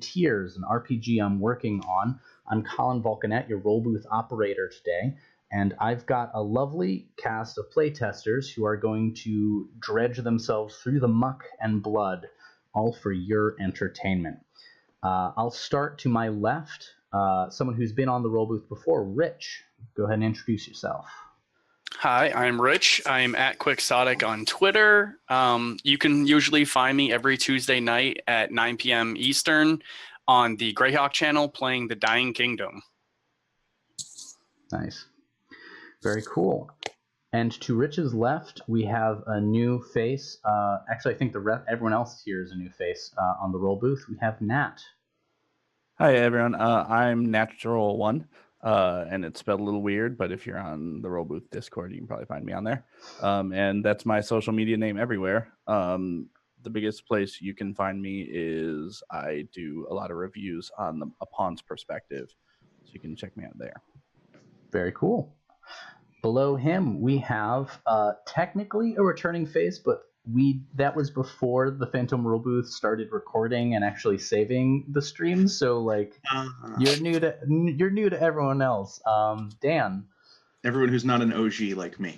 Frontiers, an RPG I'm working on. I'm Colin Vulcanet, your role booth operator today, and I've got a lovely cast of playtesters who are going to dredge themselves through the muck and blood, all for your entertainment. I'll start to my left, someone who's been on the role booth before, Rich. Go ahead and introduce yourself. Hi, I'm Rich. I'm at Quixotic on Twitter. You can usually find me every Tuesday night at 9 p.m. Eastern on the Greyhawk channel playing The Dying Kingdom. Nice. Very cool. And to Rich's left, we have a new face. Actually, I think everyone else here is a new face on the role booth. We have Nat. Hi, everyone. I'm Natural1. And it's spelled a little weird, but if you're on the Roll Booth Discord, you can probably find me on there. And that's my social media name everywhere. The biggest place you can find me is I do a lot of reviews on a pawn's perspective, so you can check me out there. Very cool. Below him, we have technically a returning face, but that was before the Phantom Rule Booth started recording and actually saving the streams. So you're new to everyone else. Dan. Everyone who's not an OG like me.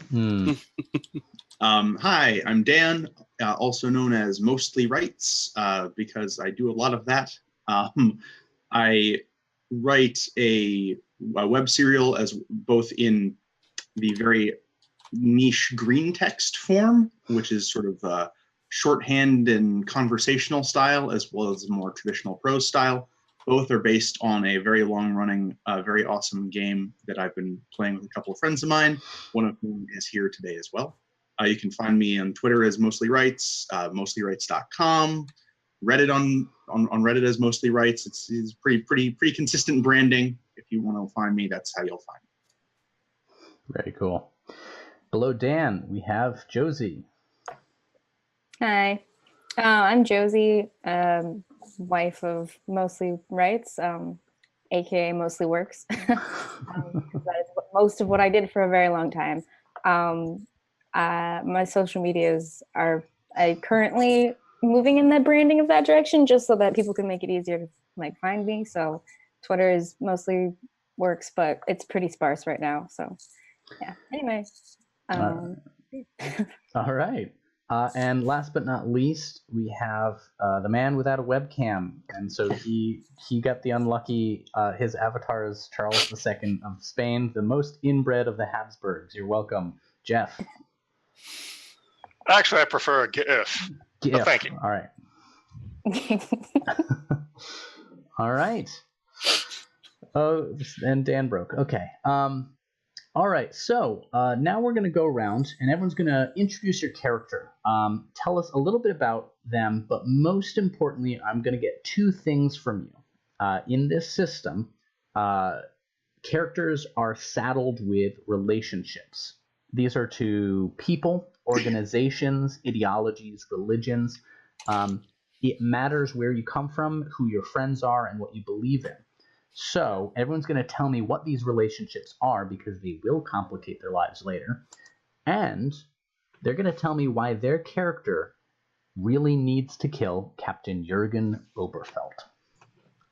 Hi, I'm Dan, also known as Mostly Writes, because I do a lot of that. I write a web serial as both in the very niche green text form, which is sort of shorthand and conversational style, as well as more traditional prose style. Both are based on a very long-running, very awesome game that I've been playing with a couple of friends of mine, one of whom is here today as well. You can find me on Twitter as Mostly Writes, mostlyrights.com, Reddit on Reddit as Mostly Writes. It's pretty consistent branding. If you want to find me, that's how you'll find me. Very cool. Below Dan, we have Josie. Hi, I'm Josie, wife of Mostly Writes, aka Mostly Works. That is most of what I did for a very long time. My social medias are currently moving in the branding of that direction, just so that people can make it easier to find me. So Twitter is Mostly Works, but it's pretty sparse right now. So yeah. Anyway. All right. And last but not least, we have the man without a webcam. And so he got the unlucky, his avatar is Charles II of Spain, the most inbred of the Habsburgs. You're welcome, Jeff. Actually, I prefer GIF. GIF. Thank you. All right. All right. Oh, and Dan broke. Okay. All right, so now we're going to go around, and everyone's going to introduce your character. Tell us a little bit about them, but most importantly, I'm going to get two things from you. In this system, characters are saddled with relationships. These are to people, organizations, ideologies, religions. It matters where you come from, who your friends are, and what you believe in. So everyone's going to tell me what these relationships are, because they will complicate their lives later. And they're going to tell me why their character really needs to kill Captain Jurgen Oberfelt.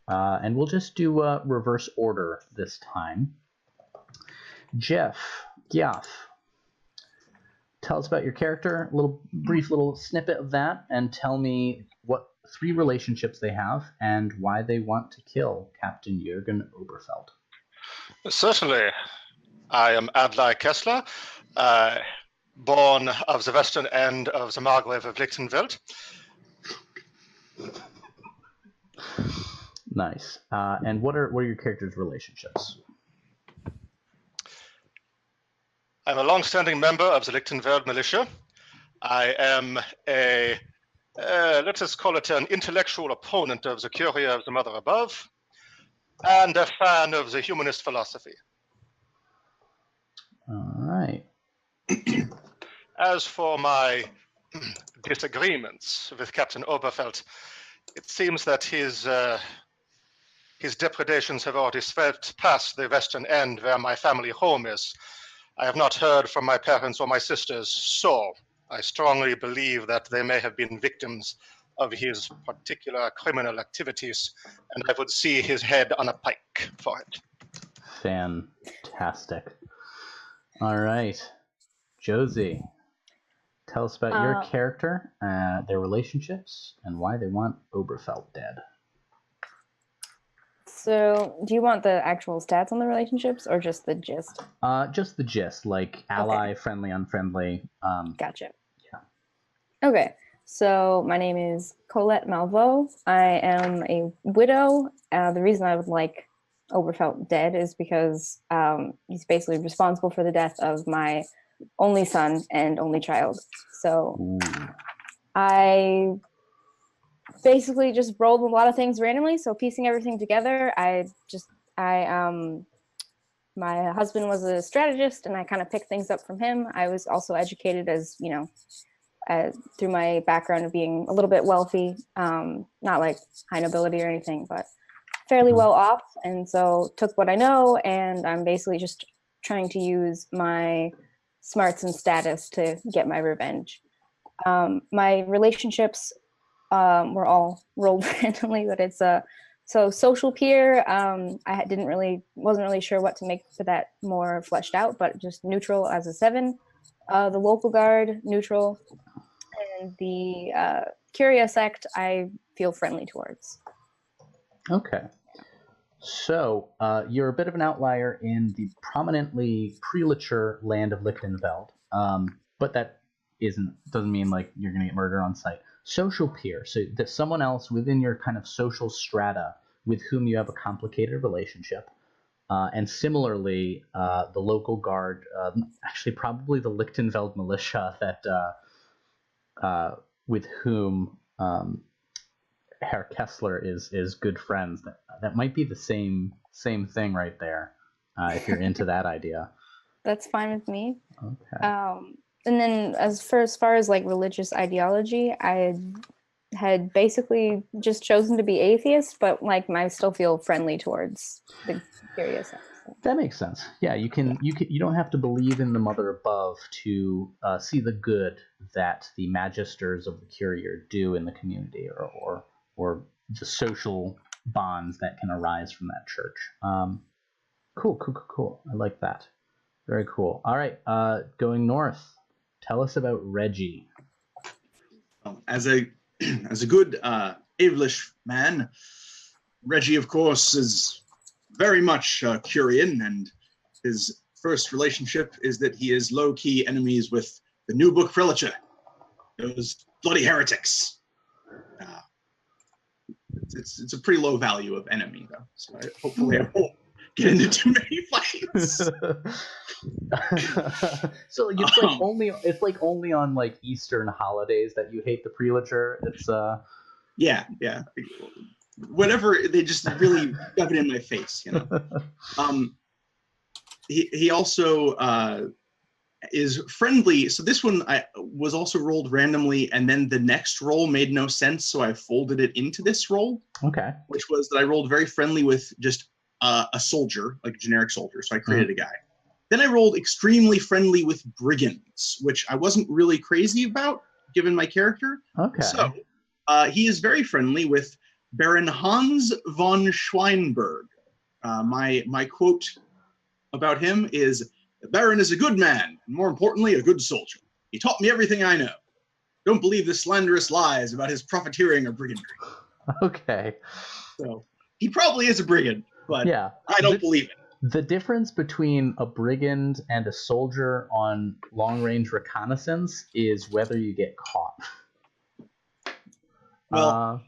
And we'll just do a reverse order this time. Jeff, Gyaf, tell us about your character, brief little snippet of that, and tell me what 3 relationships they have and why they want to kill Captain Jurgen Oberfelt. Certainly. I am Adlai Kessler, born of the western end of the Margrave of Lichtenfeld. Nice. And what are your character's relationships? I'm a long-standing member of the Lichtenfeld militia. I am let us call it an intellectual opponent of the Curia of the Mother Above, and a fan of the humanist philosophy. All right. As for my disagreements with Captain Oberfelt, it seems that his depredations have already swept past the western end where my family home is. I have not heard from my parents or my sisters, so I strongly believe that they may have been victims of his particular criminal activities, and I would see his head on a pike for it. Fantastic. All right. Josie, tell us about your character, their relationships, and why they want Oberfelt dead. So, do you want the actual stats on the relationships or just the gist? Just the gist, like ally, friendly, unfriendly. Gotcha. Yeah. Okay. So, my name is Colette Malveau. I am a widow. The reason I would like Oberfelt dead is because he's basically responsible for the death of my only son and only child. So, Ooh. I basically just rolled a lot of things randomly. So piecing everything together, my husband was a strategist, and I kind of picked things up from him. I was also educated as, through my background of being a little bit wealthy, not like high nobility or anything, but fairly well off. And so took what I know, and I'm basically just trying to use my smarts and status to get my revenge. My relationships were all rolled randomly, but it's so social peer. I wasn't really sure what to make for that more fleshed out, but just neutral as a 7. The local guard, neutral, and the Curia sect, I feel friendly towards. Okay. So you're a bit of an outlier in the prominently premature land of Lichtenfeld, but that doesn't mean like you're going to get murdered on sight. Social peer, so that someone else within your kind of social strata with whom you have a complicated relationship. And similarly, the local guard, actually probably the Lichtenfeld militia that with whom Herr Kessler is good friends. That might be the same thing right there, if you're into that idea. That's fine with me. Okay. And then as far as like religious ideology, I had basically just chosen to be atheist, but like I still feel friendly towards the curious. That makes sense. Yeah, you don't have to believe in the mother above to see the good that the magisters of the Curia do in the community, or the social bonds that can arise from that church. Cool. I like that. Very cool. All right, going north. Tell us about Reggie. As a good English man, Reggie, of course, is very much Curian, and his first relationship is that he is low-key enemies with the New Book Prelature, those bloody heretics. It's a pretty low value of enemy, though, so hopefully I won't get into too many fights. So it's like only on like Eastern holidays that you hate the prelature. It's yeah. Whenever they just really shove it in my face, He also is friendly. So this one was also rolled randomly, and then the next roll made no sense, so I folded it into this roll. Okay. Which was that I rolled very friendly with just a soldier, like a generic soldier. So I created a guy. Then I rolled extremely friendly with brigands, which I wasn't really crazy about, given my character. Okay. So he is very friendly with Baron Hans von Schweinberg. My quote about him is, "The Baron is a good man, and more importantly, a good soldier. He taught me everything I know. Don't believe the slanderous lies about his profiteering or brigandry." Okay. So he probably is a brigand, but yeah, I don't believe it. The difference between a brigand and a soldier on long-range reconnaissance is whether you get caught. Well,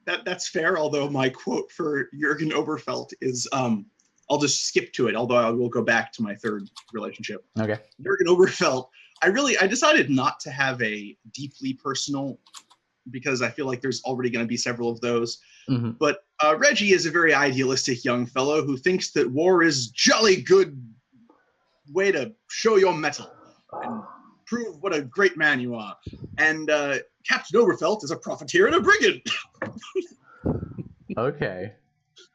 that's fair, although my quote for Jurgen Oberfelt is, I'll just skip to it, although I will go back to my third relationship. Okay. Jurgen Oberfelt, I decided not to have a deeply personal, because I feel like there's already going to be several of those. Mm-hmm. But Reggie is a very idealistic young fellow who thinks that war is jolly good way to show your mettle and prove what a great man you are. And Captain Oberfelt is a profiteer and a brigand. Okay.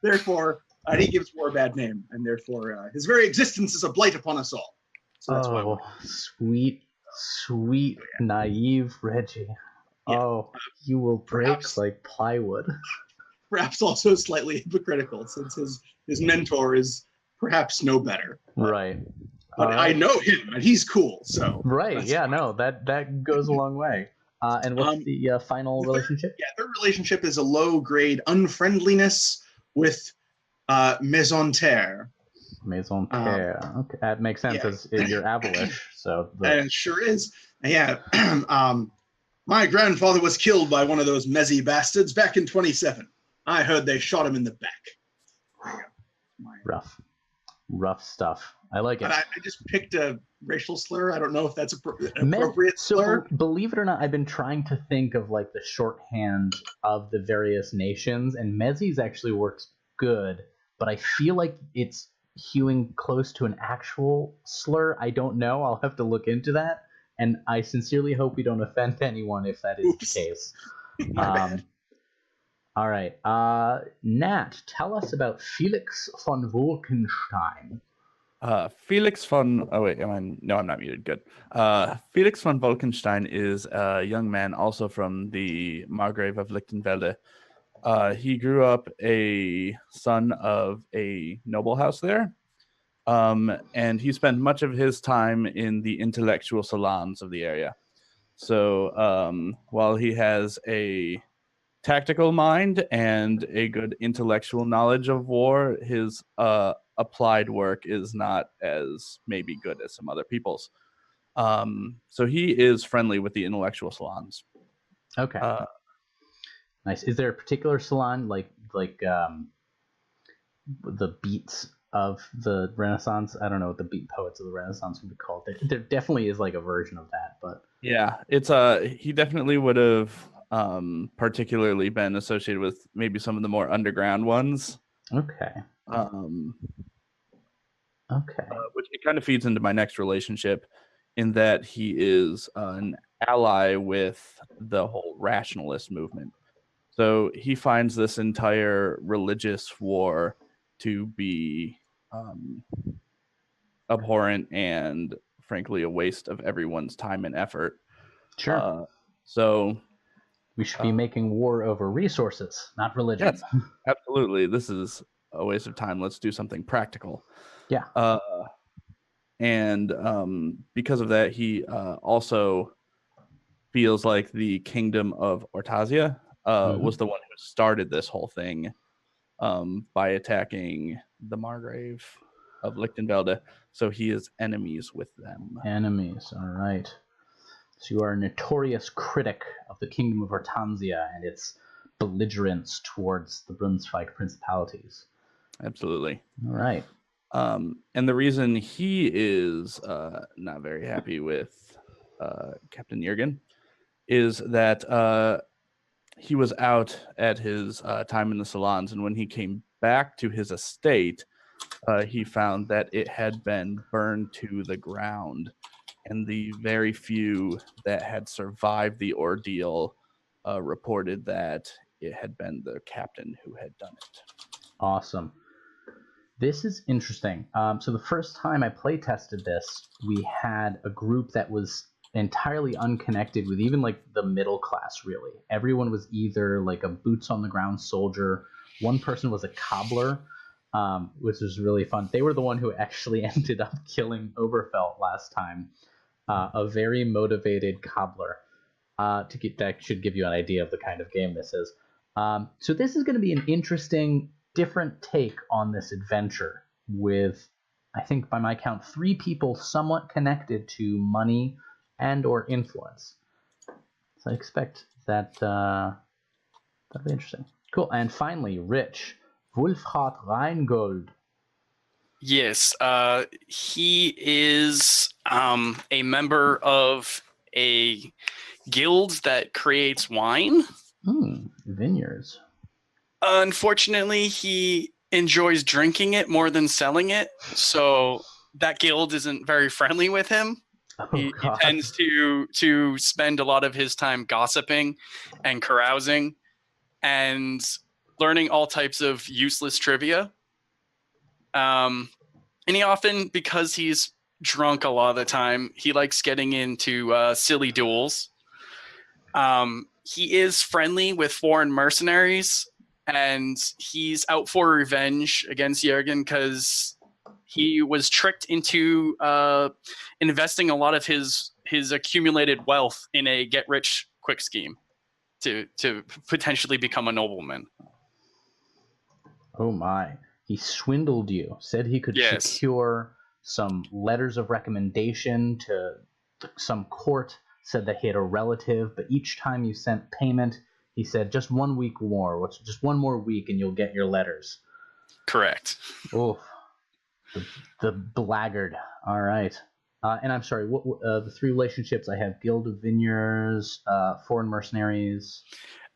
Therefore, he gives war a bad name, and therefore his very existence is a blight upon us all. So that's why. Sweet, naive Reggie. Yeah. Oh, you will break Perhaps- like plywood. Perhaps also slightly hypocritical, since his mentor is perhaps no better. Right. But All I right. know him, and he's cool. So Right. that's Yeah. fine. No. That goes a long way. And what's the final relationship? Yeah, their relationship is a low-grade unfriendliness with maison terre. Maison Terre. Okay, that makes sense yeah. as you're Avalish. So And it sure is. Yeah. My grandfather was killed by one of those Mezzi bastards back in 27. I heard they shot him in the back. There you go. rough stuff. I like it. But I just picked a racial slur. I don't know if that's an appropriate So slur. believe it or not, I've been trying to think of like the shorthand of the various nations, and Mezzi's actually works good, but I feel like it's hewing close to an actual slur. I don't know. I'll have to look into that, and I sincerely hope we don't offend anyone if that is Oops. the case. My bad. All right. Nat, tell us about Felix von Wolkenstein. Felix von... Oh, wait. No, I'm not muted. Good. Felix von Wolkenstein is a young man also from the Margrave of Lichtenfelde. He grew up a son of a noble house there. And he spent much of his time in the intellectual salons of the area. So while he has a tactical mind and a good intellectual knowledge of war, his applied work is not as maybe good as some other people's. So he is friendly with the intellectual salons. Okay. Nice. Is there a particular salon like the beats of the Renaissance? I don't know what the beat poets of the Renaissance would be called. There definitely is like a version of that, but yeah, it's he definitely would have particularly been associated with maybe some of the more underground ones. okay. Which it kind of feeds into my next relationship, in that he is an ally with the whole rationalist movement. So he finds this entire religious war to be abhorrent and frankly a waste of everyone's time and effort. Sure. So we should be making war over resources, not religion. Yes, absolutely. This is a waste of time. Let's do something practical. Yeah. And because of that, he also feels like the kingdom of Ortasia was the one who started this whole thing by attacking the Margrave of Lichtenfelde. So he is enemies with them. Enemies, all right. So you are a notorious critic of the kingdom of Ortansia and its belligerence towards the Brunswick principalities. Absolutely. All right. And the reason he is not very happy with Captain Jurgen is that he was out at his time in the salons, and when he came back to his estate, he found that it had been burned to the ground, and the very few that had survived the ordeal reported that it had been the captain who had done it. Awesome. This is interesting. So the first time I play tested this, we had a group that was entirely unconnected with even like the middle class, really. Everyone was either like a boots on the ground soldier. One person was a cobbler, which was really fun. They were the one who actually ended up killing Oberfelt last time. A very motivated cobbler. That should give you an idea of the kind of game this is. So this is going to be an interesting, different take on this adventure with, I think by my count, 3 people somewhat connected to money and or influence. So I expect that that'll be interesting. Cool. And finally, Rich, Wolfhard Rheingold. Yes, he is a member of a guild that creates wine. Vineyards. Unfortunately, he enjoys drinking it more than selling it, so that guild isn't very friendly with him. He tends to spend a lot of his time gossiping and carousing and learning all types of useless trivia. And he often, because he's drunk a lot of the time, he likes getting into silly duels. he is friendly with foreign mercenaries, and he's out for revenge against Jurgen because he was tricked into investing a lot of his accumulated wealth in a get-rich-quick scheme to potentially become a nobleman. Oh my. He swindled you, said he could secure some letters of recommendation to some court, said that he had a relative, but each time you sent payment, he said, just 1 week more, just one more week and you'll get your letters. Correct. Oh, the blackguard. All right. And I'm sorry, what the three relationships I have: Guild of Vineyards, foreign mercenaries.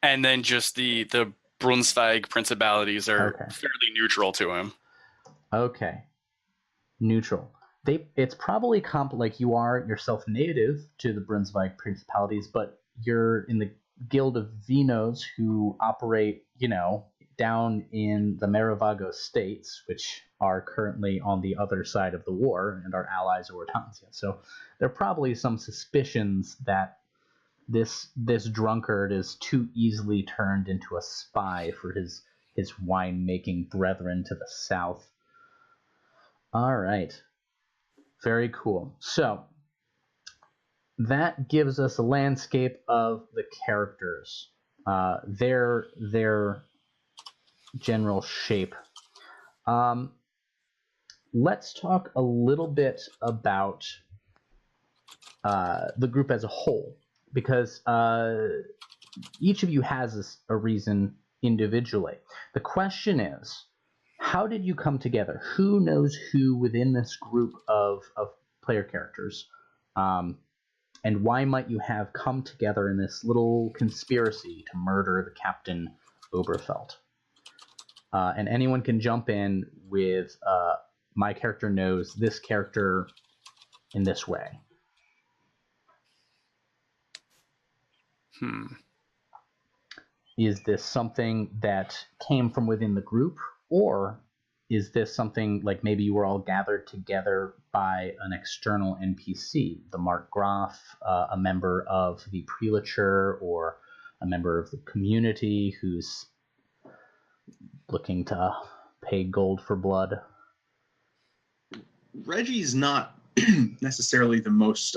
And then just the Brunswick principalities are Okay. fairly neutral to him. Okay. Neutral. It's probably like you are yourself native to the Brunswick principalities, but you're in the Guild of Vinos who operate, down in the Maravago states, which are currently on the other side of the war and are allies of Hortensia. So there are probably some suspicions that this drunkard is too easily turned into a spy for his wine-making brethren to the south. All right. Very cool. So that gives us a landscape of the characters, their general shape. Let's talk a little bit about the group as a whole, because each of you has a reason individually. The question is, how did you come together? Who knows who within this group of player characters? And why might you have come together in this little conspiracy to murder the Captain Oberfelt? And anyone can jump in with, my character knows this character in this way. Is this something that came from within the group, or is this something like maybe you were all gathered together by an external NPC, the Mark Graf, a member of the prelature, or a member of the community who's looking to pay gold for blood? Reggie's not necessarily the most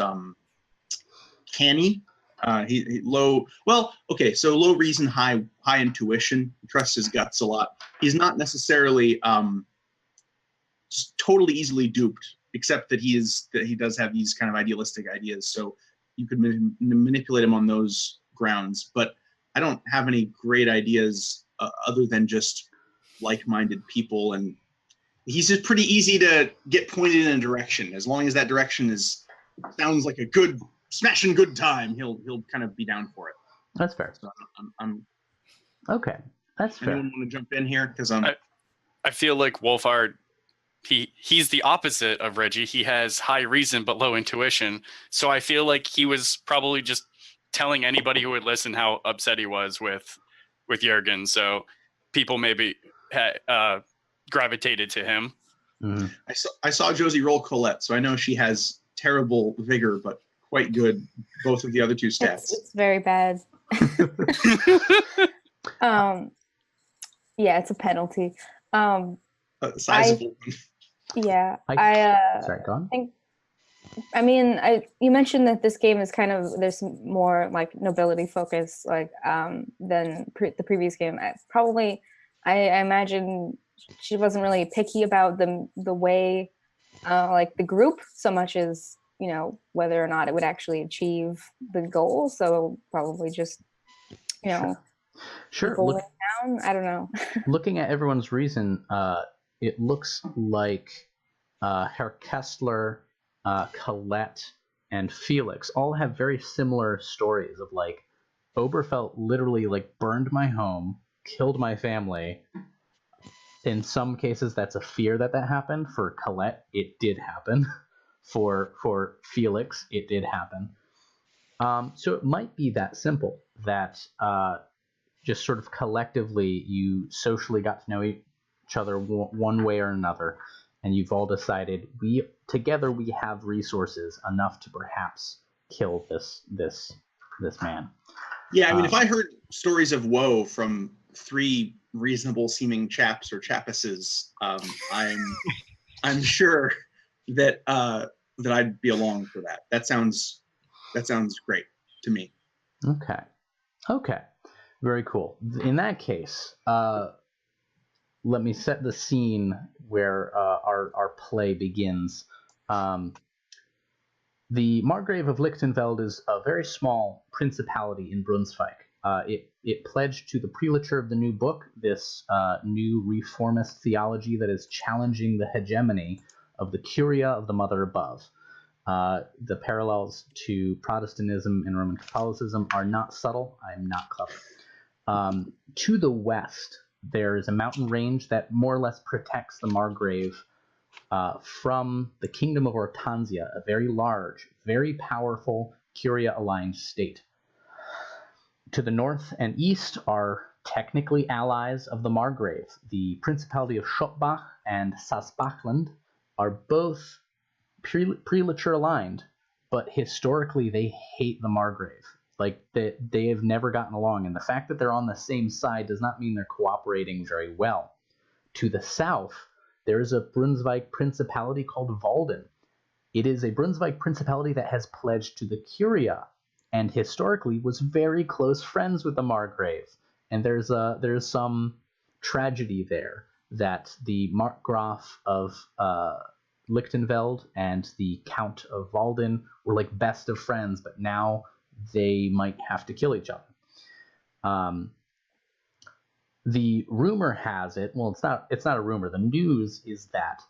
canny. He low. Well, okay. So low reason, high intuition. He trusts his guts a lot. He's not necessarily totally easily duped, except that he does have these kind of idealistic ideas. So you could manipulate him on those grounds. But I don't have any great ideas other than just like-minded people, and he's just pretty easy to get pointed in a direction. As long as that direction sounds like a good, smashing good time, he'll kind of be down for it. That's fair. So I'm okay. That's fair. Anyone want to jump in here? Because I feel like Wolfhard, he's the opposite of Reggie. He has high reason but low intuition. So I feel like he was probably just telling anybody who would listen how upset he was with Jurgen. So people maybe gravitated to him. Mm-hmm. I saw Josie roll Colette, so I know she has terrible vigor, but quite good both of the other two stats. It's very bad. Yeah, it's a penalty. Sizable. Yeah, sorry, go on. You mentioned that this game is kind of, there's more like nobility focus, like than the previous game. I imagine she wasn't really picky about the way, like the group, so much as whether or not it would actually achieve the goal. So probably just Sure. Down. I don't know. Looking at everyone's reason, it looks like Herr Kessler, Colette, and Felix all have very similar stories of like Oberfelt literally like burned my home, killed my family. In some cases, that's a fear that happened. For Colette, it did happen. For Felix, it did happen. So it might be that simple that just sort of collectively you socially got to know each other one way or another, and you've all decided we have resources enough to perhaps kill this man. Yeah, I mean, if I heard stories of woe from 3 reasonable-seeming chaps or chapesses, I'm sure that that I'd be along for that. That sounds great to me. Okay. Very cool. In that case, let me set the scene where our play begins. The Margrave of Lichtenfeld is a very small principality in Brunswick. It pledged to the prelature of the new book this new reformist theology that is challenging the hegemony of the Curia of the Mother above. The parallels to Protestantism and Roman Catholicism are not subtle. I'm not clever. To the west, there is a mountain range that more or less protects the Margrave from the Kingdom of Ortansia, a very large, very powerful, Curia-aligned state. To the north and east are technically allies of the Margrave. The Principality of Schottbach and Sassbachland are both prelature aligned, but historically they hate the Margrave. Like, they have never gotten along, and the fact that they're on the same side does not mean they're cooperating very well. To the south, there is a Brunswick principality called Walden. It is a Brunswick principality that has pledged to the Curia, and historically was very close friends with the Margrave. And there's some tragedy there that the Markgraf of Lichtenfeld and the Count of Walden were like best of friends, but now they might have to kill each other. The rumor has it, well, it's not a rumor. The news is that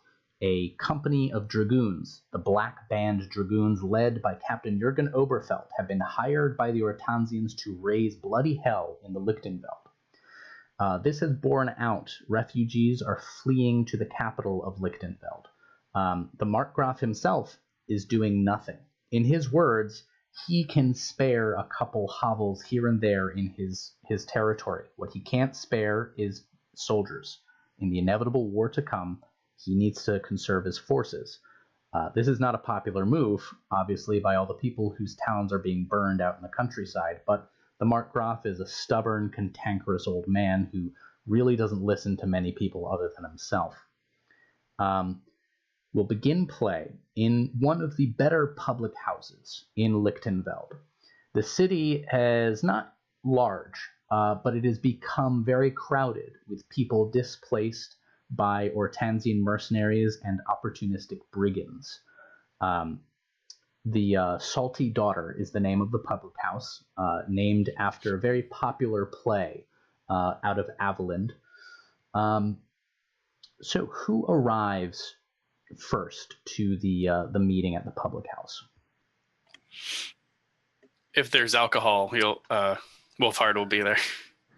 a company of dragoons, the Black Band Dragoons, led by Captain Jurgen Oberfelt, have been hired by the Ortansians to raise bloody hell in the Lichtenfeld. This has borne out. Refugees are fleeing to the capital of Lichtenfeld. The Markgraf himself is doing nothing. In his words, he can spare a couple hovels here and there in his territory. What he can't spare is soldiers. In the inevitable war to come, he needs to conserve his forces. This is not a popular move, obviously, by all the people whose towns are being burned out in the countryside, but the Markgraf is a stubborn, cantankerous old man who really doesn't listen to many people other than himself. We'll begin play in one of the better public houses in Lichtenfeld. The city is not large, but it has become very crowded with people displaced by Ortansian mercenaries and opportunistic brigands. The Salty Daughter is the name of the public house, named after a very popular play out of Aveland. So who arrives first to the meeting at the public house? If there's alcohol, Wolfhard will be there.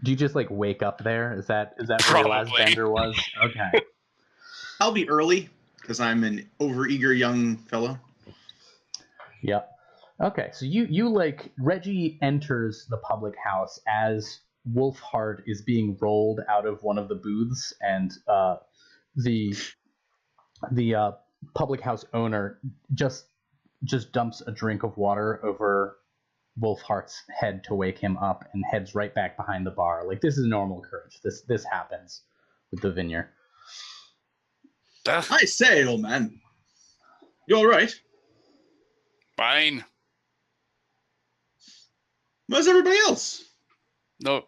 Do you just like wake up there? Is that where your last bender was? Okay. I'll be early because I'm an overeager young fellow. Yep. Okay, so you like Reggie enters the public house as Wolfhard is being rolled out of one of the booths, and the public house owner just dumps a drink of water over Wolfhard's head to wake him up and heads right back behind the bar. Like, this is normal occurrence. This happens with the vineyard. I say, old man, you all right? Fine. Where's everybody else? No,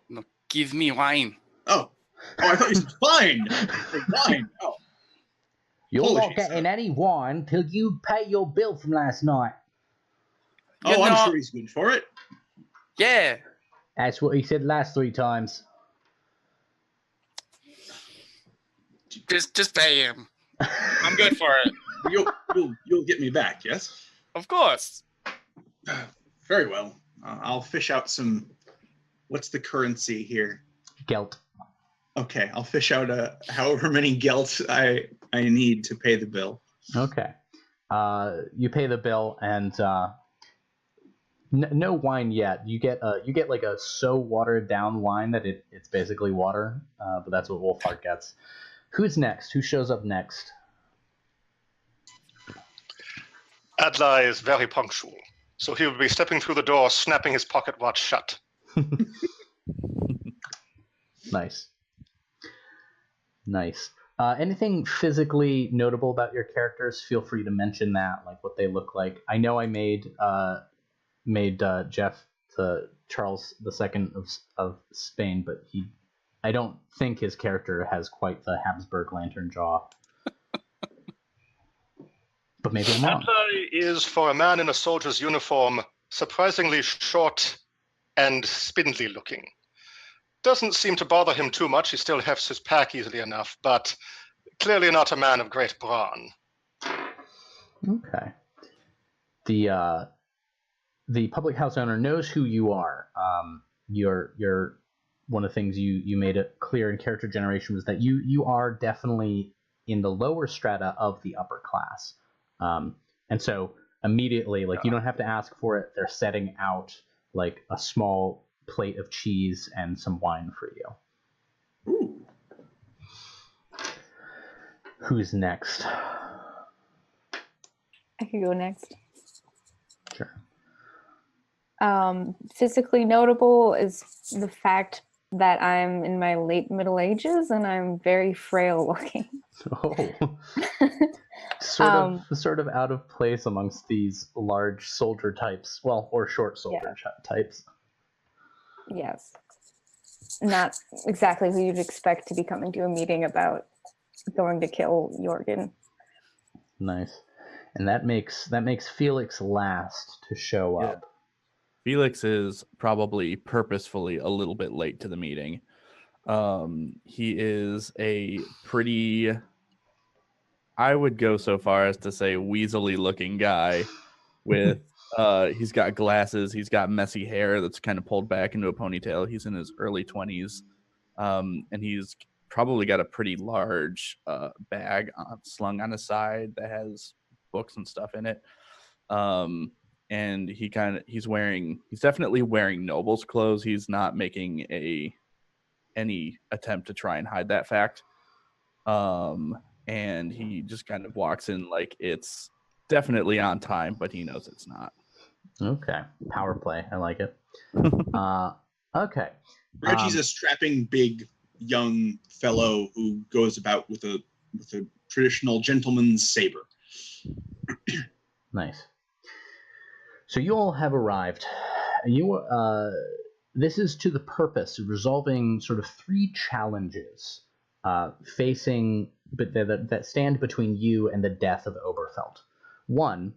give me wine. Oh, I thought you said fine. Wine. Oh. You're not getting any wine till you pay your bill from last night. Oh, I'm sure he's good for it. Yeah. That's what he said last 3 times. Just pay him. I'm good for it. You'll get me back, yes? Of course. Very well. I'll fish out some. What's the currency here? Gelt. Okay, I'll fish out however many gelt I need to pay the bill. Okay. You pay the bill, and no wine yet. You get like a so watered down wine that it's basically water. But that's what Wolfhard gets. Who's next? Who shows up next? Adlai is very punctual, so he will be stepping through the door, snapping his pocket watch shut. Nice. Anything physically notable about your characters? Feel free to mention that, like what they look like. I know I made Jeff the Charles II of Spain, but I don't think his character has quite the Habsburg lantern jaw. But maybe I'm wrong. Santa is, for a man in a soldier's uniform, surprisingly short and spindly looking. Doesn't seem to bother him too much. He still hefts his pack easily enough, but clearly not a man of great brawn. Okay. The public house owner knows who you are. You're one of the things you made it clear in character generation was that you are definitely in the lower strata of the upper class. And so immediately, like, you don't have to ask for it. They're setting out like a small plate of cheese and some wine for you. Ooh. Who's next? I could go next. Sure. Physically notable is the fact that I'm in my late middle ages and I'm very frail looking. Oh. Sort of out of place amongst these large soldier types. Well, or short soldier types. Yes. Not exactly who you'd expect to be coming to a meeting about going to kill Jurgen. Nice. And that makes Felix last to show up. Felix is probably purposefully a little bit late to the meeting. He is a pretty, I would go so far as to say, weaselly looking guy with he's got glasses, he's got messy hair that's kind of pulled back into a ponytail. He's in his early 20s, and he's probably got a pretty large bag slung on his side that has books and stuff in it. And he's definitely wearing noble's clothes. He's not making any attempt to try and hide that fact. And he just kind of walks in like it's definitely on time, but he knows it's not. Okay. Power play. I like it. Okay. Reggie's a strapping, big, young fellow who goes about with a traditional gentleman's saber. Nice. So you all have arrived. This is to the purpose of resolving sort of 3 challenges facing, but that stand between you and the death of Oberfelt. One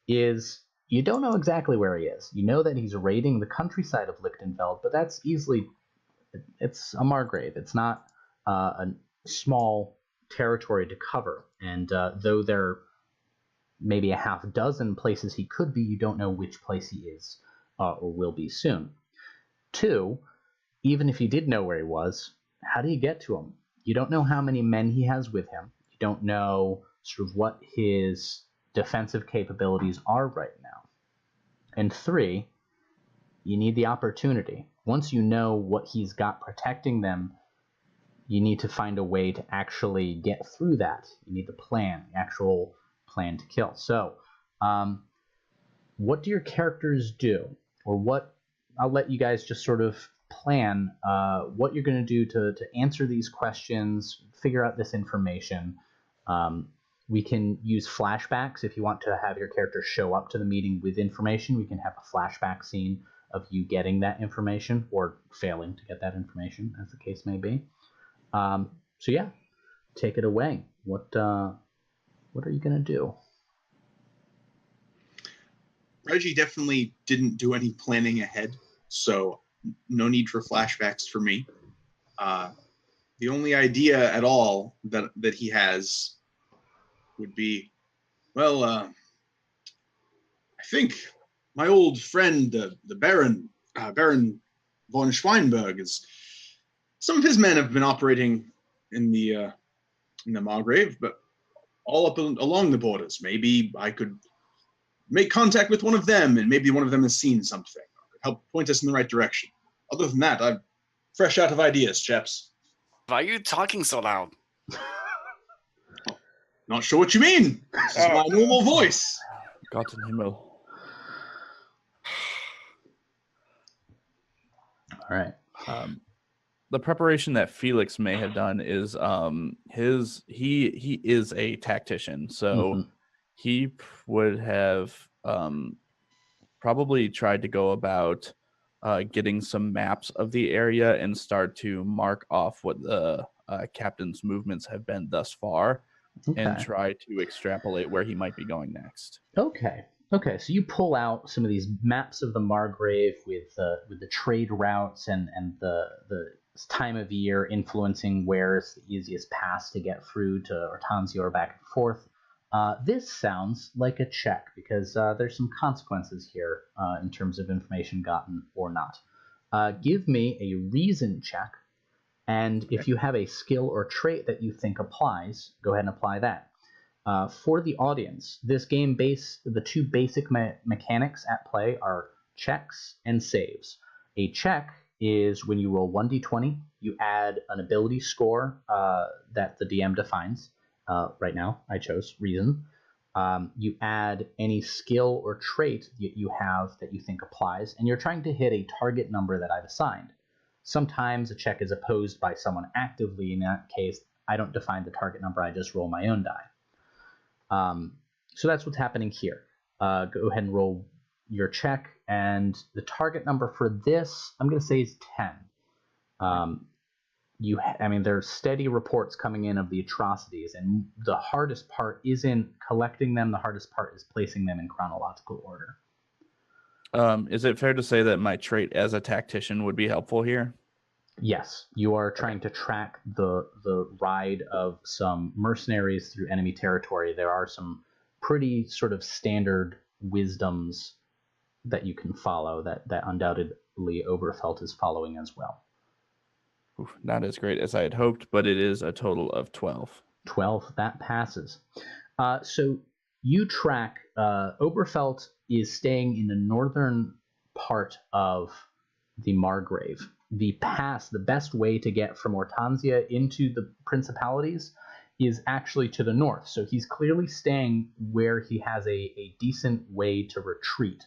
is you don't know exactly where he is. You know that he's raiding the countryside of Lichtenfeld, but that's it's a margrave. It's not a small territory to cover. And though there maybe a half dozen places he could be, you don't know which place he is or will be soon. 2, even if you did know where he was, how do you get to him? You don't know how many men he has with him. You don't know sort of what his defensive capabilities are right now. And 3, you need the opportunity. Once you know what he's got protecting them, you need to find a way to actually get through that. You need the plan, the actual plan to kill. So, what do your characters do? Or what, I'll let you guys just sort of plan what you're going to do to answer these questions, figure out this information. We can use flashbacks if you want to have your character show up to the meeting with information. We can have a flashback scene of you getting that information or failing to get that information, as the case may be. So yeah, take it away. What are you going to do? Reggie definitely didn't do any planning ahead, so no need for flashbacks for me. The only idea at all that he has would be, well, I think my old friend, the Baron von Schweinberg, some of his men have been operating in the Margrave, but all up along the borders. Maybe I could make contact with one of them, and maybe one of them has seen something. Help point us in the right direction. Other than that, I'm fresh out of ideas, chaps. Why are you talking so loud? Not sure what you mean. This is my normal voice. Gott in Himmel. All right. The preparation that Felix may have done is he is a tactician, so he would have probably tried to go about getting some maps of the area and start to mark off what the captain's movements have been thus far, and try to extrapolate where he might be going next. Okay. So you pull out some of these maps of the Margrave with the trade routes and the time of year influencing where's the easiest pass to get through to Ortanzia or back and forth. This sounds like a check because there's some consequences here in terms of information gotten or not. Give me a reason check, and if you have a skill or trait that you think applies, go ahead and apply that. For the audience, this game the two basic mechanics at play are checks and saves. A check is when you roll 1d20, you add an ability score that the DM defines. Right now, I chose reason. You add any skill or trait that you have that you think applies, and you're trying to hit a target number that I've assigned. Sometimes a check is opposed by someone actively. In that case, I don't define the target number, I just roll my own die. So that's what's happening here. Go ahead and roll your check, and the target number for this, I'm going to say, is 10. There's steady reports coming in of the atrocities, and the hardest part isn't collecting them. The hardest part is placing them in chronological order. Is it fair to say that my trait as a tactician would be helpful here? Yes, you are trying to track the ride of some mercenaries through enemy territory. There are some pretty sort of standard wisdoms that you can follow that undoubtedly Oberfelt is following as well. Oof, not as great as I had hoped, but it is a total of 12. 12, that passes. So you track, Oberfelt is staying in the northern part of the Margrave. The best way to get from Ortanzia into the principalities is actually to the north. So he's clearly staying where he has a decent way to retreat.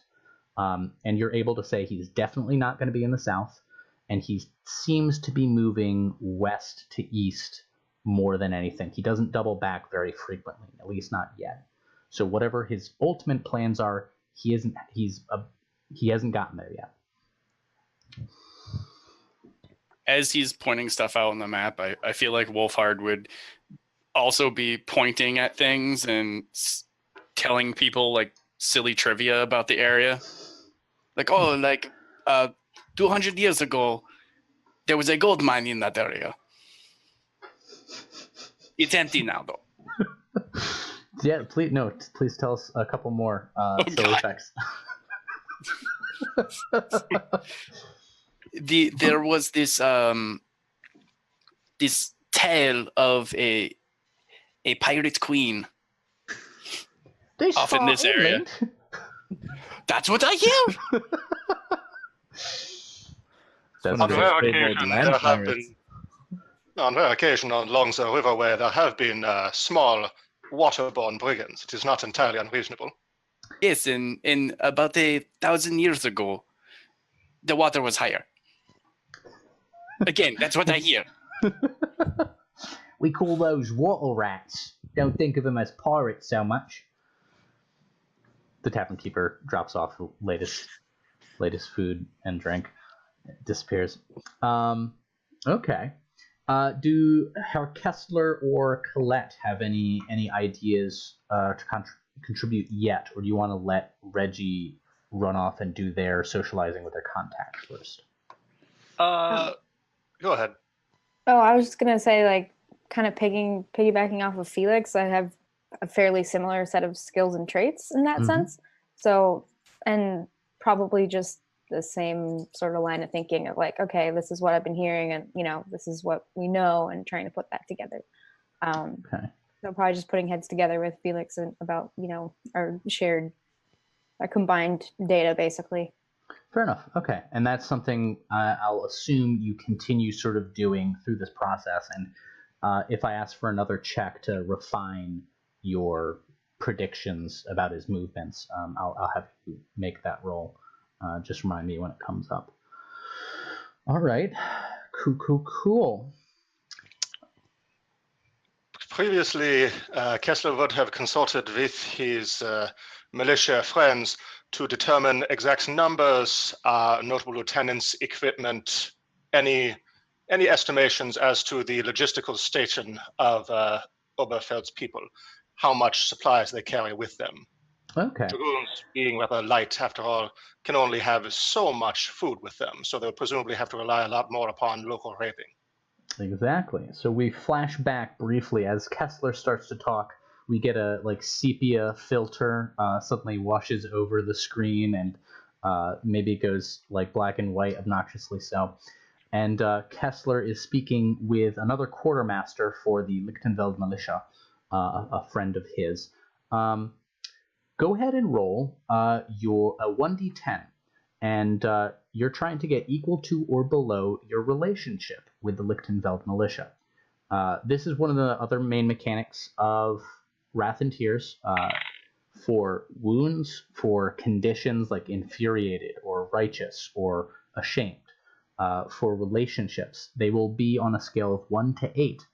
And you're able to say he's definitely not going to be in the south, and he seems to be moving west to east more than anything. He doesn't double back very frequently, at least not yet. So whatever his ultimate plans are, he hasn't gotten there yet. As he's pointing stuff out on the map, I feel like Wolfhard would also be pointing at things and telling people like silly trivia about the area. Like, 200 years ago, there was a gold mine in that area. It's empty now, though. Yeah, please tell us a couple more silly effects. There was this tale of a pirate queen off in this area. That's what I hear. On rare occasion along the riverway, there have been small waterborne brigands. It is not entirely unreasonable. Yes, in about 1,000 years ago, the water was higher. Again, that's what I hear. We call those water rats. Don't think of them as pirates so much. The tavern keeper drops off the latest food and drink. It disappears. Okay. Do Herr Kessler or Colette have any ideas to contribute yet, or do you want to let Reggie run off and do their socializing with their contacts first? Go ahead. Oh, I was just gonna say, like, kind of piggybacking off of Felix. I have a fairly similar set of skills and traits in that sense. So, and probably just the same sort of line of thinking of like, okay, this is what I've been hearing, and this is what we know, and trying to put that together. Okay. So probably just putting heads together with Felix and about our combined data, basically. Fair enough. Okay, and that's something I'll assume you continue sort of doing through this process. And if I ask for another check to refine your predictions about his movements, I'll have you make that roll. Just remind me when it comes up. All right. Cool. Previously, Kessler would have consulted with his militia friends to determine exact numbers, notable lieutenants, equipment, any estimations as to the logistical station of Oberfelt's people, how much supplies they carry with them. Okay. Dragoons, being rather light, after all, can only have so much food with them, so they'll presumably have to rely a lot more upon local raping. Exactly. So we flash back briefly as Kessler starts to talk. We get a sepia filter suddenly washes over the screen, and maybe it goes black and white, obnoxiously so. And Kessler is speaking with another quartermaster for the Lichtenfeld militia, a friend of his. Go ahead and roll your 1d10, and you're trying to get equal to or below your relationship with the Lichtenfeld militia. This is one of the other main mechanics of Wrath and Tears. For wounds, for conditions like infuriated or righteous or ashamed, for relationships, they will be on a scale of 1 to 8.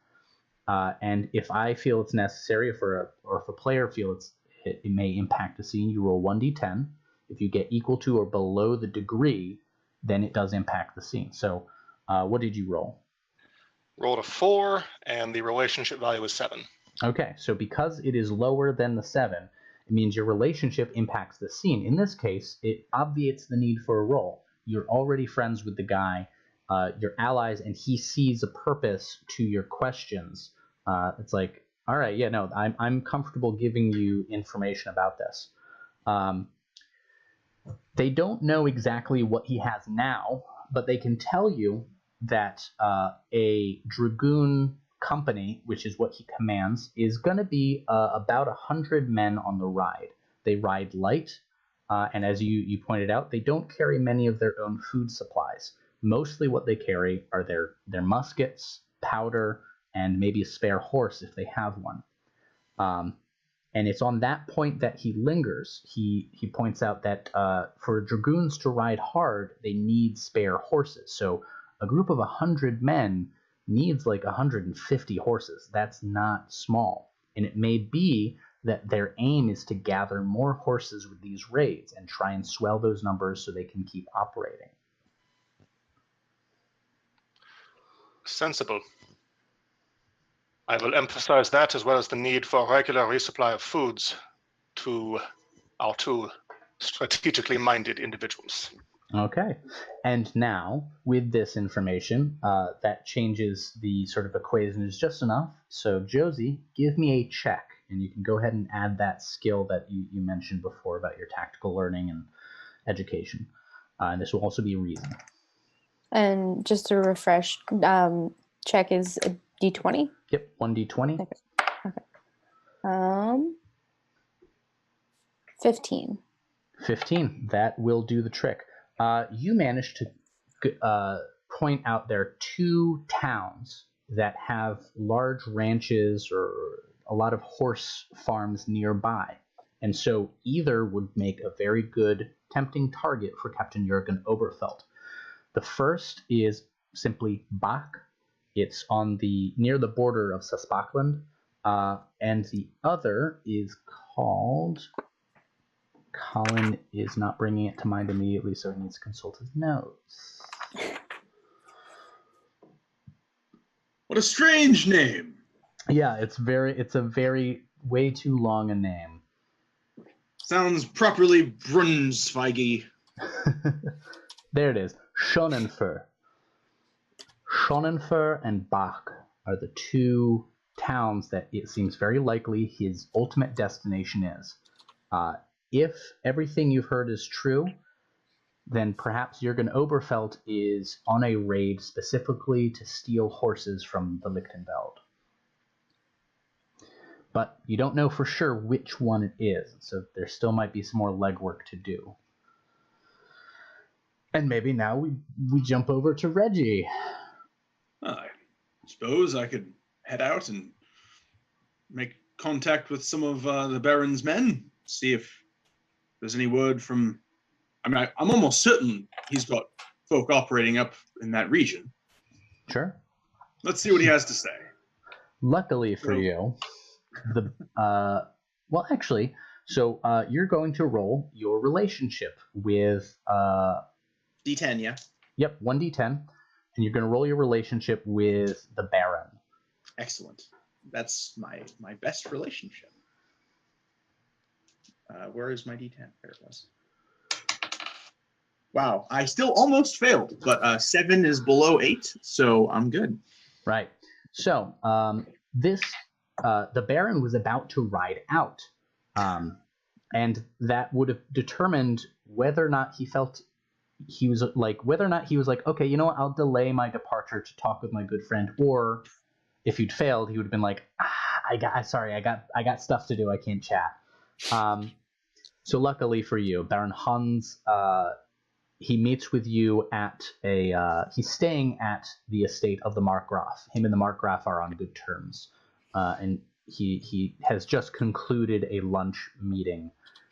And if I feel it's necessary, or if a player feels it may impact the scene, you roll 1d10. If you get equal to or below the degree, then it does impact the scene. So what did you roll? Rolled a 4, and the relationship value is 7. Okay, so because it is lower than the 7, it means your relationship impacts the scene. In this case, it obviates the need for a roll. You're already friends with the guy, you're allies, and he sees a purpose to your questions. It's like, all right, yeah, no, I'm comfortable giving you information about this. They don't know exactly what he has now, but they can tell you that a dragoon company, which is what he commands, is going to be about 100 men on the ride. They ride light, and as you pointed out, they don't carry many of their own food supplies. Mostly what they carry are their muskets, powder, and maybe a spare horse if they have one. And it's on that point that he lingers. He points out that for dragoons to ride hard, they need spare horses. So a group of 100 men needs 150 horses. That's not small. And it may be that their aim is to gather more horses with these raids and try and swell those numbers so they can keep operating. Sensible. I will emphasize that, as well as the need for a regular resupply of foods to our two strategically minded individuals. Okay. And now, with this information, that changes the sort of equation just enough. So, Josie, give me a check, and you can go ahead and add that skill that you mentioned before about your tactical learning and education. And this will also be reason. And just to refresh, check is a d20? Yep, 1d20. Okay. 15. 15. That will do the trick. You managed to point out there are 2 towns that have large ranches or a lot of horse farms nearby. And so either would make a very good tempting target for Captain Jurgen Oberfelt. The first is simply Bach. It's near the border of Saskatchewan. And the other is called... Colin is not bringing it to mind immediately, so he needs to consult his notes. What a strange name. Yeah, it's a very way too long a name. Sounds properly Brunsweigi. There it is. Schonenfer. Schonenfer and Bach are the 2 towns that it seems very likely his ultimate destination is. If everything you've heard is true, then perhaps Jurgen Oberfelt is on a raid specifically to steal horses from the Lichtenfeld. But you don't know for sure which one it is, so there still might be some more legwork to do. And maybe now we jump over to Reggie. I suppose I could head out and make contact with some of the Baron's men, see if there's any word from... I mean, I'm almost certain he's got folk operating up in that region. Sure. Let's see what he has to say. Luckily for you, well, actually, so you're going to roll your relationship with D10, yeah. Yep, 1d10, and you're going to roll your relationship with the Baron. Excellent. That's my best relationship. Where is my D10? There it was. Wow, I still almost failed, but 7 is below 8, so I'm good. Right. So the Baron was about to ride out, and that would have determined whether or not he felt he was like, okay, you know what, I'll delay my departure to talk with my good friend, or if he'd failed, he would have been like, I got stuff to do, I can't chat. So luckily for you, Baron Hans, he meets with you at he's staying at the estate of the Markgraf. Him and the Markgraf are on good terms, and he has just concluded a lunch meeting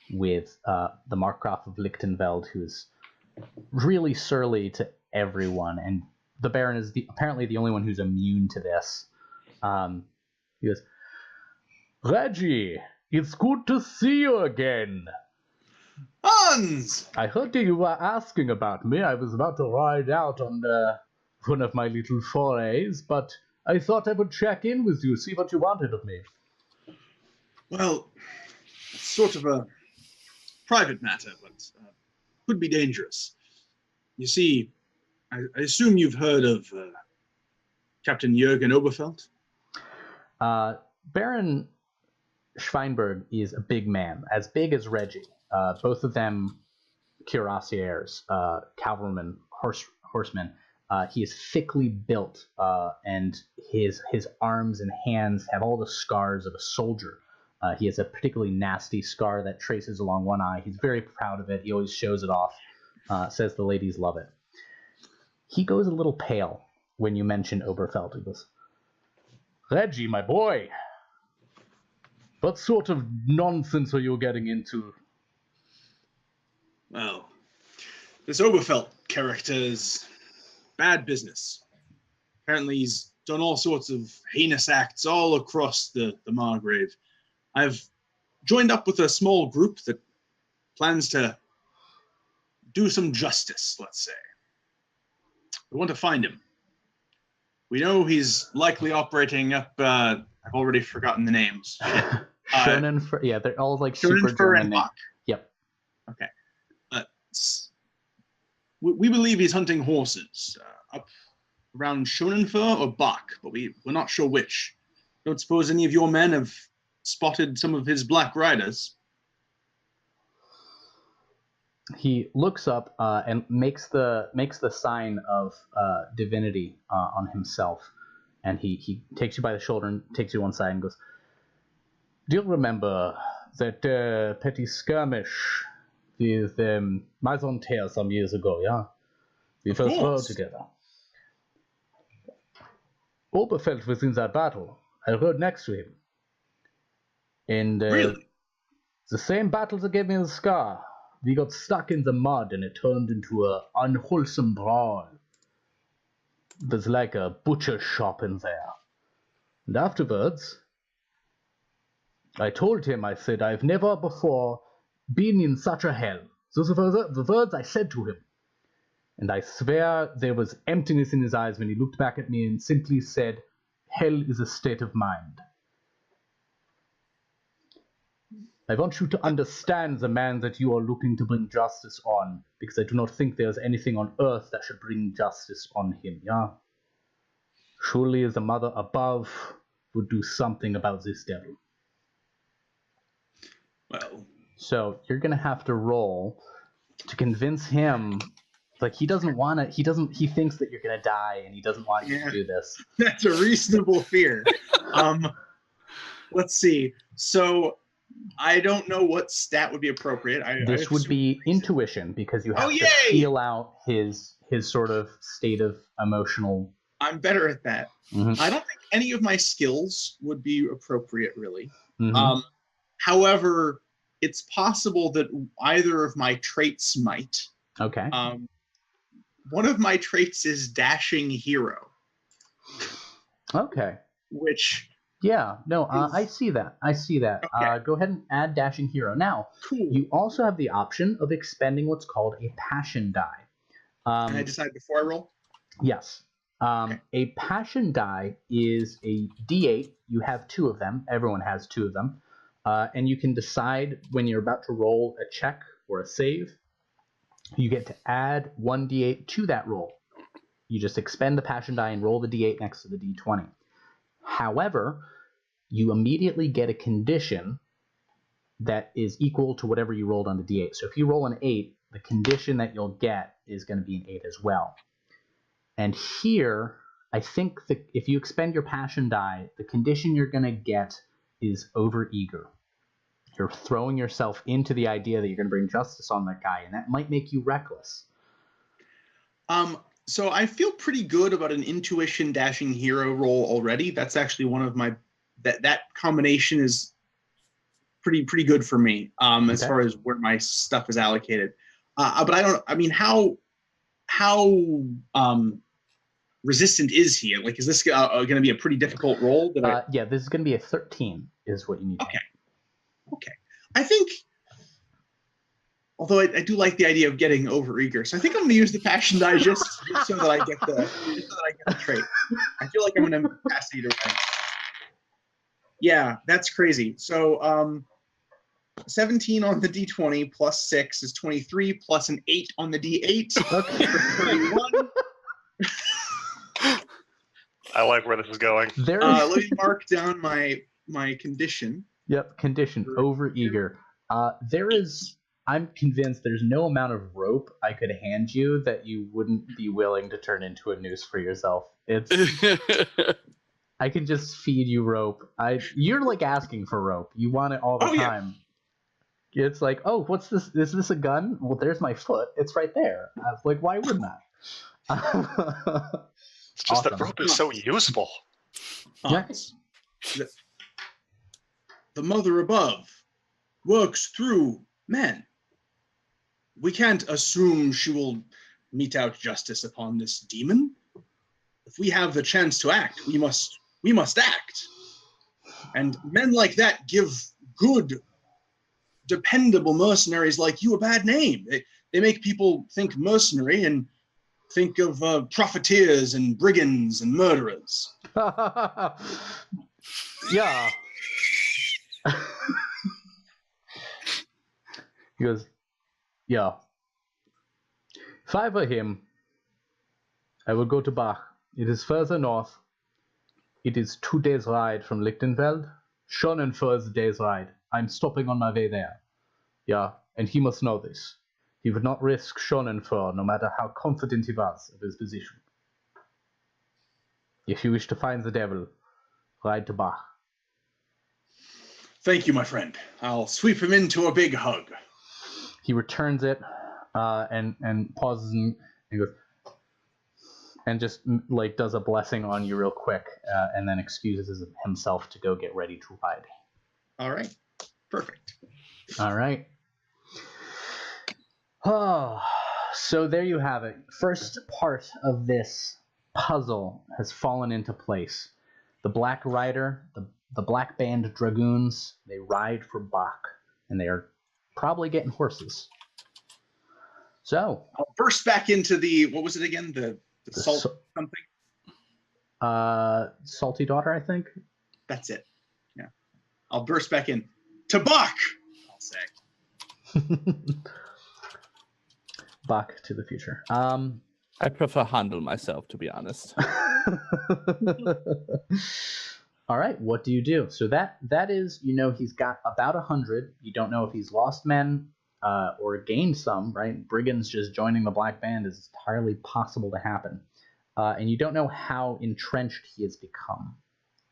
with the Markgraf of Lichtenfeld, who's really surly to everyone, and the Baron is apparently the only one who's immune to this. He goes, Reggie, it's good to see you again. Hans! I heard you were asking about me. I was about to ride out on one of my little forays, but I thought I would check in with you, see what you wanted of me. Well, it's sort of a private matter, but could be dangerous. You see, I assume you've heard of Captain Jurgen Oberfelt? Baron Schweinberg is a big man, as big as Reggie. Both of them cuirassiers, cavalrymen, horsemen. He is thickly built, and his arms and hands have all the scars of a soldier. He has a particularly nasty scar that traces along one eye. He's very proud of it. He always shows it off, says the ladies love it. He goes a little pale when you mention Oberfelt. He goes, Reggie, my boy, what sort of nonsense are you getting into? Well, this Oberfelt character is bad business. Apparently he's done all sorts of heinous acts all across the Margrave. I've joined up with a small group that plans to do some justice, let's say. We want to find him. We know he's likely operating up, I've already forgotten the names. Yeah, they're all like super German. Yep. Okay. We believe he's hunting horses up around Schonenfer or Bach, but we're not sure which. Don't suppose any of your men have spotted some of his black riders? He looks up and makes the sign of divinity on himself, and he takes you by the shoulder and takes you one side and goes, "Do you remember that petty skirmish with Maison Terre some years ago? Yeah, we first rode together. Oberfelt was in that battle. I rode next to him, and really? The same battle that gave me the scar. We got stuck in the mud and it turned into an unwholesome brawl. There's like a butcher shop in there. And afterwards, I told him, I said, I've never before been in such a hell. Those are the words I said to him. And I swear there was emptiness in his eyes when he looked back at me and simply said, hell is a state of mind. I want you to understand the man that you are looking to bring justice on, because I do not think there is anything on earth that should bring justice on him, yeah? Surely the mother above would do something about this devil." Well, so you're going to have to roll to convince him, like he thinks that you're going to die and he doesn't want you to do this. That's a reasonable fear. Let's see. So I don't know what stat would be appropriate. This would be intuition, because you have to feel out his sort of state of emotional. I'm better at that. Mm-hmm. I don't think any of my skills would be appropriate, really. Mm-hmm. However, it's possible that either of my traits might. Okay. one of my traits is dashing hero, Okay. which Yeah. No, I see that. Okay. Go ahead and add dashing hero. Now, cool. you also have the option of expending what's called a passion die. Can I decide before I roll? Yes. A passion die is a D8. You have 2 of them. Everyone has 2 of them. And you can decide when you're about to roll a check or a save, you get to add 1 D8 to that roll. You just expend the passion die and roll the D8 next to the D20. However, you immediately get a condition that is equal to whatever you rolled on the D8. So if you roll an 8, the condition that you'll get is going to be an 8 as well. And here, I think that if you expend your passion die, the condition you're going to get is overeager. You're throwing yourself into the idea that you're going to bring justice on that guy, and that might make you reckless. So I feel pretty good about an intuition dashing hero roll already. That's actually one of my that combination is pretty good for me as far as where my stuff is allocated. But how resistant is he? Like, is this going to be a pretty difficult roll? Yeah, this is going to be a 13 is what you need. Okay. I think, although I do like the idea of getting overeager, so I think I'm going to use the passion die just so that I get the trait. I feel like I'm going to pass either way. Yeah, that's crazy. So 17 on the D20 plus 6 is 23 plus an 8 on the D8. Okay. 31. I like where this is going. Let me mark down my condition. Yep, condition, overeager. I'm convinced there's no amount of rope I could hand you that you wouldn't be willing to turn into a noose for yourself. I can just feed you rope. You're like asking for rope. You want it all the time. Yeah. It's like, oh, what's this? Is this a gun? Well, there's my foot. It's right there. I was like, why wouldn't I? It's just that rope is so useful. Yes. The mother above works through men. We can't assume she will mete out justice upon this demon. If we have the chance to act, we must act. And men like that give good, dependable mercenaries like you a bad name. They make people think mercenary and think of profiteers and brigands and murderers. Yeah. He goes, yeah. If I were him, I would go to Bach. It is further north. It is 2 days' ride from Lichtenfeld. Schonenfer is a day's ride. I'm stopping on my way there. Yeah, and he must know this. He would not risk Schonenfer, no matter how confident he was of his position. If you wish to find the devil, ride to Bach. Thank you, my friend. I'll sweep him into a big hug. He returns it and pauses and goes and just like does a blessing on you real quick and then excuses himself to go get ready to ride. All right. Perfect. All right. Oh, so there you have it. First part of this puzzle has fallen into place. The Black Rider, the Black Band Dragoons, they ride for Bach, and they are probably getting horses. So I'll burst back into what was it again? The salt something? Salty Daughter, I think. That's it. Yeah. I'll burst back in. To Bach, I'll say. Bach to the future. I prefer handle myself, to be honest. All right, what do you do? So that is, he's got about 100. You don't know if he's lost men or gained some, right? Brigands just joining the Black Band is entirely possible to happen. And you don't know how entrenched he has become.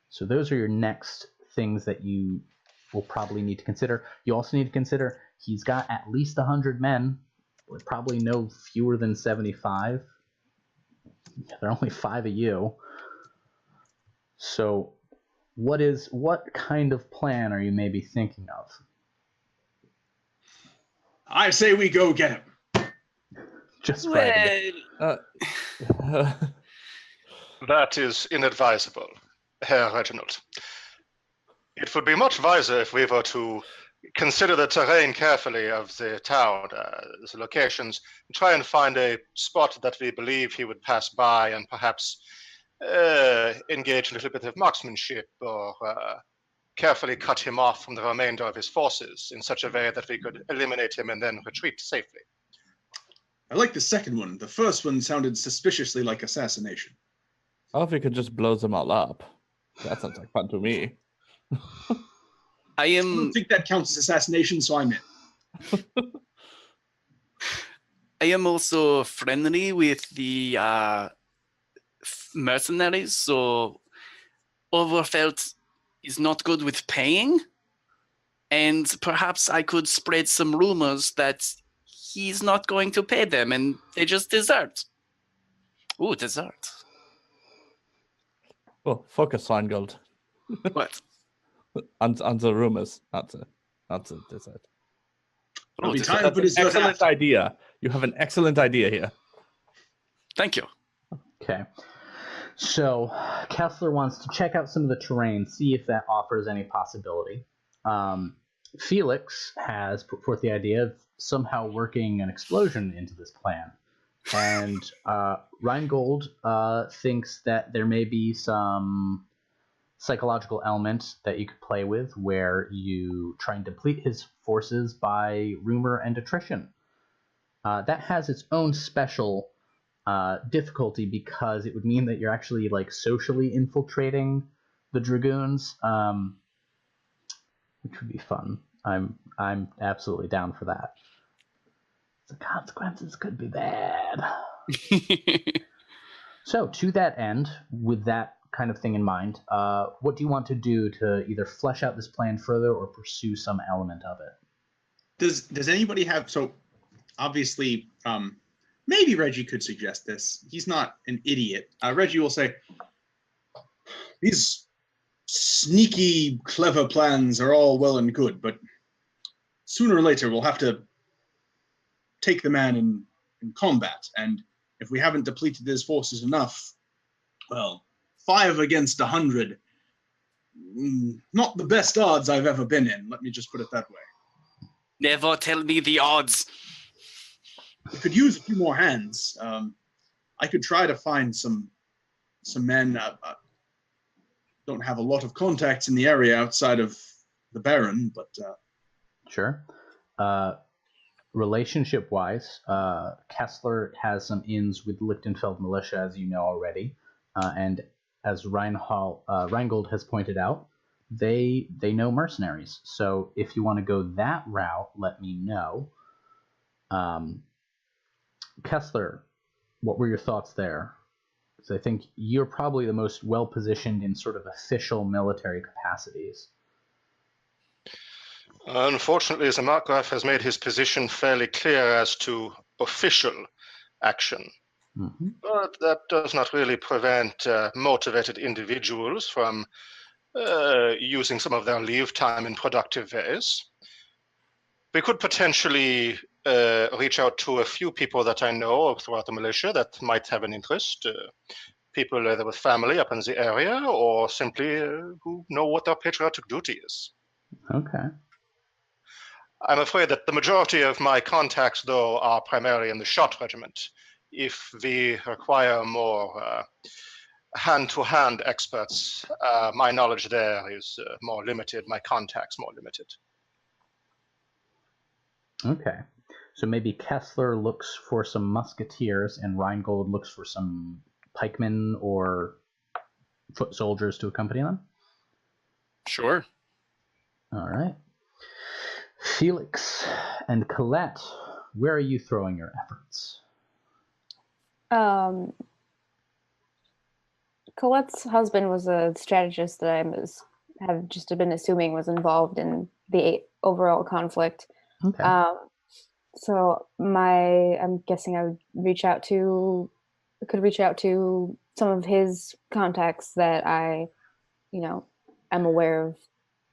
So those are your next things that you will probably need to consider. You also need to consider he's got at least 100 men, with probably no fewer than 75. There are only 5 of you. So what kind of plan are you maybe thinking of? I say we go get him. Just bragging. That is inadvisable, Herr Reginald. It would be much wiser if we were to consider the terrain carefully of the town, the locations, and try and find a spot that we believe he would pass by and perhaps engage in a little bit of marksmanship or carefully cut him off from the remainder of his forces in such a way that we could eliminate him and then retreat safely. I like the second one. The first one sounded suspiciously like assassination. Oh, if we could just blow them all up. That sounds like fun to me. I don't think that counts as assassination, so I'm in. I am also friendly with the mercenaries, so Oberfelt is not good with paying, and perhaps I could spread some rumors that he's not going to pay them and they just desert. Ooh, desert. Well, focus on gold. What? on the rumors, not the desert. It'll be That's time for an dessert excellent after. idea. You have an excellent idea here. Thank you. Okay. So Kessler wants to check out some of the terrain, see if that offers any possibility. Felix has put forth the idea of somehow working an explosion into this plan. And Rheingold thinks that there may be some psychological element that you could play with where you try and deplete his forces by rumor and attrition. That has its own special difficulty because it would mean that you're actually like socially infiltrating the Dragoons, which would be fun. I'm absolutely down for that. The consequences could be bad. So to that end, with that kind of thing in mind, what do you want to do to either flesh out this plan further or pursue some element of it? Does anybody have, so obviously maybe Reggie could suggest this. He's not an idiot. Reggie will say, these sneaky, clever plans are all well and good, but sooner or later we'll have to take the man in combat. And if we haven't depleted his forces enough, well, 5 against 100, not the best odds I've ever been in. Let me just put it that way. Never tell me the odds. We could use a few more hands. I could try to find some men. Don't have a lot of contacts in the area outside of the Baron, but Sure. Relationship-wise, Kessler has some ins with Lichtenfeld militia, as you know already, and as Rheingold has pointed out, they know mercenaries. So if you want to go that route, let me know. Kessler, what were your thoughts there? Because I think you're probably the most well-positioned in sort of official military capacities. Unfortunately, the Markgraf has made his position fairly clear as to official action. Mm-hmm. But that does not really prevent motivated individuals from using some of their leave time in productive ways. We could potentially reach out to a few people that I know throughout the militia that might have an interest. People either with family up in the area or simply who know what their patriotic duty is. Okay. I'm afraid that the majority of my contacts, though, are primarily in the shot regiment. If we require more hand-to-hand experts, my knowledge there is more limited, my contacts more limited. Okay. So maybe Kessler looks for some musketeers and Rheingold looks for some pikemen or foot soldiers to accompany them? Sure. All right. Felix and Colette, where are you throwing your efforts? Colette's husband was a strategist that have just been assuming was involved in the overall conflict. Okay. So I'm guessing I would could reach out to some of his contacts that I, am aware of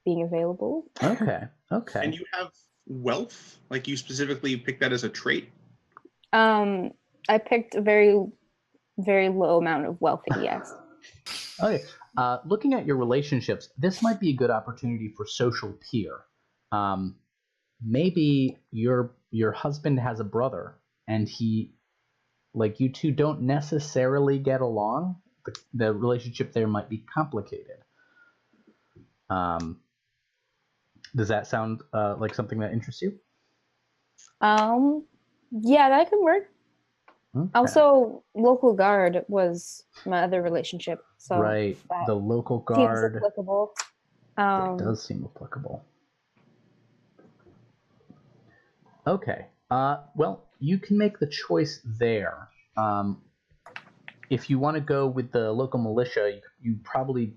being available. Okay. And you have wealth? Like you specifically picked that as a trait? I picked a very, very low amount of wealthy, yes. Okay. Looking at your relationships, this might be a good opportunity for social peer. Maybe your husband has a brother, and he, like, you two don't necessarily get along. The relationship there might be complicated. Does that sound like something that interests you? Yeah, that could work. Okay. Also, local guard was my other relationship, so Right, that the local seems guard. applicable. It does seem applicable. Okay. Well, you can make the choice there. If you want to go with the local militia, you probably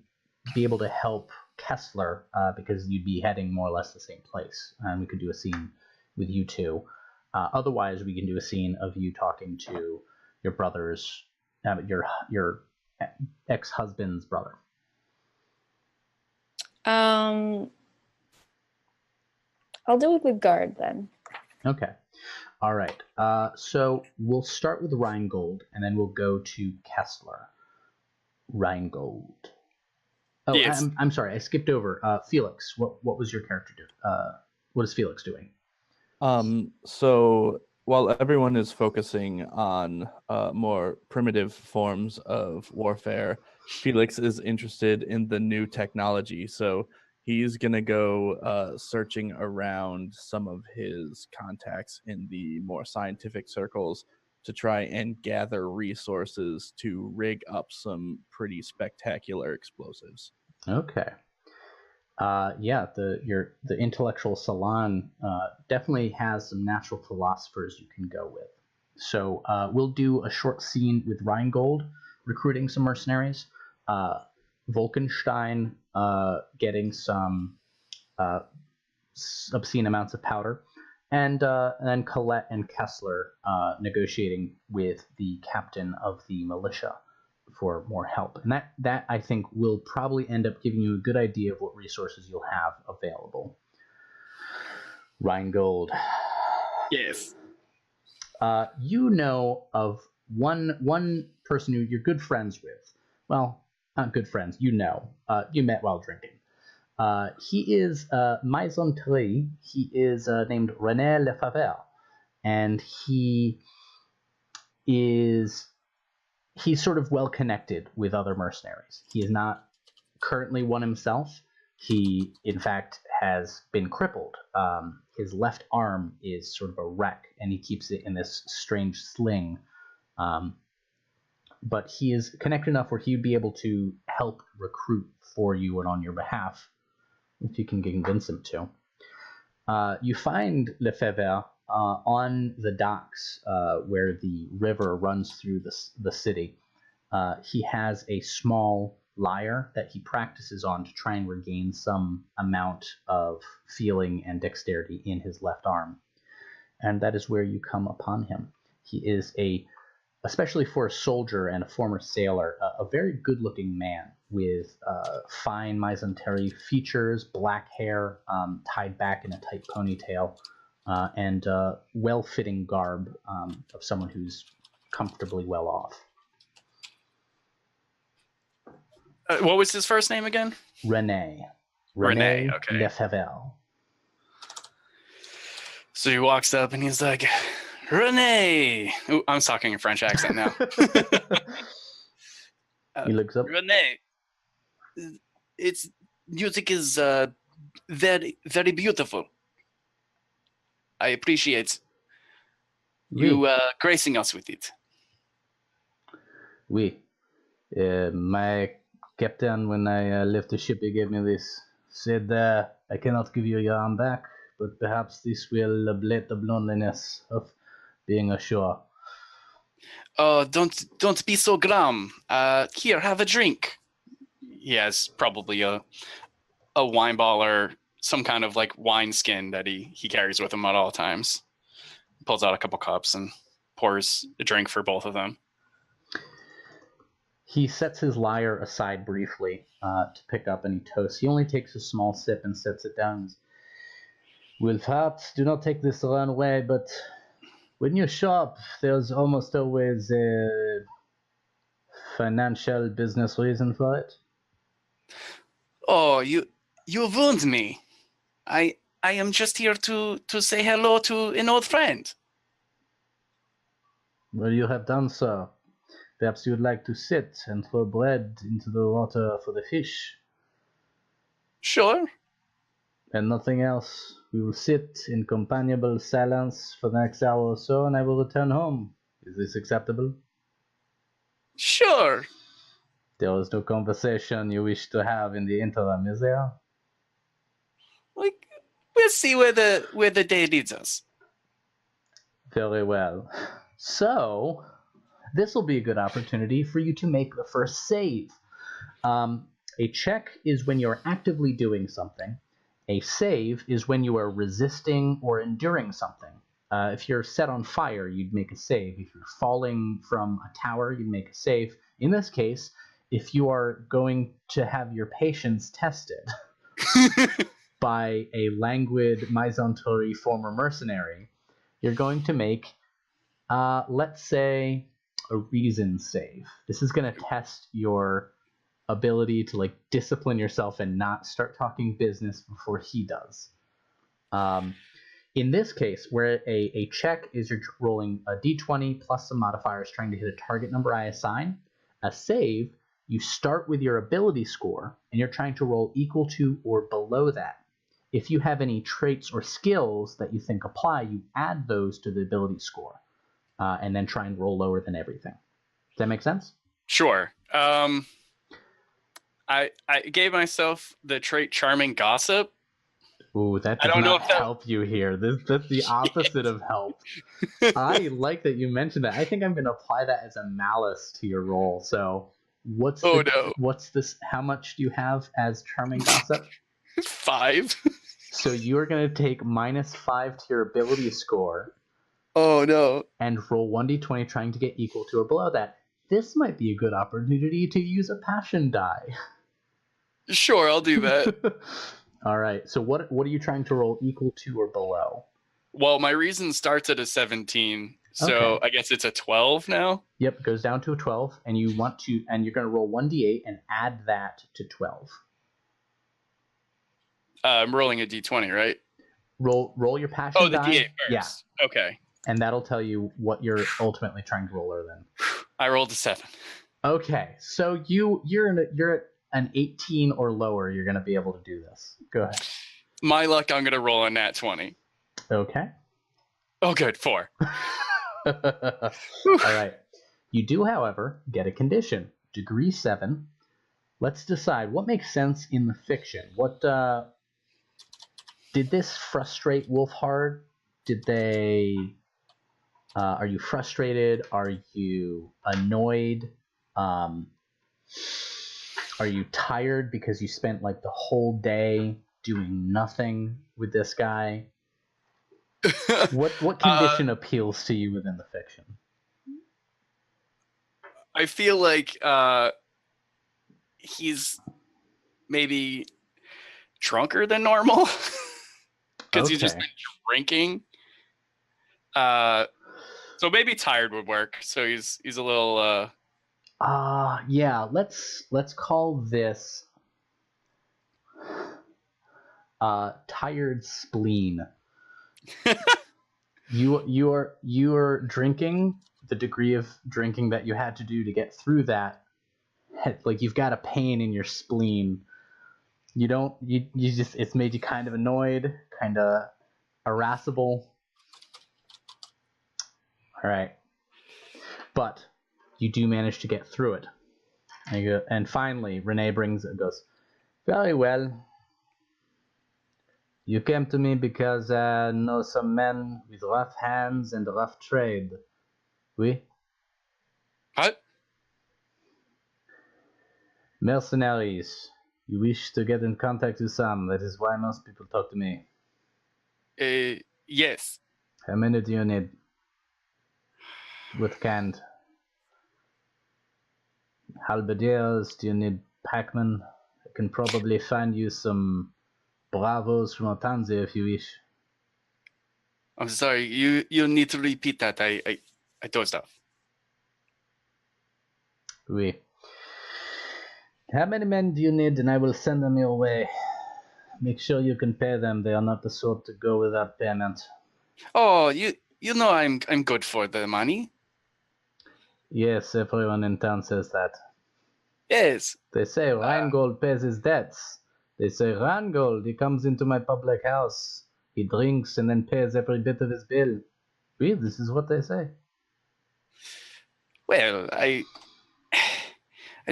be able to help Kessler because you'd be heading more or less the same place, and we could do a scene with you two. Otherwise, we can do a scene of you talking to your brother's, your ex-husband's brother. I'll do it with guard then. Okay. All right. So we'll start with Rheingold, and then we'll go to Kessler. Rheingold. Oh, Yes. I'm sorry. I skipped over. Felix. What was your character doing? What is Felix doing? So while everyone is focusing on more primitive forms of warfare, Felix is interested in the new technology. So he's going to go searching around some of his contacts in the more scientific circles to try and gather resources to rig up some pretty spectacular explosives. Okay. Yeah, the intellectual salon definitely has some natural philosophers you can go with. So we'll do a short scene with Rheingold recruiting some mercenaries, Wolkenstein getting some obscene amounts of powder, and then Colette and Kessler negotiating with the captain of the militia for more help. And that I think will probably end up giving you a good idea of what resources you'll have available. Rheingold. Yes. You know of one person who you're good friends with. Well, not good friends. You know. You met while drinking. He is Maisontree. He is named René Lefavre, and he's sort of well connected with other mercenaries. He is not currently one himself. He, in fact, has been crippled. His left arm is sort of a wreck, and he keeps it in this strange sling. But he is connected enough where he'd be able to help recruit for you and on your behalf, if you can convince him to. You find Lefebvre on the docks where the river runs through the city. He has a small lyre that he practices on to try and regain some amount of feeling and dexterity in his left arm. And that is where you come upon him. He is especially for a soldier and a former sailor, a very good-looking man with fine mesentery features, black hair tied back in a tight ponytail, and well-fitting garb of someone who's comfortably well off. What was his first name again? René. René, okay. Lefebvre. So he walks up and he's like, René! Ooh, I'm talking a French accent now. He looks up. René, its music is very, very beautiful. I appreciate you gracing us with it. Oui. My captain, when I left the ship, he gave me this. Said, I cannot give you your arm back, but perhaps this will ablate the loneliness of being ashore. Oh, don't be so glum. Here, have a drink. He has probably a wine ball or some kind of like wine skin that he carries with him at all times. He pulls out a couple cups and pours a drink for both of them. He sets his lyre aside briefly to pick up any toast. He only takes a small sip and sets it down. Will perhaps do not take this the wrong way, but When you shop, there's almost always a financial business reason for it. Oh, you wound me. I am just here to say hello to an old friend. Well, you have done so. Perhaps you would like to sit and throw bread into the water for the fish, Sure. and nothing else. We will sit in companionable silence for the next hour or so, and I will return home. Is this acceptable? Sure. There is no conversation you wish to have in the interim, is there? Like, we'll see where the day leads us. Very well. So, this will be a good opportunity for you to make the first save. A check is when you're actively doing something. A save is when you are resisting or enduring something. If you're set on fire, you'd make a save. If you're falling from a tower, you'd make a save. In this case, if you are going to have your patience tested by a languid Maisantori former mercenary, you're going to make, let's say, a reason save. This is going to test your ability to like discipline yourself and not start talking business before he does. In this case, where a check is you're rolling a d20 plus some modifiers trying to hit a target number I assign, a save, you start with your ability score and you're trying to roll equal to or below that. If you have any traits or skills that you think apply, you add those to the ability score and then try and roll lower than everything. Does that make sense? Sure. I gave myself the trait charming gossip. Ooh, that I does don't know not if that- help you here. That's the opposite of help. I like that you mentioned that. I think I'm going to apply that as a malice to your roll. So what's this? How much do you have as charming gossip? 5. So you are going to take -5 to your ability score. Oh no. And roll 1d20 trying to get equal to or below that. This might be a good opportunity to use a passion die. Sure, I'll do that. All right. So what are you trying to roll equal to or below? Well, my reason starts at a 17, so Okay. I guess it's a 12 now. Yep, goes down to a 12, and you're going to roll 1d8 and add that to 12. I'm rolling a d20, right? Roll your passion Oh, the die. d8 first. Yeah. Okay. And that'll tell you what you're ultimately trying to roll her then. I rolled a 7. Okay, so you're at an 18 or lower. You're going to be able to do this. Go ahead. My luck, I'm going to roll a nat 20. Okay. Oh, good. 4. All right. You do, however, get a condition. Degree 7. Let's decide what makes sense in the fiction. What did this frustrate Wolfhard? Did they? Are you frustrated? Are you annoyed? Are you tired because you spent like the whole day doing nothing with this guy? What condition appeals to you within the fiction? I feel like he's maybe drunker than normal because he's just Okay. been drinking. So maybe tired would work. So he's a little. Yeah. Let's call this tired spleen. You're drinking. The degree of drinking that you had to do to get through that, like you've got a pain in your spleen. You just it's made you kind of annoyed, kind of irascible. All right, but you do manage to get through it. And finally, Renee goes, very well. You came to me because I know some men with rough hands and rough trade. Oui? What? Mercenaries. You wish to get in contact with some. That is why most people talk to me. Yes. How many do you need? With kind? Halberdiers? Do you need packmen? I can probably find you some bravos from Otanze if you wish. I'm sorry. You need to repeat that. I dozed off. Oui. How many men do you need, and I will send them your way. Make sure you can pay them. They are not the sort to go without payment. Oh, you know I'm good for the money. Yes, everyone in town says that. Yes. They say Rheingold pays his debts. They say Rheingold, he comes into my public house. He drinks and then pays every bit of his bill. Oui, this is what they say. Well, I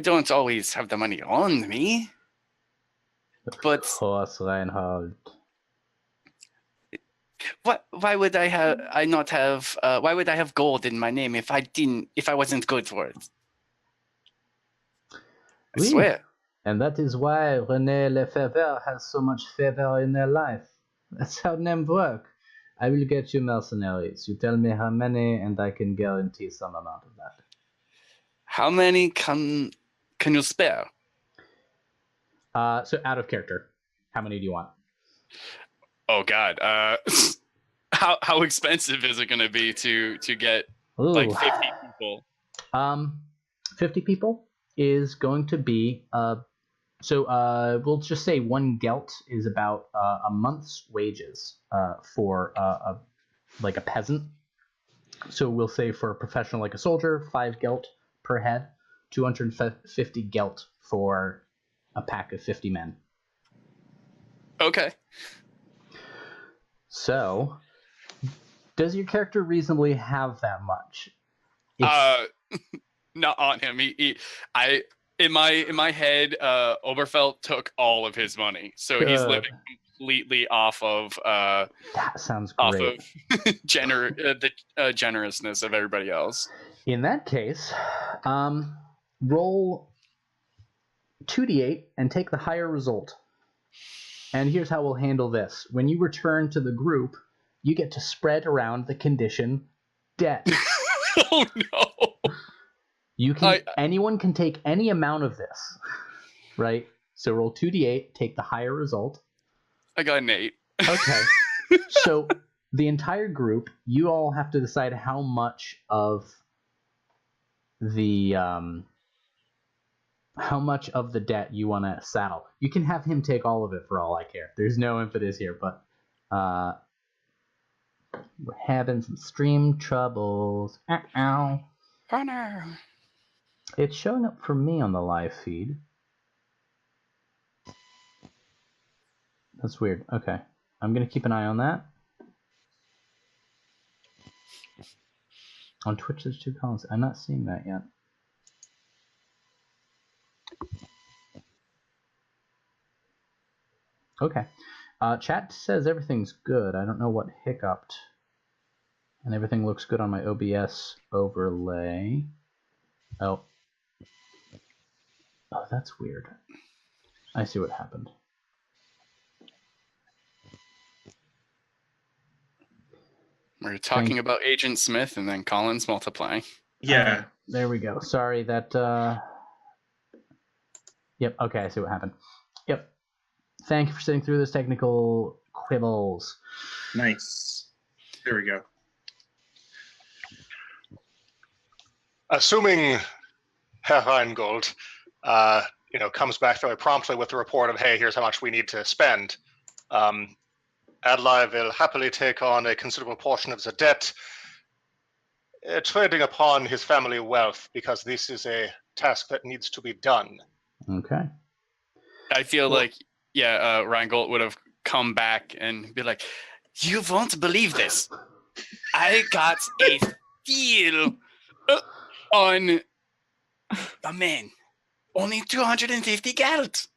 don't always have the money on me. But Of course, Reinhold. why would I not have why would I have gold in my name if I wasn't good for it? I Oui. swear. And that is why René Lefebvre has so much favor in their life. That's how names work. I will get you mercenaries. You tell me how many, and I can guarantee some amount of that. How many can you spare? So out of character, how many do you want? Oh God. How expensive is it going to be to get like Ooh. 50 people? 50 people is going to be we'll just say one gelt is about a month's wages for like a peasant. So we'll say for a professional like a soldier, 5 gelt per head, 250 gelt for a pack of 50 men. Okay. So, does your character reasonably have that much? Not on him. In my head, Oberfelt took all of his money, so he's living completely off of that sounds great. Off of the generousness of everybody else. In that case, roll 2d8 and take the higher result. And here's how we'll handle this. When you return to the group, you get to spread around the condition debt. Oh no! Anyone can take any amount of this, right? So roll 2d8, take the higher result. I got an 8. Okay. So the entire group, you all have to decide how much of the debt you want to saddle. You can have him take all of it for all I care. There's no impetus here, but we're having some stream troubles. Ow. Oh no. It's showing up for me on the live feed. That's weird. Okay. I'm going to keep an eye on that. On Twitch, there's 2 columns. I'm not seeing that yet. Okay. Chat says everything's good. I don't know what hiccuped. And everything looks good on my OBS overlay. Oh, that's weird. I see what happened. We're talking about Agent Smith and then Colin's multiplying. Yeah. There we go. Sorry that... Yep, okay, I see what happened. Yep. Thank you for sitting through those technical quibbles. Nice. There we go. Assuming Herr Rheingold, comes back very promptly with the report of, hey, here's how much we need to spend. Adlai will happily take on a considerable portion of the debt, trading upon his family wealth, because this is a task that needs to be done. Okay. I feel like, Rheingold would have come back and be like, you won't believe this. I got a deal on a man. Only 250 geld.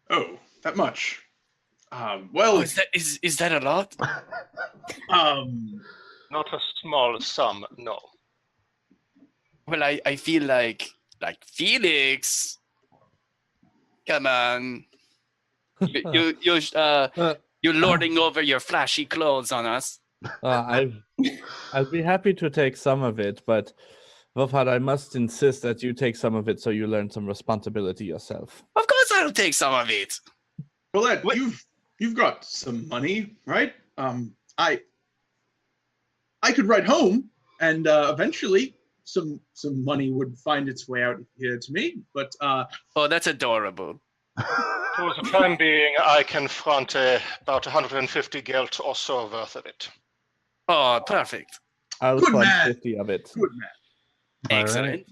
Oh, that much. Is that a lot? Not a small sum, no. Well, I feel like Felix. Come on. You're lording over your flashy clothes on us. I'd be happy to take some of it, but Wolfhard, I must insist that you take some of it so you learn some responsibility yourself. Of course I'll take some of it. Colette, you've got some money, right? I could write home, and eventually some money would find its way out here to me. But Oh, that's adorable. For the time being, I can front about 150 gelt or so worth of it. Oh, perfect. I'll Good fund man. 50 of it. good man. All Excellent. right.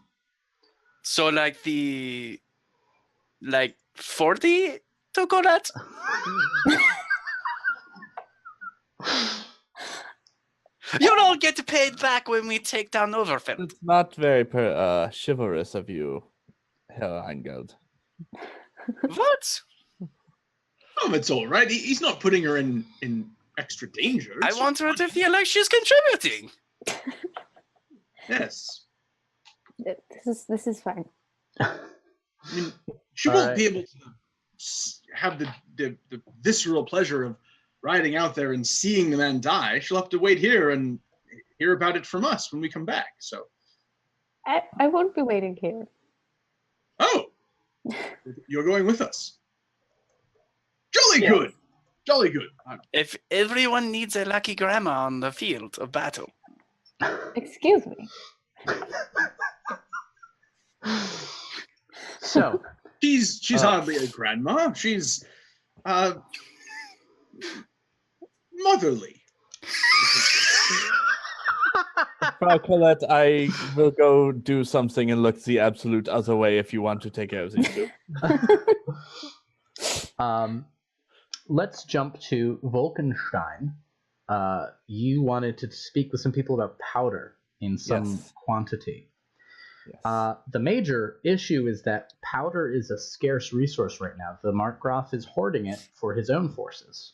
So like 40 to go that? You don't get paid back when we take down Oberfelt. It's not very chivalrous of you, Herr Eingeld. What? It's all right. He's not putting her in extra danger. I It's want her fine. to feel like she's contributing. Yes. This is fine. I mean, she All won't right. be able to have the visceral pleasure of riding out there and seeing the man die. She'll have to wait here and hear about it from us when we come back. So, I won't be waiting here. oh, you're going with us. Jolly Yeah. good. Jolly good. If everyone needs a lucky grandma on the field of battle. Excuse me. So, She's hardly a grandma. She's motherly. Frau Colette, I will go do something and look the absolute other way if you want to take care of these two. let's jump to Wolkenstein. You wanted to speak with some people about powder in some Yes. quantity. Yes. The major issue is that powder is a scarce resource right now. The Markgraf is hoarding it for his own forces,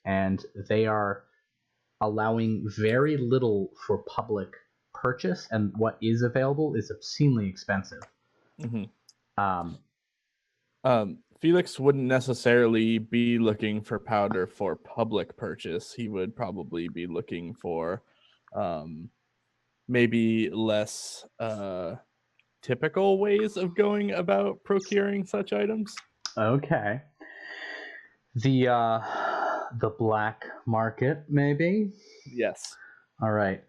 and they are allowing very little for public purchase, and what is available is obscenely expensive. Felix wouldn't necessarily be looking for powder for public purchase. He would probably be looking for maybe less typical ways of going about procuring such items. Okay. The black market, maybe? Yes. All right.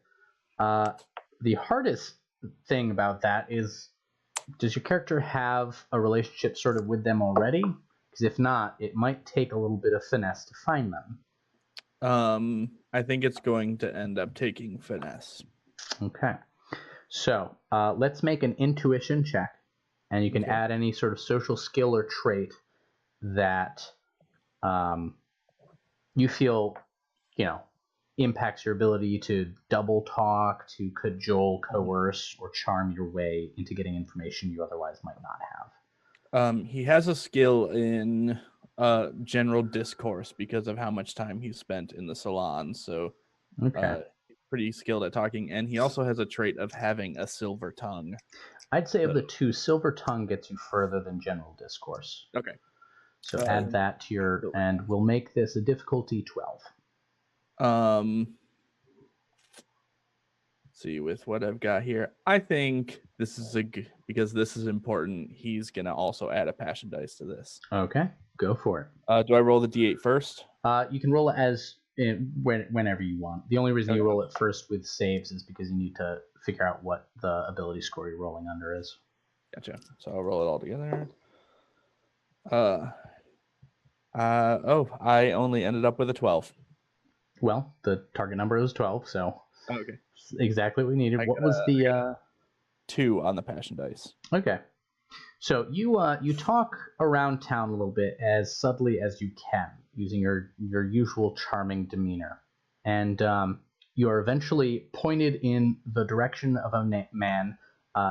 The hardest thing about that is, does your character have a relationship sort of with them already? Because if not, it might take a little bit of finesse to find them. I think it's going to end up taking finesse. Okay. So let's make an intuition check, and you can Okay. add any sort of social skill or trait that you feel, impacts your ability to double talk, to cajole, coerce, or charm your way into getting information you otherwise might not have. He has a skill in general discourse because of how much time he spent in the salon. So Okay. pretty skilled at talking, and he also has a trait of having a silver tongue. I'd say of the two, Silver Tongue gets you further than general discourse. Okay. So add that to your, and we'll make this a difficulty 12. See, with what I've got here, I think this is because this is important. He's gonna also add a passion dice to this. Okay, go for it. Do I roll the d8 first? You can roll it as whenever you want. The only reason you roll it first with saves is because you need to figure out what the ability score you're rolling under is. Gotcha. So I'll roll it all together. I only ended up with a 12. Well, the target number is 12, so Okay. exactly what we needed. I What got was the 2 on the passion dice. Okay. So you talk around town a little bit as subtly as you can, using your usual charming demeanor, and you are eventually pointed in the direction of a man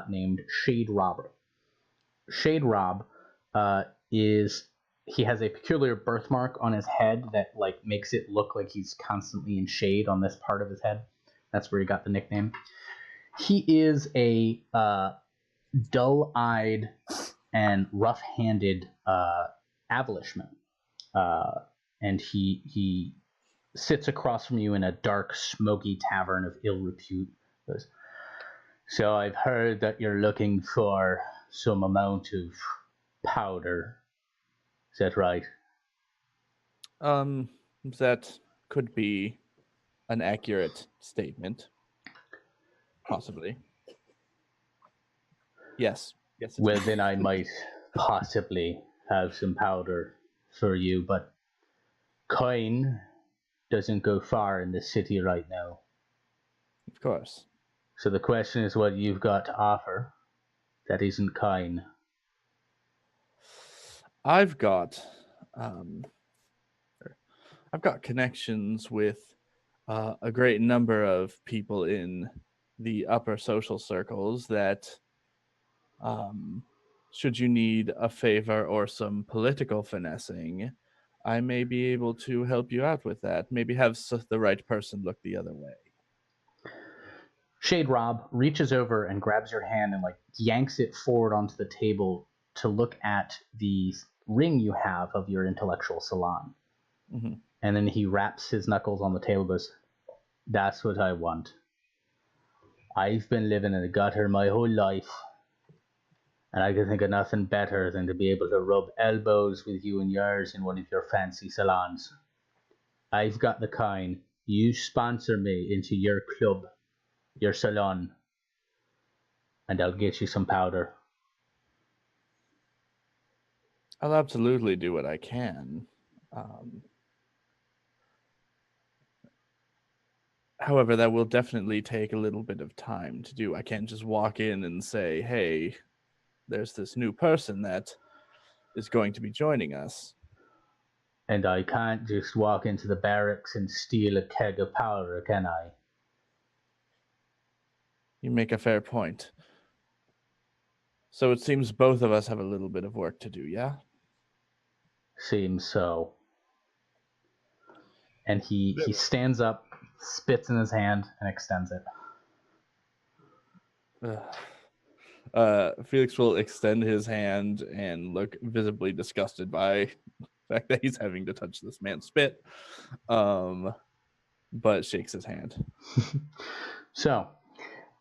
named Shade Robber. Shade Rob he has a peculiar birthmark on his head that makes it look like he's constantly in shade on this part of his head. That's where he got the nickname. He is a dull-eyed and rough-handed avalishman, and he sits across from you in a dark, smoky tavern of ill repute. Goes, so I've heard that you're looking for some amount of powder. Is that right? That could be an accurate statement. Possibly. Yes. Yes. Well, then I might possibly have some powder for you, but coin doesn't go far in the city right now. Of course. So the question is what you've got to offer that isn't coin. I've got connections with a great number of people in the upper social circles that should you need a favor or some political finessing, I may be able to help you out with that. Maybe have the right person look the other way. Shade Rob reaches over and grabs your hand and like yanks it forward onto the table to look at the ring you have of your intellectual salon. Mm-hmm. And then he raps his knuckles on the table and goes, "That's what I want. I've been living in the gutter my whole life, and I can think of nothing better than to be able to rub elbows with you and yours in one of your fancy salons. I've got the kind. You sponsor me into your club, your salon, and I'll get you some powder." I'll absolutely do what I can. However, that will definitely take a little bit of time to do. I can't just walk in and say, hey, there's this new person that is going to be joining us. And I can't just walk into the barracks and steal a keg of powder, can I? You make a fair point. So it seems both of us have a little bit of work to do, yeah? Seems so. And he stands up, spits in his hand, and extends it. Felix will extend his hand and look visibly disgusted by the fact that he's having to touch this man's spit, but shakes his hand. So,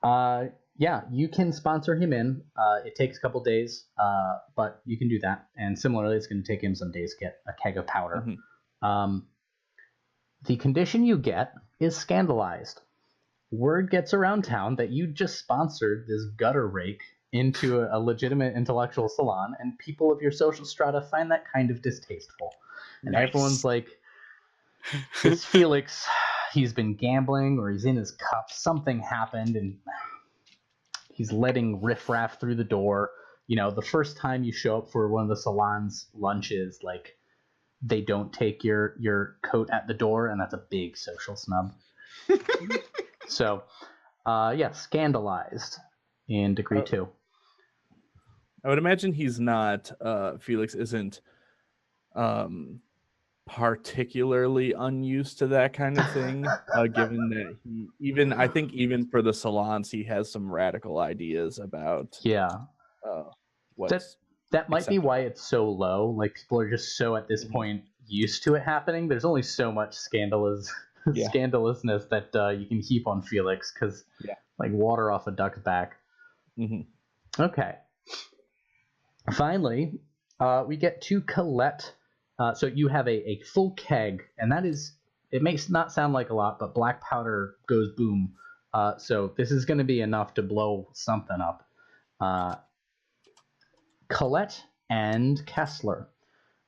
yeah, you can sponsor him in. It takes a couple days, but you can do that. And similarly, it's going to take him some days to get a keg of powder. Mm-hmm. The condition you get is scandalized. Word gets around town that you just sponsored this gutter rake into a legitimate intellectual salon, and people of your social strata find that kind of distasteful. And everyone's like, this Felix, he's been gambling or he's in his cup. Something happened, and he's letting riffraff through the door. You know, the first time you show up for one of the salon's lunches, like, they don't take your coat at the door, and that's a big social snub. So, yeah, scandalized in degree 2. I would imagine he's not, Felix isn't particularly unused to that kind of thing, given that even for the salons, he has some radical ideas about what's that might be why it's so low. Like, people are just so at this point used to it happening. There's only so much scandalousness that you can heap on Felix, because like water off a duck's back. Mm-hmm. Okay. Finally, we get to Colette. So you have a full keg, and that is, it may not sound like a lot, but black powder goes boom. So this is going to be enough to blow something up. Colette and Kessler.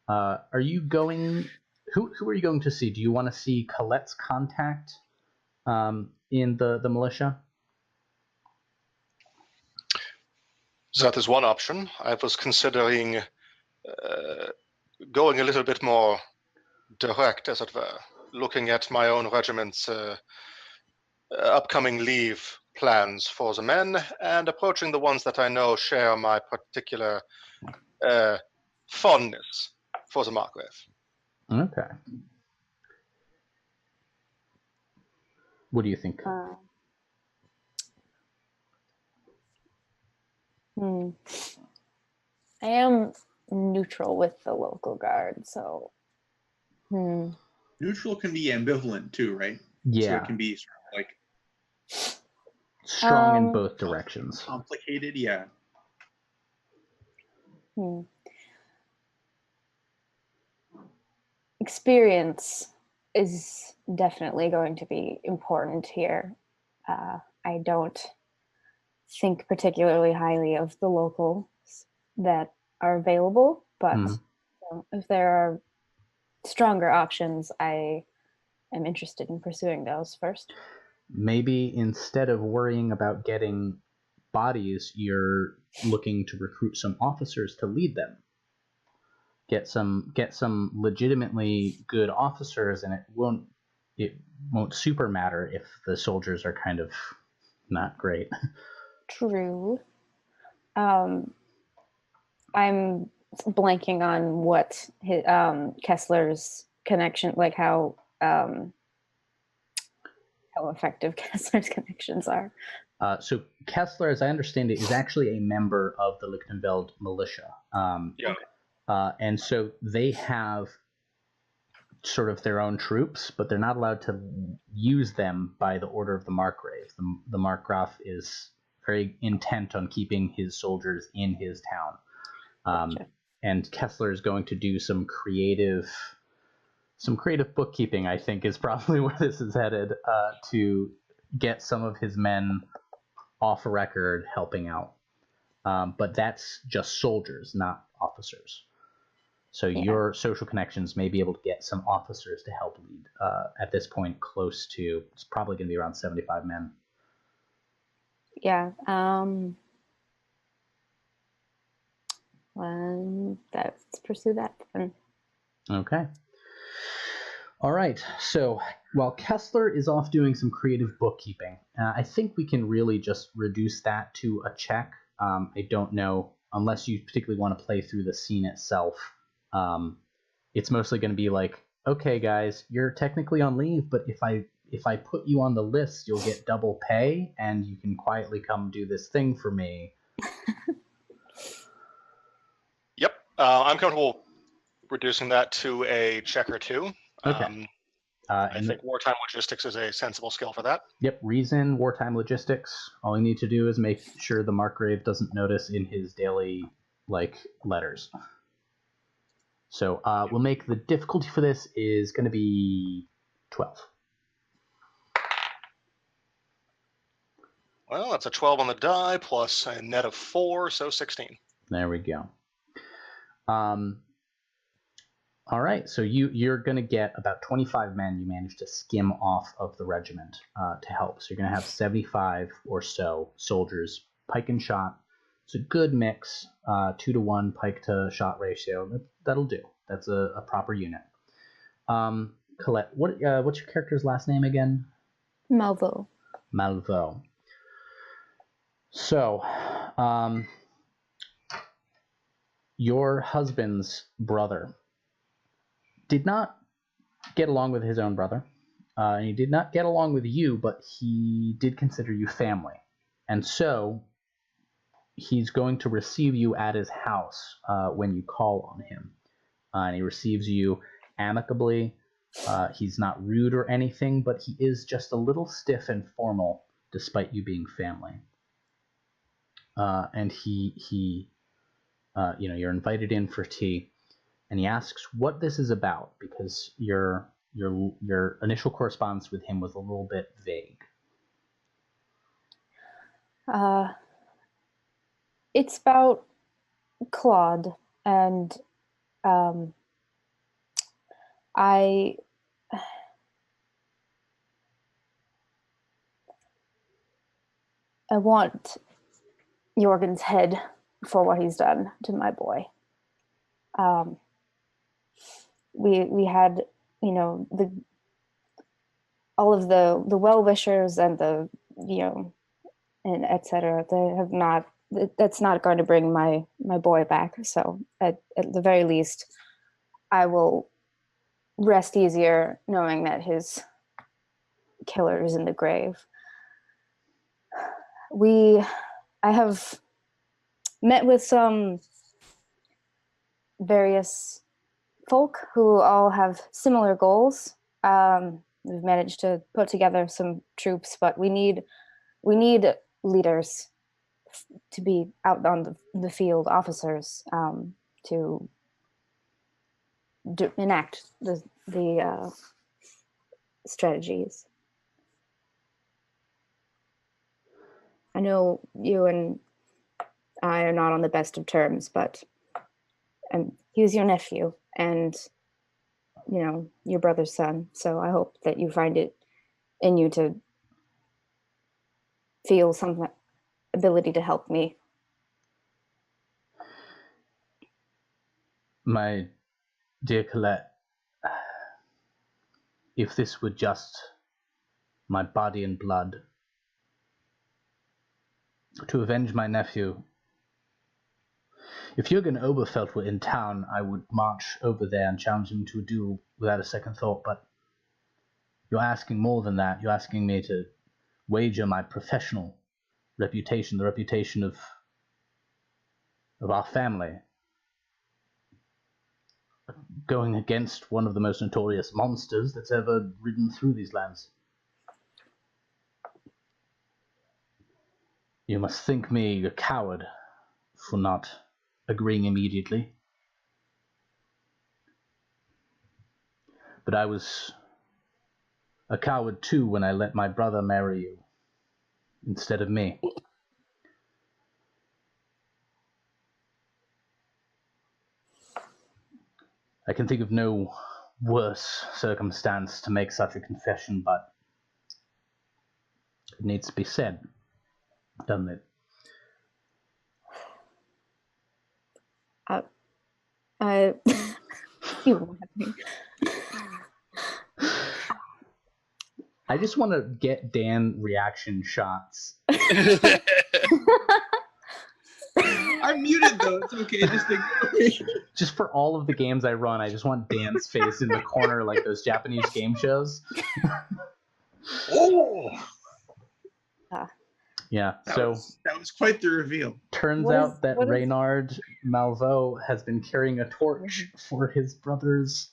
Are you going? Who are you going to see? Do you want to see Colette's contact in the militia? That is one option. I was considering going a little bit more direct, as it were, looking at my own regiment's upcoming leave plans for the men and approaching the ones that I know share my particular fondness for the Margrave. Okay. What do you think? I am neutral with the local guard, so. Neutral can be ambivalent too, right? Yeah. So it can be sort of like strong in both directions. Complicated, yeah. experience is definitely going to be important here. I don't think particularly highly of the locals that are available, but if there are stronger options, I am interested in pursuing those first. Maybe instead of worrying about getting bodies, you're looking to recruit some officers to lead them. Get some legitimately good officers, and it won't super matter if the soldiers are kind of not great. True. I'm blanking on what his, Kessler's connection, like how effective Kessler's connections are. So Kessler, as I understand it, is actually a member of the Lichtenfeld militia. And so they have sort of their own troops, but they're not allowed to use them by the order of the Markgrave. The Markgraf is very intent on keeping his soldiers in his town. Gotcha. And Kessler is going to do some creative bookkeeping, I think, is probably where this is headed, to get some of his men off record helping out. But that's just soldiers, not officers. So your social connections may be able to get some officers to help lead. At this point, close to, it's probably going to be around 75 men. Yeah. Let's pursue that then. Okay. All right. So while Kessler is off doing some creative bookkeeping, I think we can really just reduce that to a check. I don't know, unless you particularly want to play through the scene itself. It's mostly going to be like, okay, guys, you're technically on leave, but if I put you on the list, you'll get double pay, and you can quietly come do this thing for me. Yep, I'm comfortable reducing that to a check or two. Okay. I think wartime logistics is a sensible skill for that. Yep, reason, wartime logistics. All you need to do is make sure the Markgrave doesn't notice in his daily, letters. So we'll make the difficulty for this is going to be 12. Well, that's a 12 on the die plus a net of 4, so 16. There we go. All right, so you're going to get about 25 men you managed to skim off of the regiment to help. So you're going to have 75 or so soldiers, pike and shot. It's a good mix, 2-to-1 pike to shot ratio. That'll do. That's a proper unit. Colette, what's your character's last name again? Malvo. Malvo. So, your husband's brother did not get along with his own brother. And he did not get along with you, but he did consider you family. And so he's going to receive you at his house when you call on him. And he receives you amicably. He's not rude or anything, but he is just a little stiff and formal, despite you being family. And you're invited in for tea. And he asks what this is about, because your initial correspondence with him was a little bit vague. It's about Claude, and I want Jurgen's head for what he's done to my boy. We had, all of the well-wishers and the, and etc. They have not. That's not going to bring my boy back. So at the very least, I will rest easier knowing that his killer is in the grave. I have met with some various folk who all have similar goals. We've managed to put together some troops, but we need leaders to be out on the field, officers, to enact the strategies. I know you and I are not on the best of terms, but he was your nephew and, you know, your brother's son. So I hope that you find it in you to feel some ability to help me. My dear Colette, if this were just my body and blood, to avenge my nephew, if Jurgen Oberfelt were in town, I would march over there and challenge him to a duel without a second thought, but you're asking more than that. You're asking me to wager my professional reputation, the reputation of our family, going against one of the most notorious monsters that's ever ridden through these lands. You must think me a coward for not agreeing immediately. But I was a coward too when I let my brother marry you instead of me. I can think of no worse circumstance to make such a confession, but it needs to be said, doesn't it? You won't have me. I just want to get Dan reaction shots. I'm muted though. It's okay. Just ignore me. Just for all of the games I run, I just want Dan's face in the corner like those Japanese game shows. Oh, Yeah, that was quite the reveal. turns out that Reynard Malveau has been carrying a torch for his brother's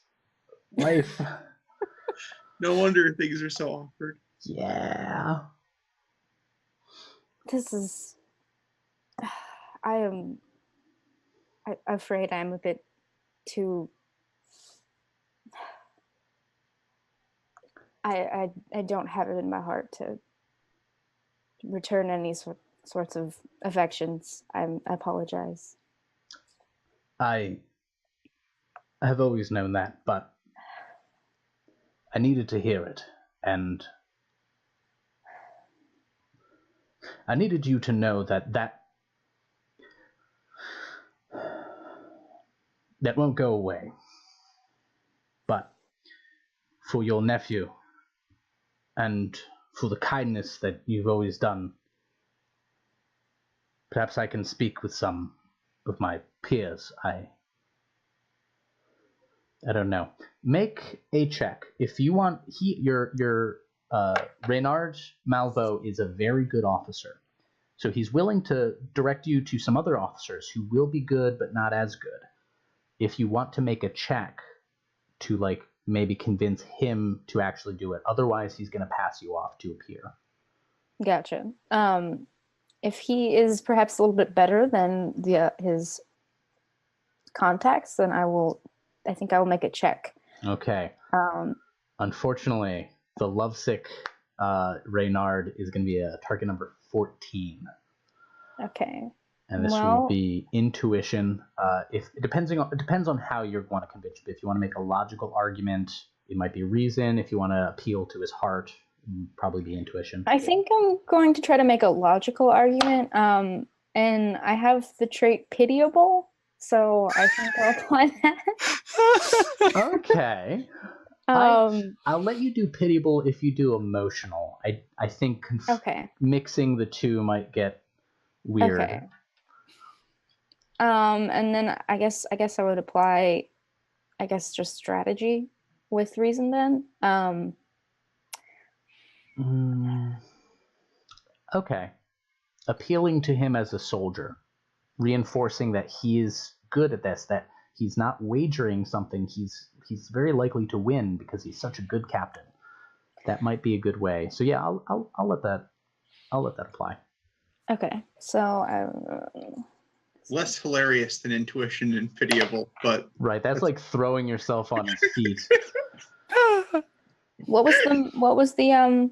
wife. No wonder things are so awkward. Yeah. This is. I am. Afraid I'm a bit too. I don't have it in my heart to return any sorts of affections. I apologize. I have always known that, but I needed to hear it, and I needed you to know that won't go away. But for your nephew, and for the kindness that you've always done, perhaps I can speak with some of my peers. I don't know. Make a check if you want. Your Reynard Malveau is a very good officer, so he's willing to direct you to some other officers who will be good but not as good. If you want to make a check to like maybe convince him to actually do it, otherwise he's going to pass you off to a peer. Gotcha. If he is perhaps a little bit better than his contacts, then I think I will make a check. Okay. Unfortunately, the lovesick Reynard is going to be a target number 14. Okay. And this will be intuition. If it depends on how you're going to convince him. If you want to make a logical argument, it might be reason. If you want to appeal to his heart, it would probably be intuition. I think I'm going to try to make a logical argument. And I have the trait pitiable, so I think I'll apply that. Okay. I'll let you do pitiable if you do emotional. I think mixing the two might get weird. Okay. And then I guess I would apply, just strategy with reason then. Okay. Appealing to him as a soldier, reinforcing that he is good at this, that he's not wagering something, he's very likely to win because he's such a good captain. That might be a good way. So yeah, I'll let that apply. Okay. So less hilarious than intuition and pitiable, but Right, that's like throwing yourself on his feet. What was the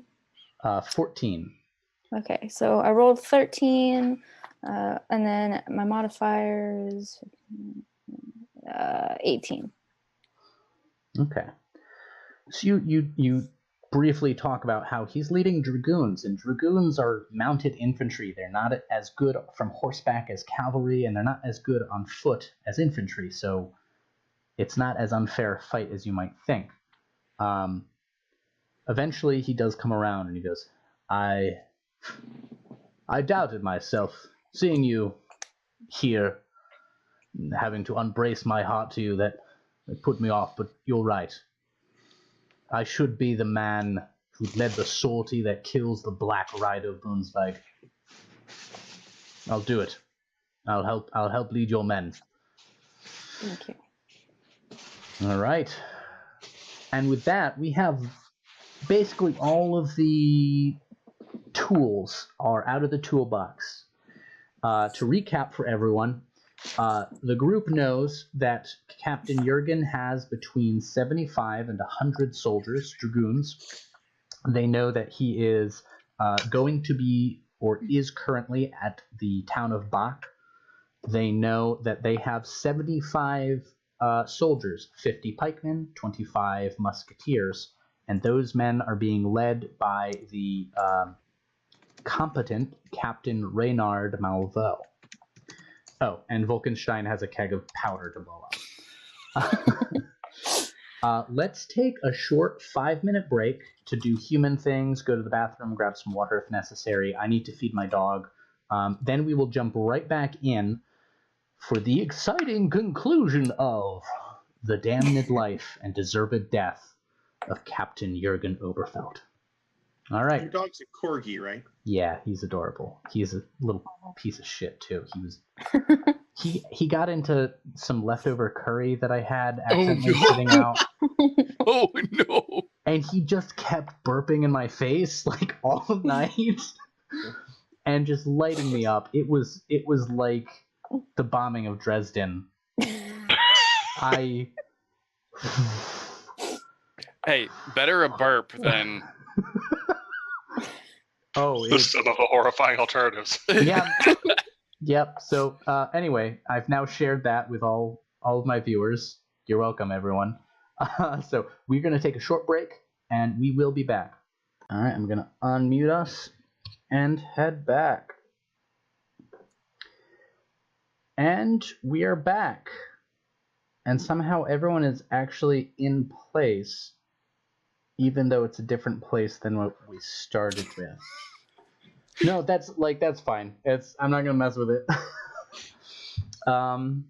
14. Okay, so I rolled 13, and then my modifier is 18. Okay. So you briefly talk about how he's leading dragoons, and dragoons are mounted infantry. They're not as good from horseback as cavalry, and they're not as good on foot as infantry, so it's not as unfair a fight as you might think. Eventually, he does come around, and he goes, I doubted myself, seeing you here, having to unbrace my heart to you, that put me off, but you're right. I should be the man who led the sortie that kills the Black Rider Brunswig. I'll do it. I'll help lead your men. Thank you. All right. And with that, we have basically all of the tools are out of the toolbox. To recap for everyone, the group knows that Captain Jurgen has between 75 and 100 soldiers, dragoons. They know that he is going to be, or is currently, at the town of Bach. They know that they have 75 soldiers, 50 pikemen, 25 musketeers, and those men are being led by the competent Captain Reynard Malveau. Oh, and Wolkenstein has a keg of powder to blow up. Let's take a short 5-minute break to do human things, go to the bathroom, grab some water if necessary. I need to feed my dog. Then we will jump right back in for the exciting conclusion of The Damned Life and Deserved Death of Captain Jurgen Oberfelt. All right. Your dog's a corgi, right? Yeah, he's adorable. He's a little piece of shit too. He got into some leftover curry that I had accidentally sitting out. Oh no! And he just kept burping in my face like all night and just lighting me up. It was like the bombing of Dresden. Hey, better a burp than Some of the horrifying alternatives. Yeah. Yep. So anyway, I've now shared that with all of my viewers. You're welcome, everyone. So we're going to take a short break, and we will be back. All right, I'm going to unmute us and head back. And we are back. And somehow everyone is actually in place, even though it's a different place than what we started with. No, that's fine. I'm not gonna mess with it. My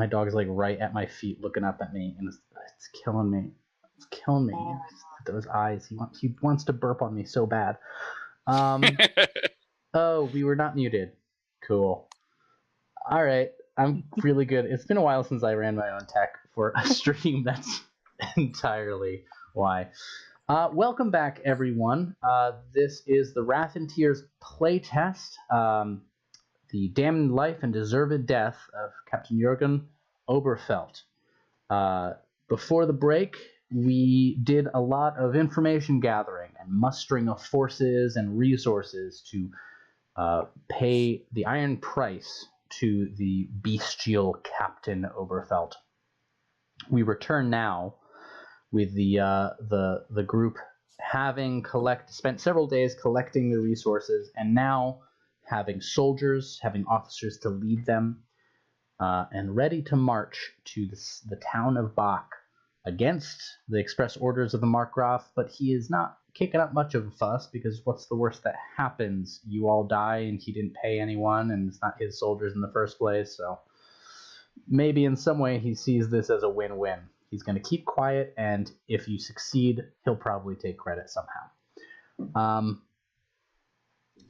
dog's like right at my feet, looking up at me, and it's killing me. It's killing me. Those eyes. He wants to burp on me so bad. Oh, we were not muted. Cool. All right, I'm really good. It's been a while since I ran my own tech for a stream. That's entirely why. Welcome back, everyone. This is the Wrath and Tears playtest, The Damned Life and Deserved Death of Captain Jurgen Oberfelt. Before the break, we did a lot of information gathering and mustering of forces and resources to pay the iron price to the bestial Captain Oberfelt. We return now with the group having spent several days collecting the resources, and now having soldiers, having officers to lead them, and ready to march to the town of Bach against the express orders of the Markgraf, but he is not kicking up much of a fuss, because what's the worst that happens? You all die and he didn't pay anyone, and it's not his soldiers in the first place, so maybe in some way he sees this as a win-win. He's going to keep quiet, and if you succeed, he'll probably take credit somehow.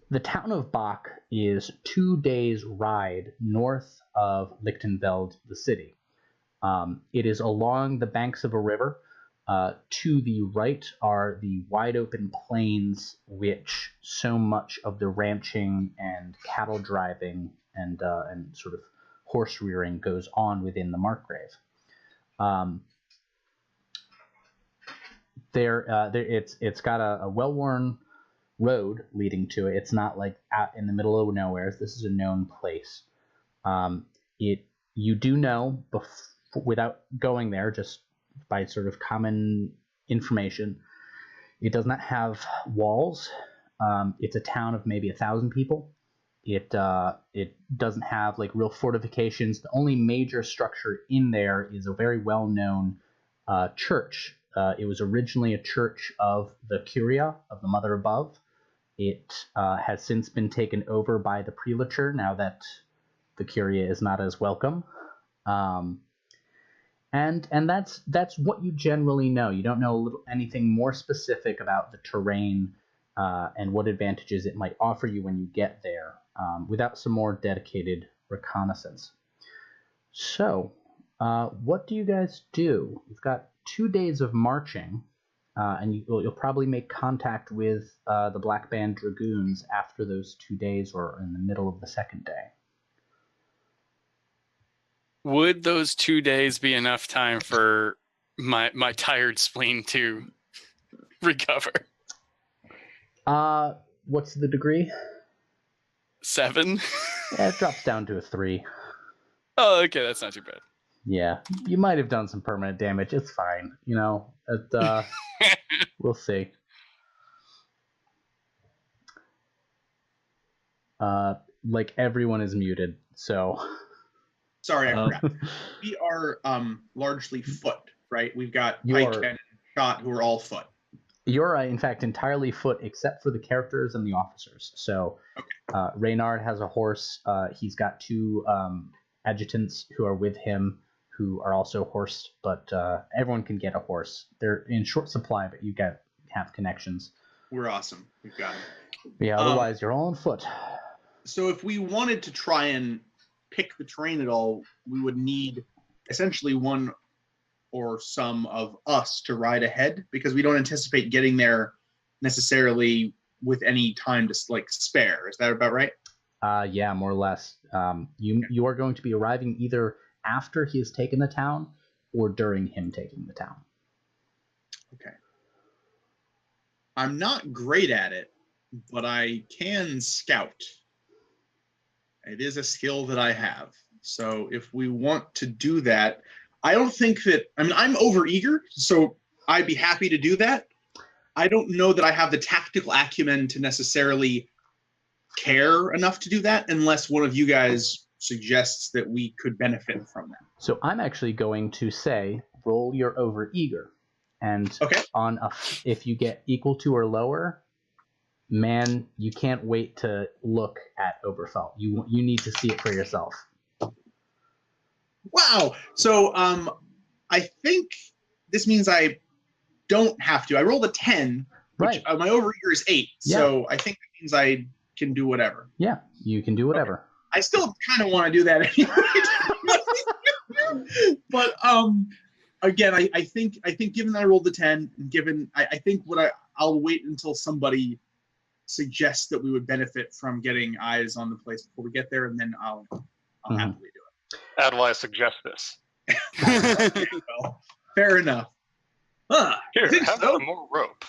The town of Bach is 2 days' ride north of Lichtenfeld, the city. It is along the banks of a river. To the right are the wide-open plains which so much of the ranching and cattle driving and sort of horse rearing goes on within the Markgrave. It's got a well-worn road leading to it. It's not like out in the middle of nowhere. This is a known place. You do know without going there, just by sort of common information, it does not have walls. It's a town of maybe 1,000 people. It doesn't have like real fortifications. The only major structure in there is a very well-known church. It was originally a church of the Curia, of the Mother Above. It has since been taken over by the prelature now that the Curia is not as welcome. And that's what you generally know. You don't know anything more specific about the terrain and what advantages it might offer you when you get there without some more dedicated reconnaissance. So, what do you guys do? You've got 2 days of marching, and you'll probably make contact with the Black Band Dragoons after those 2 days or in the middle of the second day. Would those 2 days be enough time for my tired spleen to recover? What's the degree? 7. Yeah, it drops down to a 3. Oh, okay, that's not too bad. Yeah, you might have done some permanent damage. It's fine. You know, we'll see. Like everyone is muted, so. Sorry, I forgot. We are largely foot, right? We've got Pike and Shot who are all foot. You're, in fact, entirely foot except for the characters and the officers. So Reynard has a horse. He's got 2 adjutants who are with him who are also horsed, but everyone can get a horse. They're in short supply, but you have connections. We're awesome. We've got them. Yeah, otherwise you're all on foot. So if we wanted to try and pick the terrain at all, we would need essentially one or some of us to ride ahead, because we don't anticipate getting there necessarily with any time to like spare. Is that about right? Yeah, more or less. You are going to be arriving either after he has taken the town or during him taking the town. Okay. I'm not great at it, but I can scout. It is a skill that I have. So if we want to do that, I don't think that, I mean, I'm overeager, so I'd be happy to do that. I don't know that I have the tactical acumen to necessarily care enough to do that unless one of you guys suggests that we could benefit from that. So I'm actually going to say, roll your overeager. And if you get equal to or lower, man, you can't wait to look at Oberfelt. You need to see it for yourself. Wow. So I think this means I don't have to. I rolled a 10, which my overeager is 8. Yeah. So I think that means I can do whatever. Yeah, you can do whatever. Okay. I still kind of want to do that anyway. But again, I think given that I rolled the 10, given I think I'll wait until somebody suggests that we would benefit from getting eyes on the place before we get there, and then I'll happily do it. How do I suggest this? Well, fair enough. Here, have some more rope.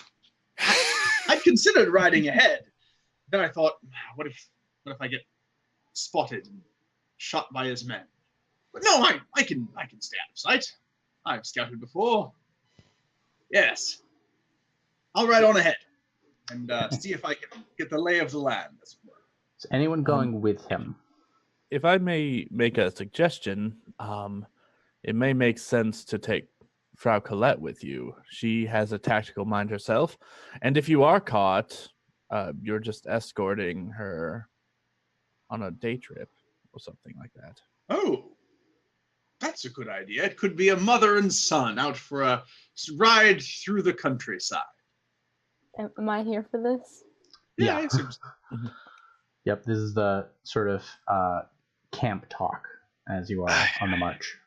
I considered riding ahead. Then I thought, what if I get spotted and shot by his men? But no, I can stay out of sight. I've scouted before. Yes. I'll ride on ahead and see if I can get the lay of the land. Is anyone going with him? If I may make a suggestion, it may make sense to take Frau Colette with you. She has a tactical mind herself, and if you are caught, you're just escorting her on a day trip or something like that. Oh, that's a good idea. It could be a mother and son out for a ride through the countryside. Am I here for this? Yeah. It seems so. Yep, this is the sort of camp talk as you are on the march.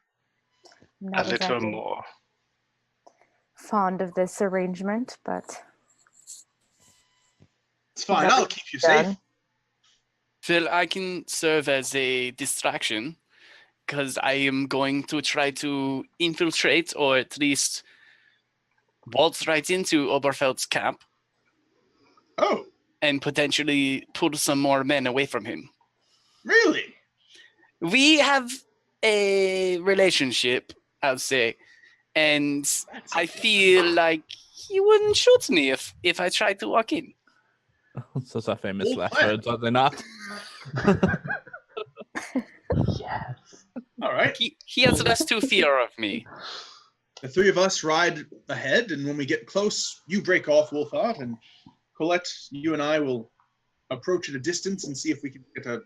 A little more. Fond of this arrangement, but it's fine. I'll keep you safe. Well, I can serve as a distraction because I am going to try to infiltrate or at least waltz right into Oberfelt's camp Oh, and potentially pull some more men away from him. really? We have a relationship, I'll say, and I feel like he wouldn't shoot me if I tried to walk in. Those are famous Full last plan. words, are they not? Yes. All right. He has less to fear of me. The three of us ride ahead, and when we get close, you break off, Wolfhard, and Colette, you and I will approach at a distance and see if we can get a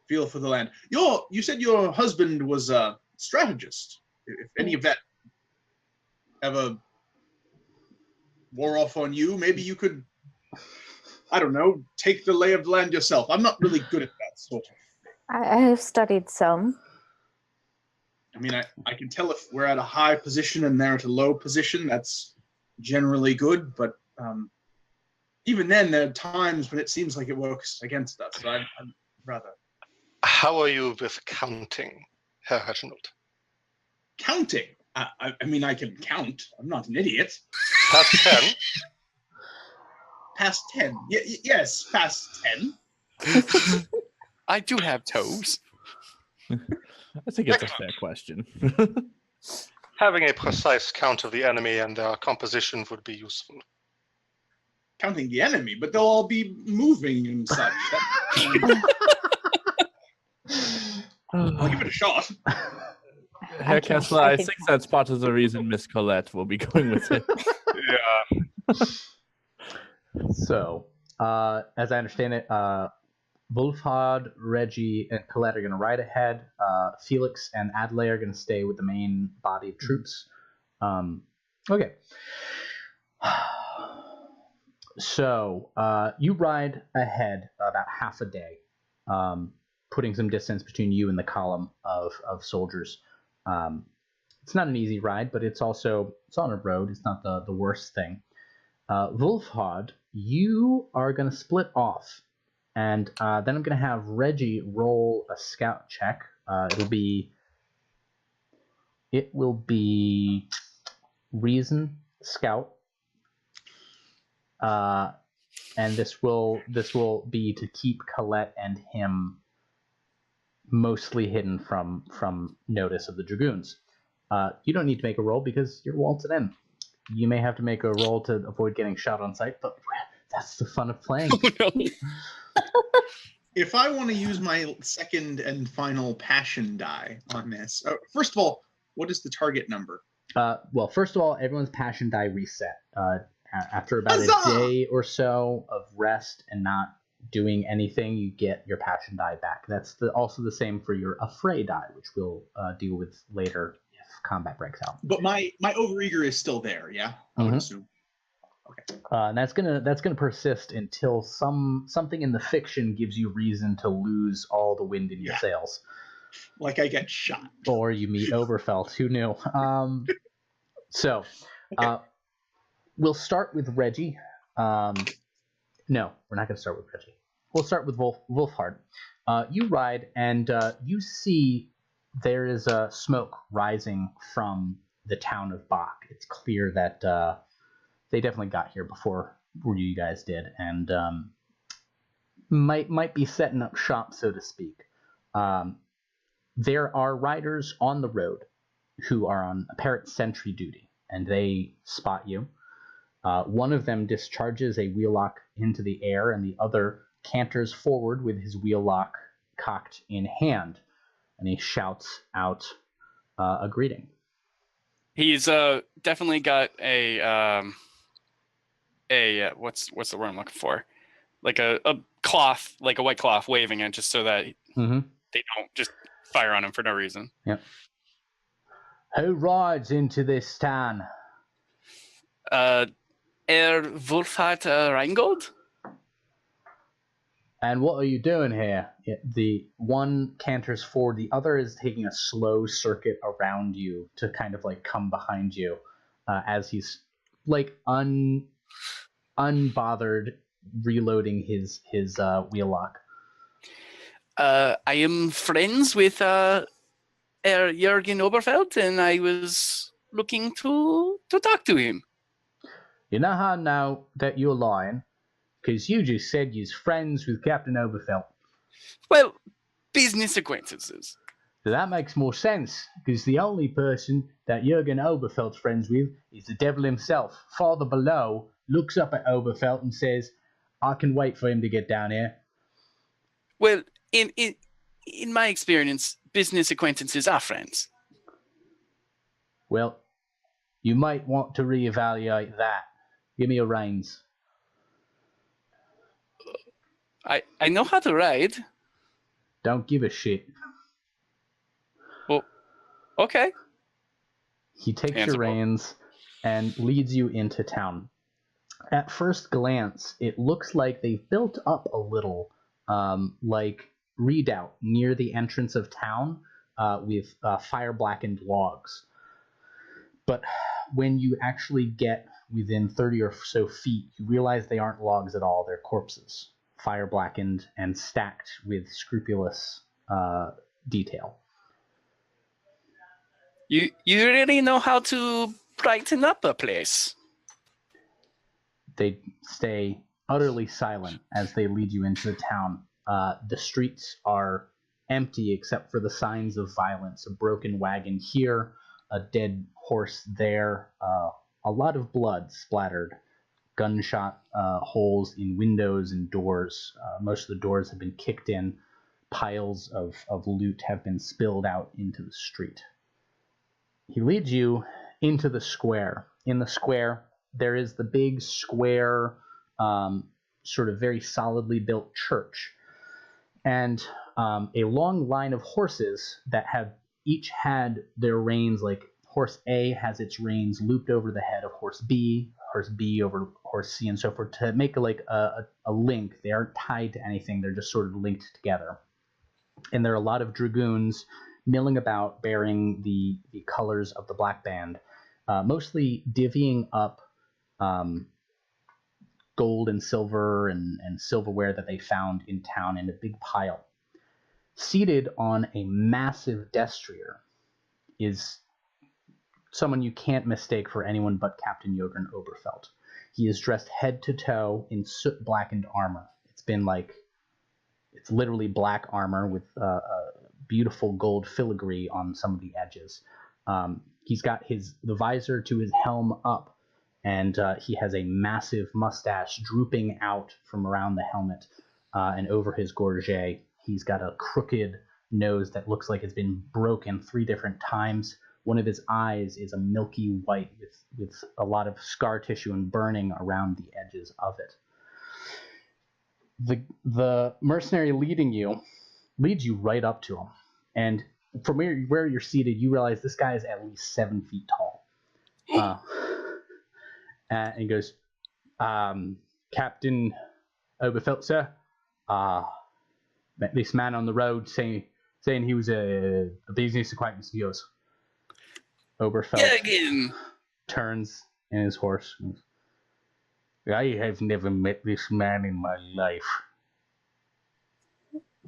feel for the land. You said your husband was a strategist. If any of that ever wore off on you, maybe you could, I don't know, take the lay of the land yourself. I'm not really good at that sort of. I have studied some. I mean, I can tell if we're at a high position and they're at a low position. That's generally good, but even then, there are times when it seems like it works against us. So I'd rather. How are you with counting, Herr Reginald? Counting? I mean, I can count. I'm not an idiot. Past 10? Past 10. Yes, past 10. I do have toes. I think it's a fair question. Having a precise count of the enemy and their composition would be useful. Counting the enemy, but they'll all be moving and such. I'll give it a shot. Herr Kessler, I think that spot is the reason Miss Colette will be going with it. Yeah. So, as I understand it, Wolfhard, Reggie, and Colette are going to ride ahead. Felix and Adlai are going to stay with the main body of troops. Okay. So, you ride ahead about half a day, putting some distance between you and the column of soldiers. It's not an easy ride, but it's on a road. It's not the worst thing. Wolfhard, you are going to split off. And then I'm going to have Reggie roll a scout check. It will be reason scout, and this will be to keep Colette and him mostly hidden from notice of the dragoons. You don't need to make a roll because you're waltzing in. You may have to make a roll to avoid getting shot on sight, but that's the fun of playing. Oh, no. If I want to use my second and final passion die on this, first of all, what is the target number? Well, first of all, everyone's passion die reset. After about Huzzah! a day or so of rest and not doing anything, you get your passion die back. That's also the same for your affray die, which we'll deal with later if combat breaks out. But my overeager is still there, yeah? I would assume. Okay. And that's gonna persist until something in the fiction gives you reason to lose all the wind in your sails. Like I get shot. Or you meet Oberfelt. Who knew? So, we'll start with Reggie. No, we're not going to start with Reggie. We'll start with Wolfhard. You ride, and you see there is smoke rising from the town of Bach. It's clear that they definitely got here before you guys did, and might be setting up shop, so to speak. There are riders on the road who are on apparent sentry duty, and they spot you. One of them discharges a wheellock into the air, and the other canters forward with his wheellock cocked in hand, and he shouts out a greeting. He's definitely got a what's the word I'm looking for? Like a cloth, like a white cloth waving it, just so that they don't just fire on him for no reason. Yep. Who rides into this town? Wolfhard Reingold? And what are you doing here? The one canters forward, the other is taking a slow circuit around you to kind of like come behind you as he's like unbothered reloading his wheellock. I am friends with Jurgen Oberfelt, and I was looking to talk to him. You know how now that you're lying? Because you just said you're friends with Captain Oberfelt. Well, business acquaintances. So that makes more sense, because the only person that Jurgen Oberfelt's friends with is the devil himself. Father Below looks up at Oberfelt and says, I can wait for him to get down here. Well, in my experience, business acquaintances are friends. Well, you might want to reevaluate that. Give me your reins. I know how to ride. Don't give a shit. Well, okay. He takes Hands your up. reins and leads you into town. At first glance, it looks like they've built up a little, like redoubt near the entrance of town with fire-blackened logs. But when you actually get within 30 or so feet, you realize they aren't logs at all. They're corpses, fire-blackened and stacked with scrupulous detail. You really know how to brighten up a place. They stay utterly silent as they lead you into the town. The streets are empty except for the signs of violence. A broken wagon here, a dead horse there, a lot of blood splattered, gunshot holes in windows and doors. Most of the doors have been kicked in. Piles of loot have been spilled out into the street. He leads you into the square. In the square, there is the big square, sort of very solidly built church, and a long line of horses that have each had their reins, like horse A has its reins looped over the head of horse B over horse C, and so forth, to make like a link. They aren't tied to anything, they're just sort of linked together. And there are a lot of dragoons milling about bearing the colors of the Black Band, mostly divvying up gold and silver and silverware that they found in town in a big pile. Seated on a massive destrier is someone you can't mistake for anyone but Captain Jurgen Oberfelt. He is dressed head to toe in soot-blackened armor. It's literally black armor with beautiful gold filigree on some of the edges. He's got the visor to his helm up, and he has a massive mustache drooping out from around the helmet and over his gorget. He's got a crooked nose that looks like it's been broken 3 different times. One of his eyes is a milky white with a lot of scar tissue and burning around the edges of it. The mercenary leads you right up to him, and from where you're seated, you realize this guy is at least 7 feet tall. And he goes, Captain Oberfelt, sir, met this man on the road saying he was a business acquaintance of yours. Oberfelt turns in his horse and goes, I have never met this man in my life.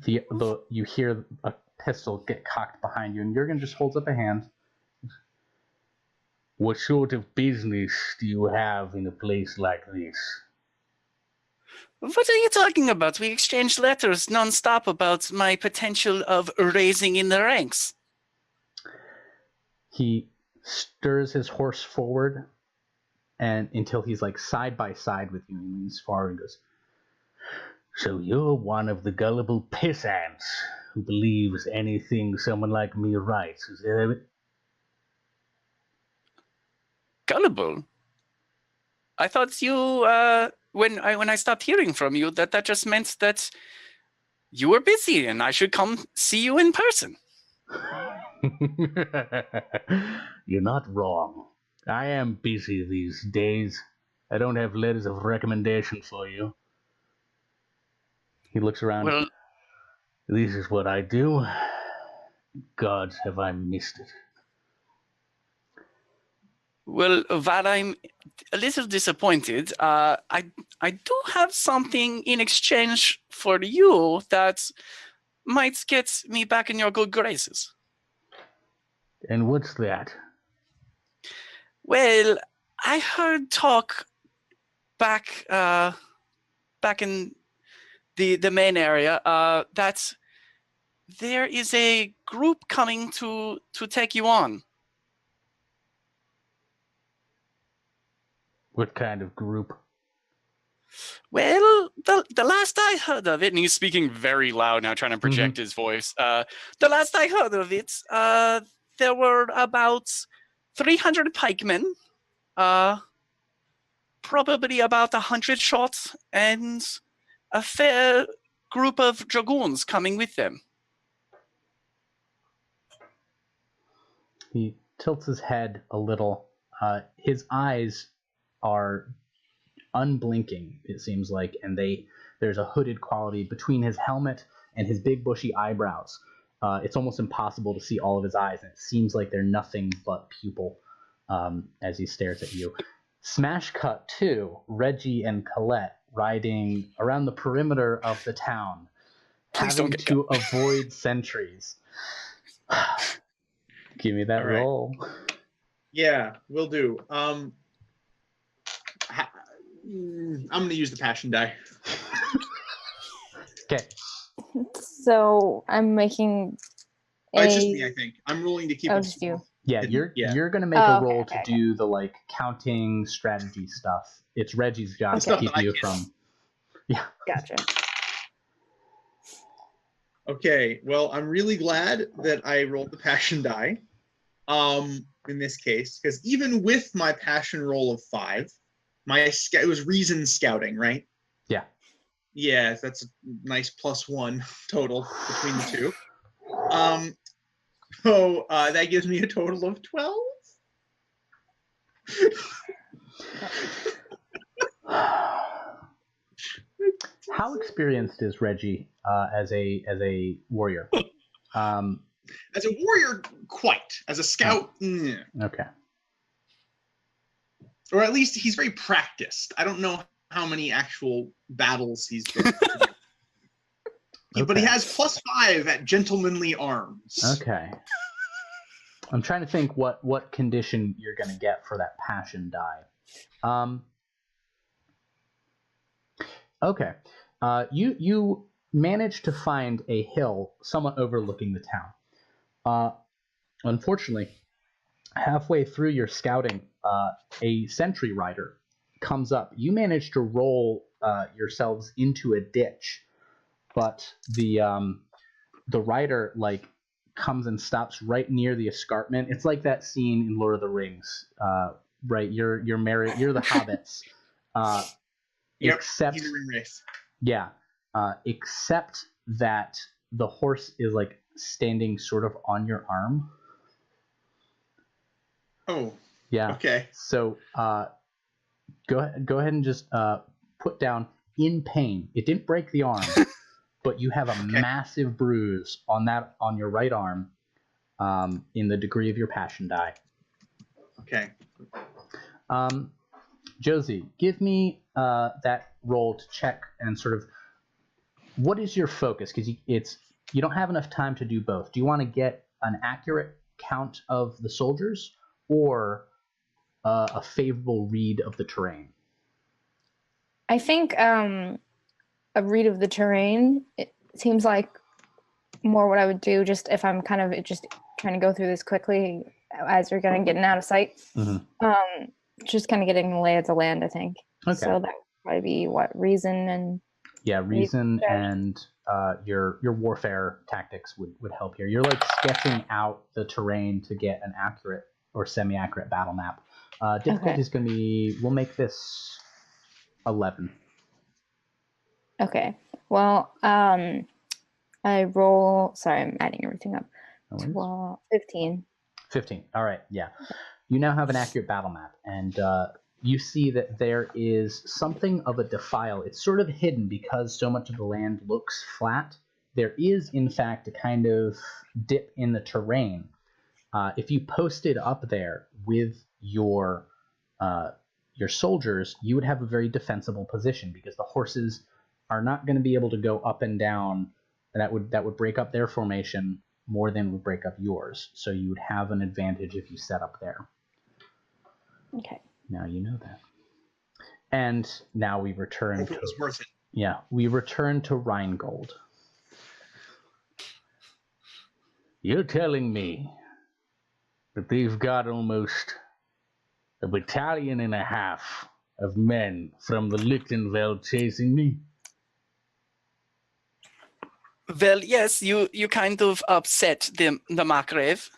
You hear a pistol get cocked behind you, and Jurgen just holds up a hand. What sort of business do you have in a place like this? What are you talking about? We exchanged letters nonstop about my potential of raising in the ranks. He stirs his horse forward and until he's like side by side with you, and leans forward and goes, so you're one of the gullible pissants who believes anything someone like me writes, is that it? Gullible? I thought you, when I stopped hearing from you, that just meant that you were busy and I should come see you in person. You're not wrong. I am busy these days. I don't have letters of recommendation for you. He looks around. Well, this is what I do. Gods, have I missed it. Well, while I'm a little disappointed, I do have something in exchange for you that might get me back in your good graces. And what's that? Well, I heard talk back in the main area that there is a group coming to take you on. What kind of group? Well, the last I heard of it, and he's speaking very loud now, trying to project his voice. The last I heard of it, there were about 300 pikemen, probably about 100 shots, and a fair group of dragoons coming with them. He tilts his head a little. His eyes are unblinking, it seems like, and there's a hooded quality between his helmet and his big bushy eyebrows. It's almost impossible to see all of his eyes, and it seems like they're nothing but pupil as he stares at you. Smash cut to Reggie and Colette riding around the perimeter of the town, having to avoid sentries. Give me that roll. Yeah, will do. I'm going to use the passion die. Okay. So I'm making. It's just me, I think. I'm rolling to keep it just you. Yeah, you're gonna make a roll to do the like counting strategy stuff. It's Reggie's job to keep you from. Yeah. Gotcha. Okay, well, I'm really glad that I rolled the passion die. In this case, because even with my passion roll of 5, it was reason scouting, right? Yeah. Yeah, that's a nice +1 total between the two. So that gives me a total of 12. How experienced is Reggie as a warrior? As a warrior, quite. As a scout, Okay. Or at least he's very practiced. I don't know how many actual battles he's been. But he has +5 at gentlemanly arms. Okay. I'm trying to think what condition you're going to get for that passion die. Okay. You managed to find a hill somewhat overlooking the town. Unfortunately, halfway through your scouting, a sentry rider comes up. You manage to roll yourselves into a ditch, but the rider comes and stops right near the escarpment. It's like that scene in Lord of the Rings, right? You're married. You're the hobbits. Yep, except he's a ring race. Yeah, except that the horse is standing sort of on your arm. Oh. Yeah. Okay. So go ahead and just put down in pain. It didn't break the arm, but you have a massive bruise on your right arm, in the degree of your passion die. Okay. Josie, give me that roll to check and sort of what is your focus, because you don't have enough time to do both. Do you want to get an accurate count of the soldiers or a favorable read of the terrain? I think a read of the terrain, it seems like more what I would do just if I'm kind of just trying to go through this quickly as we're getting out of sight. Mm-hmm. Just kind of getting the lay of the land, I think. Okay. So that would probably be reason and... Yeah, reason and your warfare tactics would help here. You're sketching out the terrain to get an accurate or semi-accurate battle map. Difficulty is going to be, we'll make this 11. Okay. Well, I roll, sorry, I'm adding everything up. 15. 15. All right. Yeah. You now have an accurate battle map, and you see that there is something of a defile. It's sort of hidden because so much of the land looks flat. There is, in fact, a kind of dip in the terrain. If you posted up there with your soldiers, you would have a very defensible position because the horses are not going to be able to go up and down. That would break up their formation more than would break up yours. So you would have an advantage if you set up there. Okay. Now you know that. And now we return Hope it was worth it. Yeah, we return to Rheingold. You're telling me that they've got almost a battalion and a half of men from the Lichtenfeld chasing me? Well, yes, you kind of upset the Margrave.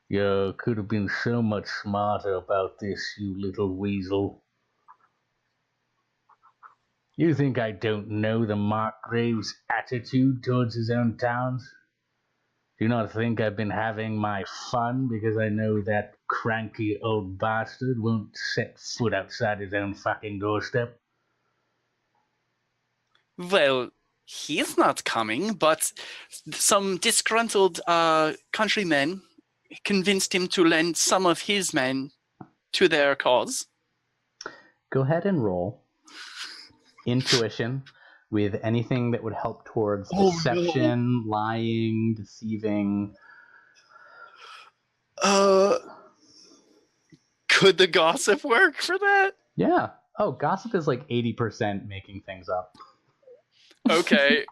You could have been so much smarter about this, you little weasel. You think I don't know the Margrave's attitude towards his own towns? Do you not think I've been having my fun because I know that cranky old bastard won't set foot outside his own fucking doorstep? Well, he's not coming, but some disgruntled countrymen convinced him to lend some of his men to their cause. Go ahead and roll intuition with anything that would help towards deception, lying, deceiving. Could the gossip work for that? Yeah. Oh, gossip is like 80% making things up. Okay.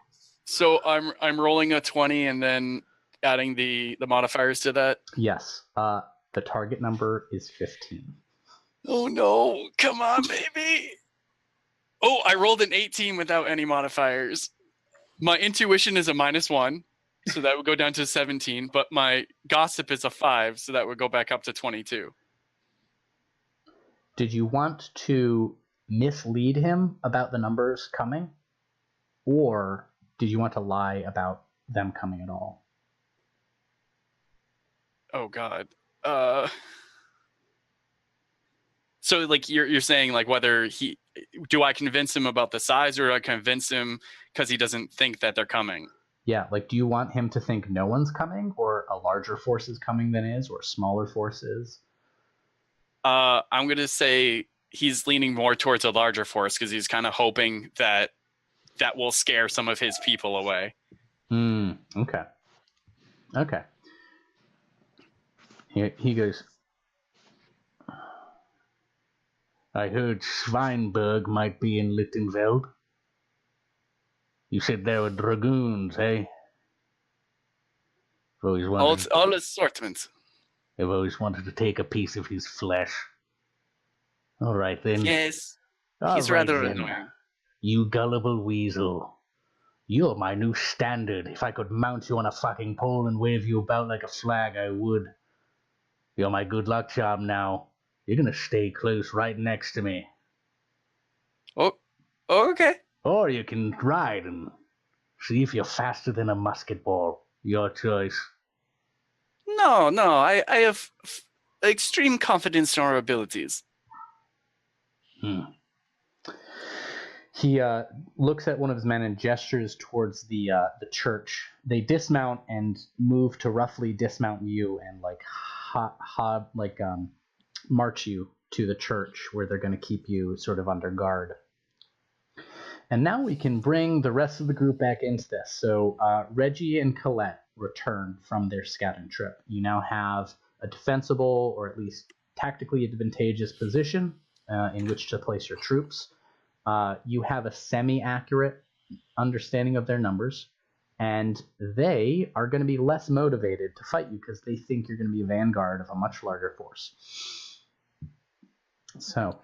So I'm rolling a 20 and then adding the modifiers to that. Yes. The target number is 15. Oh no, come on, baby. Oh, I rolled an 18 without any modifiers. My intuition is a -1, so that would go down to 17, but my gossip is a 5, so that would go back up to 22. Did you want to mislead him about the numbers coming? Or did you want to lie about them coming at all? Oh god. So like you're saying like whether do I convince him about the size or do I convince him because he doesn't think that they're coming? Yeah, like do you want him to think no one's coming or a larger force is coming than is or smaller forces? I'm going to say he's leaning more towards a larger force because he's kind of hoping that will scare some of his people away. Okay. Okay. He goes, I heard Schweinberg might be in Lichtenfeld. You said there were dragoons, eh? All assortment. I've always wanted to take a piece of his flesh. All right, then. Yes. All He's right, rather then. annoying. You gullible weasel. You're my new standard. If I could mount you on a fucking pole and wave you about like a flag, I would. You're my good luck charm now. You're gonna stay close right next to me. Oh, okay. Or you can ride and see if you're faster than a musket ball. Your choice. No, I have extreme confidence in our abilities. He looks at one of his men and gestures towards the church. They dismount and move to roughly dismount you and march you to the church where they're going to keep you sort of under guard. And now we can bring the rest of the group back into this. So Reggie and Colette return from their scouting trip. You now have a defensible or at least tactically advantageous position in which to place your troops. You have a semi-accurate understanding of their numbers, and they are going to be less motivated to fight you because they think you're going to be a vanguard of a much larger force. So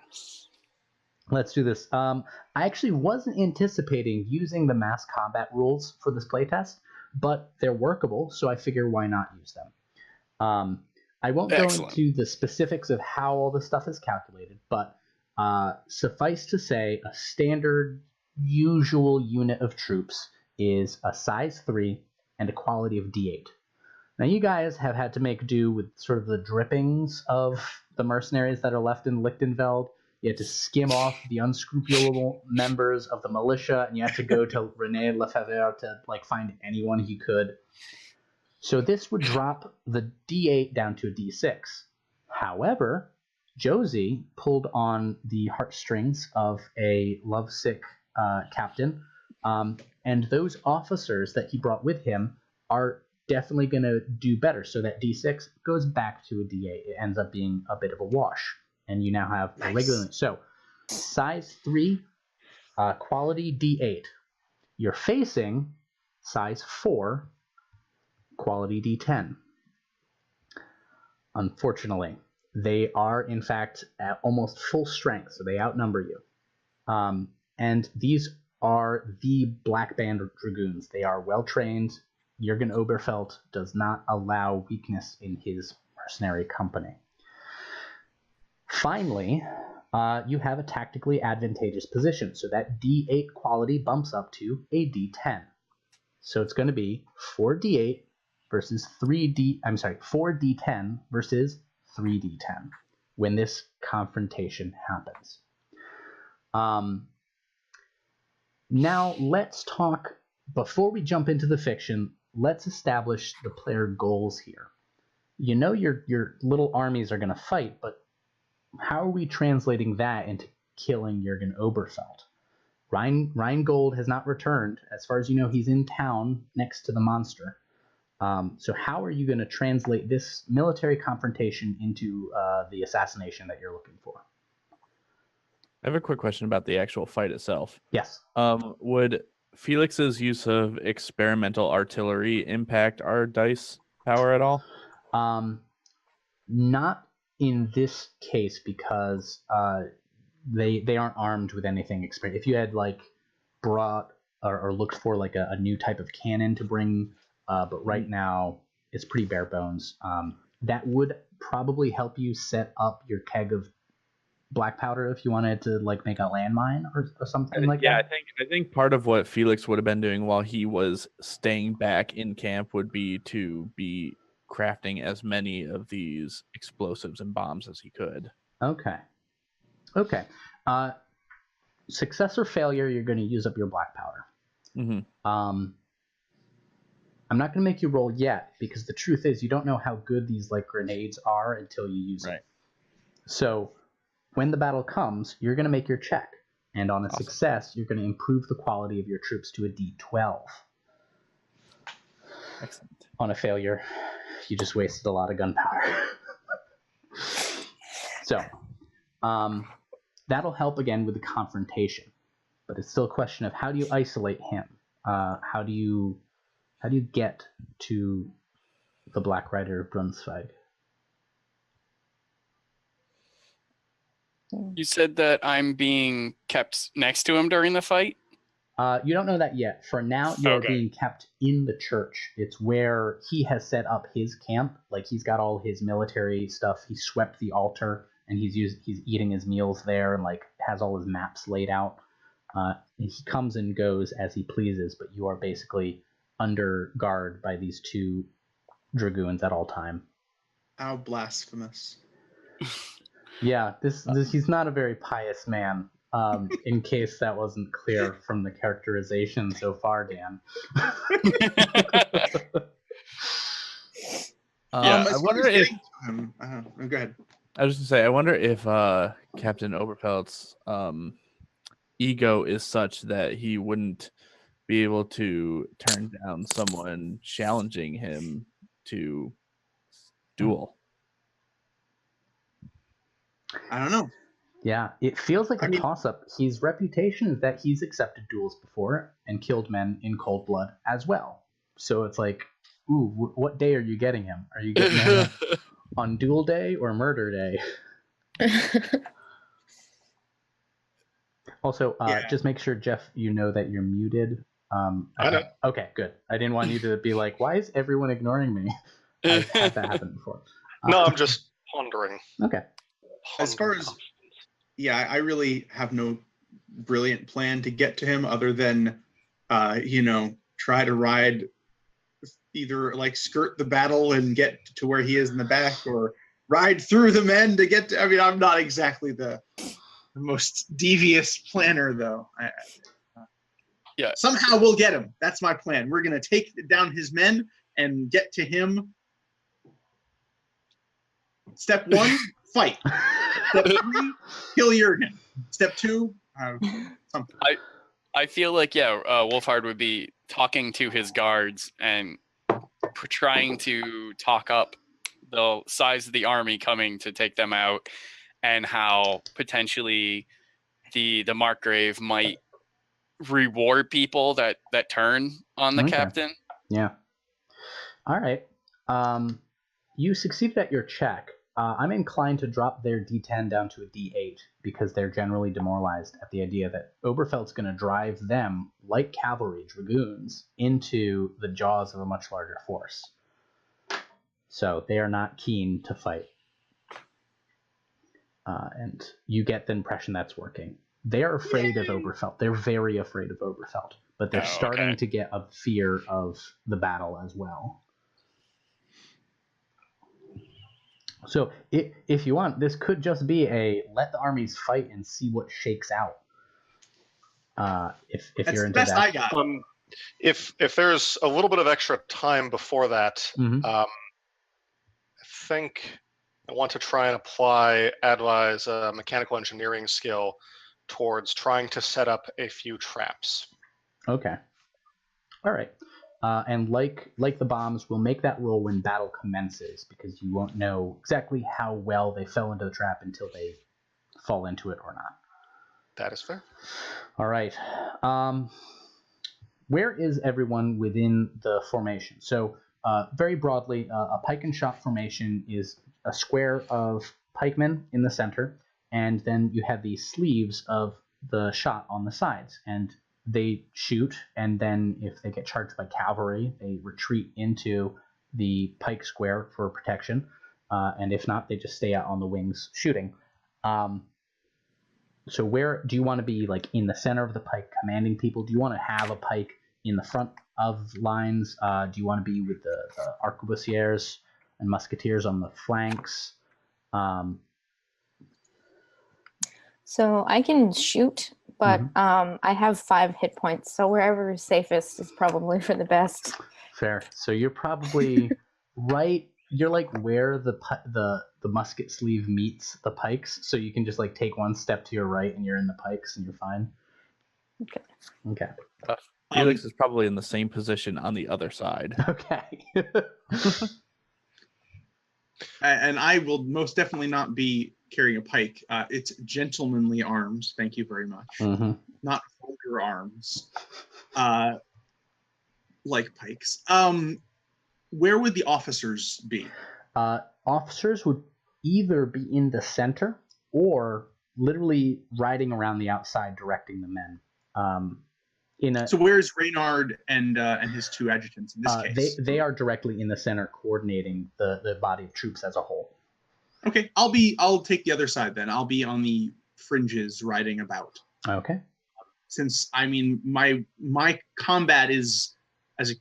let's do this. I actually wasn't anticipating using the mass combat rules for this playtest, but they're workable, so I figure why not use them. I won't go into the specifics of how all this stuff is calculated, but suffice to say, a standard usual unit of troops is a size 3 and a quality of D8. Now, you guys have had to make do with sort of the drippings of the mercenaries that are left in Lichtenfeld. You had to skim off the unscrupulous members of the militia, and you had to go to René Lefebvre to find anyone he could. So this would drop the D8 down to a D6. However, Josie pulled on the heartstrings of a lovesick captain, and those officers that he brought with him are definitely going to do better. So that D6 goes back to a D8. It ends up being a bit of a wash, and you now have a regular. So size 3, quality D8. You're facing size 4, quality D10. Unfortunately, they are in fact at almost full strength, so they outnumber you. And these are the Black Band Dragoons. They are well trained. Jurgen Oberfelt does not allow weakness in his mercenary company. Finally, you have a tactically advantageous position, so that D8 quality bumps up to a D10. So it's going to be 4D8 versus 4D10 versus 3D10 when this confrontation happens. Now let's talk, before we jump into the fiction, let's establish the player goals here. You know your little armies are going to fight, but how are we translating that into killing Jurgen Oberfelt? Rheingold has not returned. As far as you know, he's in town next to the monster. So how are you going to translate this military confrontation into the assassination that you're looking for? I have a quick question about the actual fight itself. Yes. Would Felix's use of experimental artillery impact our dice power at all? Not in this case, because they aren't armed with anything experimental. If you had like brought or looked for like a new type of cannon to bring, but right now it's pretty bare bones. That would probably help you set up your keg of black powder if you wanted to like make a landmine or something like that. Yeah, I think part of what Felix would have been doing while he was staying back in camp would be to be crafting as many of these explosives and bombs as he could. Okay. Success or failure, you're going to use up your black powder. Mm-hmm. I'm not going to make you roll yet, because the truth is you don't know how good these like grenades are until you use them. So when the battle comes, you're going to make your check, and on a success, you're going to improve the quality of your troops to a D12. Excellent. On a failure, you just wasted a lot of gunpowder. So that'll help again with the confrontation, but it's still a question of how do you isolate him? How do you get to the Black Rider of Brunswick? You said that I'm being kept next to him during the fight? You don't know that yet. For now, you are being kept in the church. It's where he has set up his camp. Like, he's got all his military stuff. He swept the altar, and he's eating his meals there, and like has all his maps laid out. And he comes and goes as he pleases, but you are basically under guard by these two dragoons at all time. How blasphemous! Yeah, this he's not a very pious man. In case that wasn't clear from the characterization so far, Dan. I wonder if. Go ahead. I was just gonna say, I wonder if Captain Oberfelt's ego is such that he wouldn't be able to turn down someone challenging him to duel. I don't know. Yeah, it feels like a toss-up. His reputation is that he's accepted duels before and killed men in cold blood as well. So it's like, ooh, what day are you getting him? Are you getting him on duel day or murder day? Also, just make sure, Jeff, you know that you're muted. I know. Okay, good. I didn't want you to be like, why is everyone ignoring me? I've had that happen before. No, I'm just pondering. Okay. As far as, I really have no brilliant plan to get to him other than, try to ride, either like skirt the battle and get to where he is in the back, or ride through the men to get to, I'm not exactly the most devious planner, though. Yeah. Somehow we'll get him. That's my plan. We're going to take down his men, and get to him. Step 1, fight. Step 3, kill Jurgen. Step 2, something. I feel like Wolfhard would be talking to his guards and trying to talk up the size of the army coming to take them out, and how potentially the Markgrave might reward people that turn on the captain. Yeah. All right. You succeeded at your check. I'm inclined to drop their D10 down to a D8 because they're generally demoralized at the idea that Oberfelt's going to drive them, like cavalry dragoons, into the jaws of a much larger force. So they are not keen to fight. And you get the impression that's working. They are afraid of Oberfelt. They're very afraid of Oberfelt, but they're starting to get a fear of the battle as well. So if you want, this could just be a let the armies fight and see what shakes out. If That's you're the into best that. I got. If there's a little bit of extra time before that, I think I want to try and apply Advai's mechanical engineering skill towards trying to set up a few traps. Okay. All right. And like the bombs, we'll make that roll when battle commences because you won't know exactly how well they fell into the trap until they fall into it or not. That is fair. All right. Where is everyone within the formation? So very broadly, a pike and shot formation is a square of pikemen in the center, and then you have the sleeves of the shot on the sides. And they shoot, and then if they get charged by cavalry, they retreat into the pike square for protection. And if not, they just stay out on the wings shooting. So where do you want to be, like in the center of the pike commanding people? Do you want to have a pike in the front of lines? Do you want to be with the arquebusiers and musketeers on the flanks? So I can shoot, but I have 5 hit points, so wherever is safest is probably for the best. Fair. So you're probably right. You're like where the musket sleeve meets the pikes, so you can just like take one step to your right and you're in the pikes and you're fine. Okay. Felix is probably in the same position on the other side. Okay. And I will most definitely not be carrying a pike. It's gentlemanly arms. Thank you very much. Not vulgar arms. Like pikes. Where would the officers be? Officers would either be in the center or literally riding around the outside directing the men. So where's Reynard and his 2 adjutants in this case? They are directly in the center coordinating the body of troops as a whole. Okay, I'll take the other side then. I'll be on the fringes riding about. Okay. Since I mean my combat is as a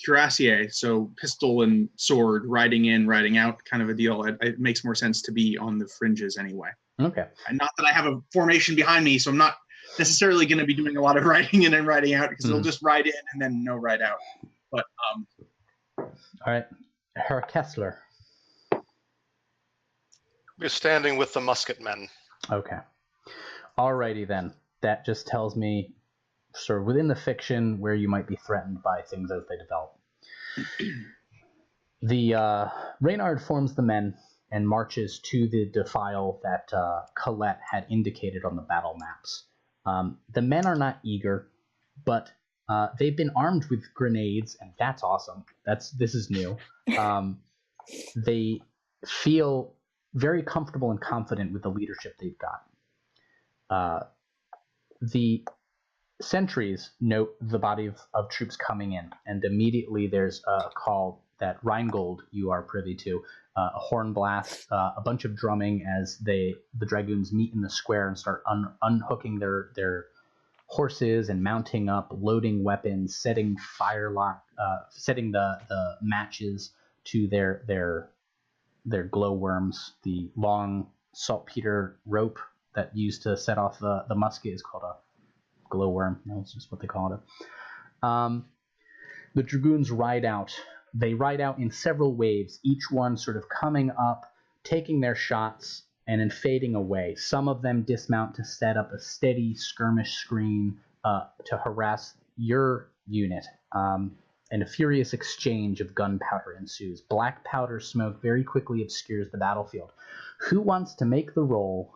cuirassier, so pistol and sword, riding in, riding out kind of a deal. It makes more sense to be on the fringes anyway. Okay. And not that I have a formation behind me, so I'm not necessarily going to be doing a lot of riding in and riding out because they'll just ride in and then no ride out. But all right, Herr Kessler. We're standing with the musketmen. Okay. Alrighty then. That just tells me sort of within the fiction where you might be threatened by things as they develop. The Reynard forms the men and marches to the defile that Colette had indicated on the battle maps. The men are not eager, but they've been armed with grenades, and that's awesome. This is new. They feel very comfortable and confident with the leadership they've got. The sentries note the body of troops coming in, and immediately there's a call that Rheingold, you are privy to, a horn blast, a bunch of drumming as the dragoons meet in the square and start unhooking their horses and mounting up, loading weapons, setting setting the matches to their glowworms. The long saltpeter rope that used to set off the musket is called a glowworm. That's just what they call it. The dragoons ride out They ride out in several waves, each one sort of coming up, taking their shots, and then fading away. Some of them dismount to set up a steady skirmish screen to harass your unit. And a furious exchange of gunpowder ensues. Black powder smoke very quickly obscures the battlefield. Who wants to make the roll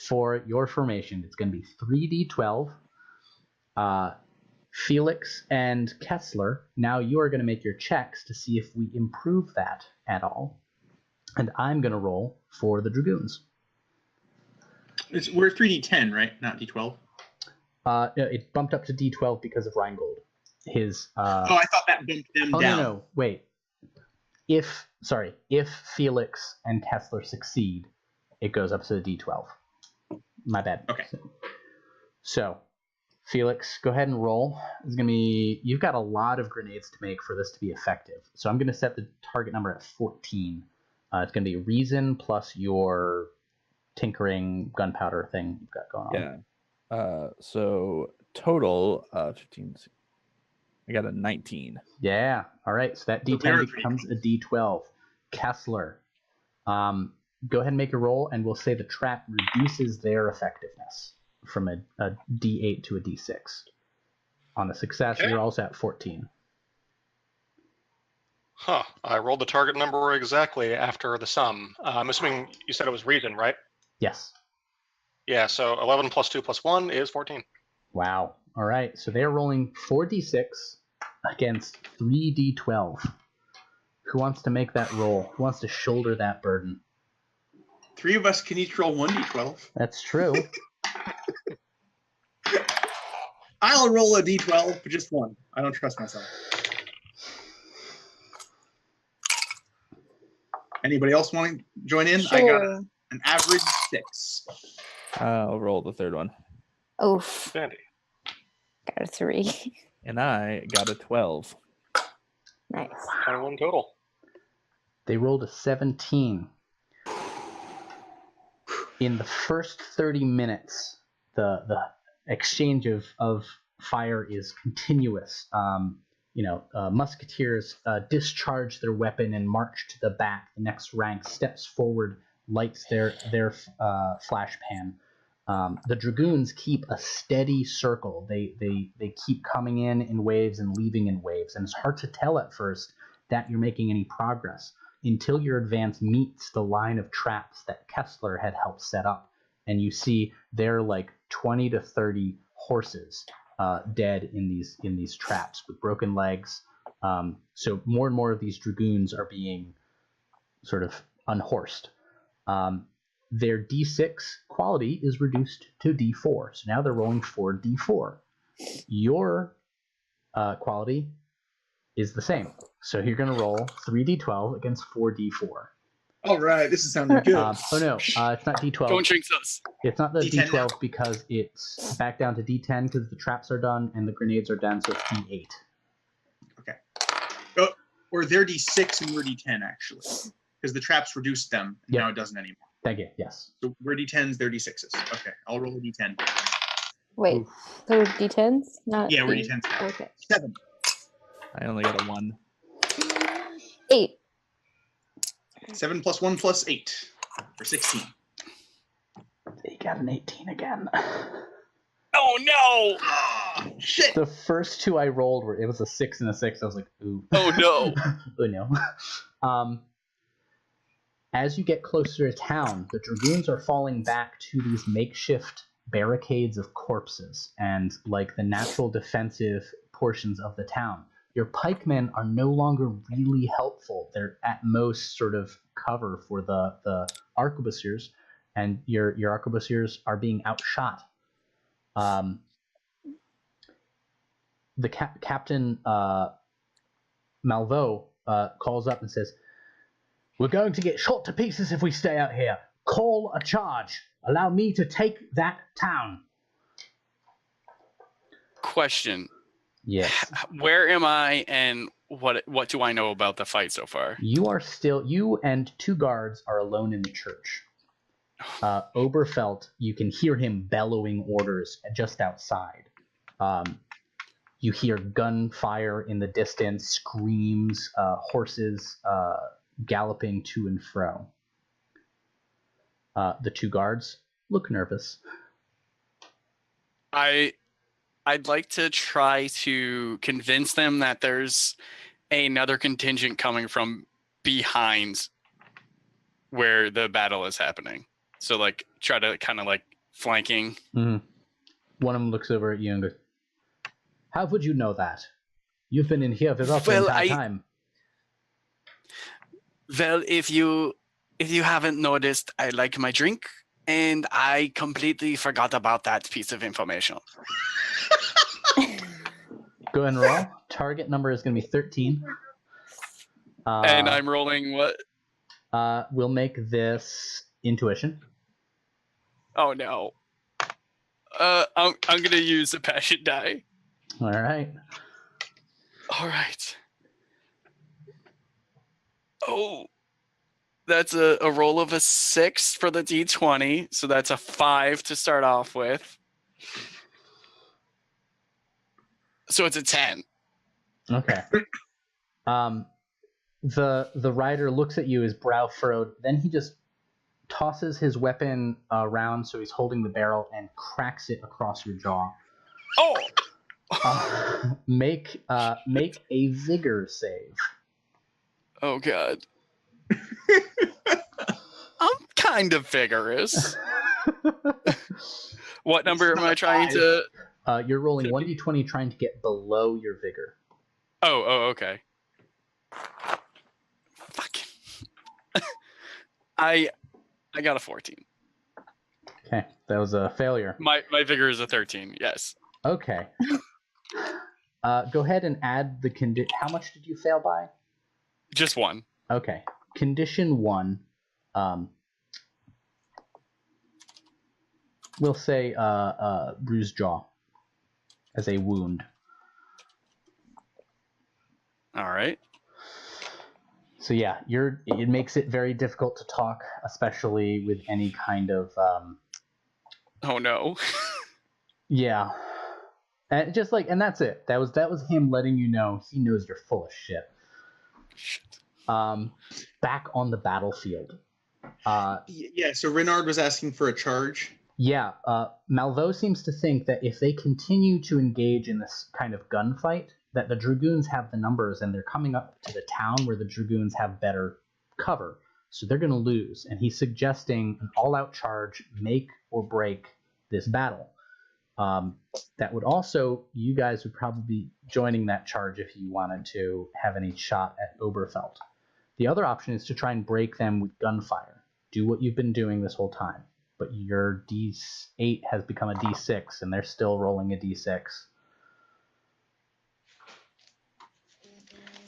for your formation? It's going to be 3d12. Felix and Kessler, now you are going to make your checks to see if we improve that at all. And I'm going to roll for the Dragoons. We're 3d10, right? Not d12. No, it bumped up to d12 because of Rheingold. His. Oh, I thought that bumped them down. No, wait. If Felix and Kessler succeed, it goes up to the d12. My bad. Okay. So, Felix, go ahead and roll. It's gonna be. You've got a lot of grenades to make for this to be effective. So I'm gonna set the target number at 14. It's gonna be reason plus your tinkering gunpowder thing you've got going on. Yeah. So total 15. I got a 19. Yeah. All right. So that D10 becomes a D12. Kessler, go ahead and make a roll, and we'll say the trap reduces their effectiveness from a D8 to a D6. On a success, you're also at 14. Huh. I rolled the target number exactly after the sum. I'm assuming you said it was reason, right? Yes. Yeah, so 11 plus 2 plus 1 is 14. Wow. All right. So they're rolling 4d6 against 3d12. Who wants to make that roll? Who wants to shoulder that burden? 3 of us can each roll 1d12. That's true. I'll roll a d12, but just one. I don't trust myself. Anybody else want to join in? Sure. I got an average 6. I'll roll the third one. Oof. Dandy. Got a 3. And I got a 12. Nice. 21 total. They rolled a 17. In the first 30 minutes, the exchange of fire is continuous. Musketeers discharge their weapon and march to the back. The next rank steps forward, lights their flash pan. The Dragoons keep a steady circle. They keep coming in waves and leaving in waves, and it's hard to tell at first that you're making any progress until your advance meets the line of traps that Kessler had helped set up, and you see there like 20 to 30 horses dead in these traps with broken legs. So more and more of these Dragoons are being sort of unhorsed. Their D6 quality is reduced to D4. So now they're rolling 4D4. Your quality is the same. So you're going to roll 3D12 against 4D4. All right, this is sounding good. It's not D12. Don't jinx us. It's not the D10 D12 now. because it's back down to D10 because the traps are done and the grenades are done, so it's D8. Okay. Or they're D6 and we're D10, actually. Because the traps reduced them, and Yeah. now it doesn't anymore. Thank you. Yes. So we're D10s, they're D6s. Okay, I'll roll a D10. Wait, so D10s? Not Yeah, we're D- D10s now. Okay. 7. I only got a 1. 8. 7 plus 1 plus 8. For 16. They got an 18 again. Oh no! Ah, shit! The first two I rolled it was a 6 and a 6. I was like, ooh. Oh no! Oh no. As you get closer to town, the Dragoons are falling back to these makeshift barricades of corpses and like the natural defensive portions of the town. Your pikemen are no longer really helpful. They're at most sort of cover for the arquebusiers, and your arquebusiers are being outshot. The Captain Malveau calls up and says, "We're going to get shot to pieces if we stay out here. Call a charge. Allow me to take that town." Question. Yes. Where am I, and what do I know about the fight so far? You and 2 guards are alone in the church. Oberfelt, you can hear him bellowing orders just outside. You hear gunfire in the distance, screams, horses galloping to and fro. The two guards look nervous. I'd like to try to convince them that there's another contingent coming from behind where the battle is happening. So like try to kind of like flanking. Mm-hmm. One of them looks over at you and goes, "How would you know that? You've been in here with us the entire time." Well, if you haven't noticed, I like my drink, and I completely forgot about that piece of information. Go ahead and roll. Target number is going to be 13. And I'm rolling what? We'll make this intuition. Oh no. I'm gonna use a passion die. All right. All right. Oh, that's a roll of a 6 for the D20, so that's a 5 to start off with. So it's a 10. Okay. The rider looks at you, his brow furrowed. Then he just tosses his weapon around, so he's holding the barrel, and cracks it across your jaw. Oh! Make a vigor save. Oh god. I'm kind of vigorous. What number am I trying to? You're rolling 1d20, trying to get below your vigor. Oh, okay. Fuck. I got a 14. Okay, that was a failure. My vigor is a 13. Yes. Okay. Go ahead and add the condition. How much did you fail by? Just 1. Okay. Condition 1. We'll say bruised jaw as a wound. All right. So yeah, it makes it very difficult to talk, especially with any kind of Oh no. yeah. And that's it. That was him letting you know he knows you're full of shit. Shit. Back on the battlefield. Yeah, so Renard was asking for a charge. Yeah, Malvo seems to think that if they continue to engage in this kind of gunfight, that the Dragoons have the numbers and they're coming up to the town where the Dragoons have better cover. So they're going to lose. And he's suggesting an all-out charge, make or break this battle. That would also, you guys would probably be joining that charge if you wanted to have any shot at Oberfelt. The other option is to try and break them with gunfire. Do what you've been doing this whole time. But your D8 has become a D6, and they're still rolling a D6.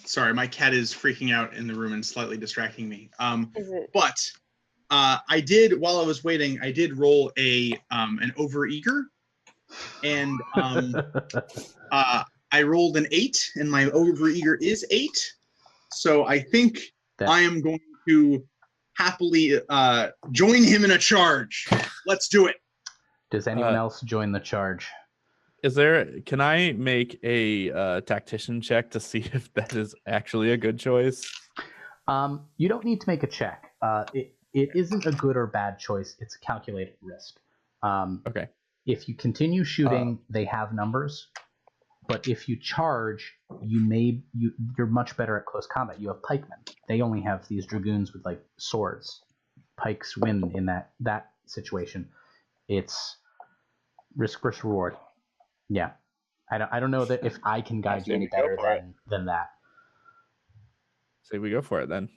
Sorry, my cat is freaking out in the room and slightly distracting me. But I did, while I was waiting, I did roll an overeager, and I rolled an 8, and my overeager is 8. So I think I am going to happily join him in a charge. Let's do it. Does anyone else join the charge? Can I make a tactician check to see if that is actually a good choice? You don't need to make a check. It isn't a good or bad choice. It's a calculated risk. Okay. If you continue shooting, they have numbers. But if you charge, you're much better at close combat. You have pikemen. They only have these dragoons with like swords. Pikes win in that situation. It's risk versus reward. Yeah, I don't know that if I can guide you any better than that. Say we go for it then.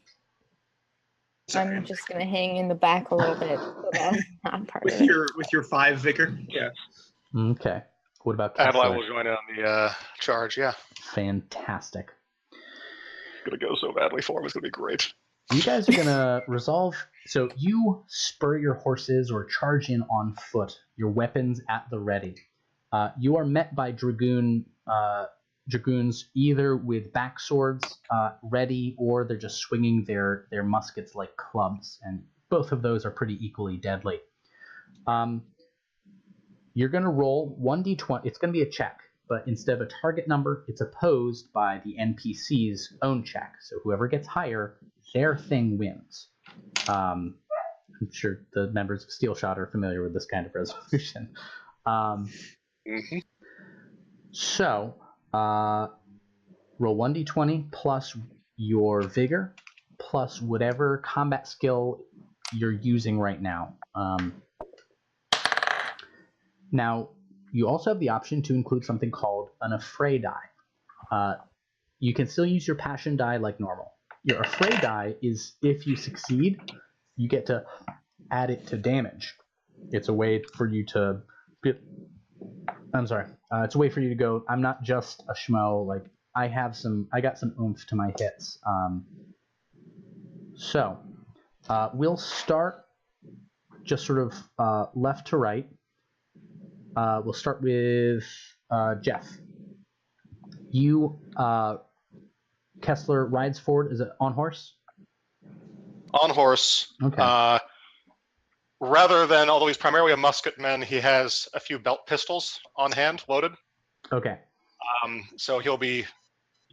Sorry. I'm just gonna hang in the back a little bit so that I'm not part of With it. your 5 vigor. Yeah. Okay. What about Adelaide Kessler? will join in on the charge, yeah. Fantastic. It's going to go so badly for him. It's going to be great. You guys are going to resolve. So you spur your horses or charge in on foot, your weapons at the ready. You are met by dragoons either with back swords ready, or they're just swinging their muskets like clubs, and both of those are pretty equally deadly. You're going to roll 1d20. It's going to be a check. but instead of a target number, it's opposed by the NPC's own check. So whoever gets higher, their thing wins. I'm sure the members of Steel Shot are familiar with this kind of resolution. So roll 1d20 plus your vigor plus whatever combat skill you're using right now. Now, you also have the option to include something called an Affray die. You can still use your passion die like normal. Your Affray die is if you succeed, you get to add it to damage. It's a way for you to... it's a way for you to go, I'm not just a schmo, like, I got some oomph to my hits. So, we'll start just sort of left to right. We'll start with Jeff. You, Kessler rides forward. Is it on horse? On horse. Okay. Rather than, although he's primarily a musketman, he has a few belt pistols on hand, loaded. Okay. So he'll be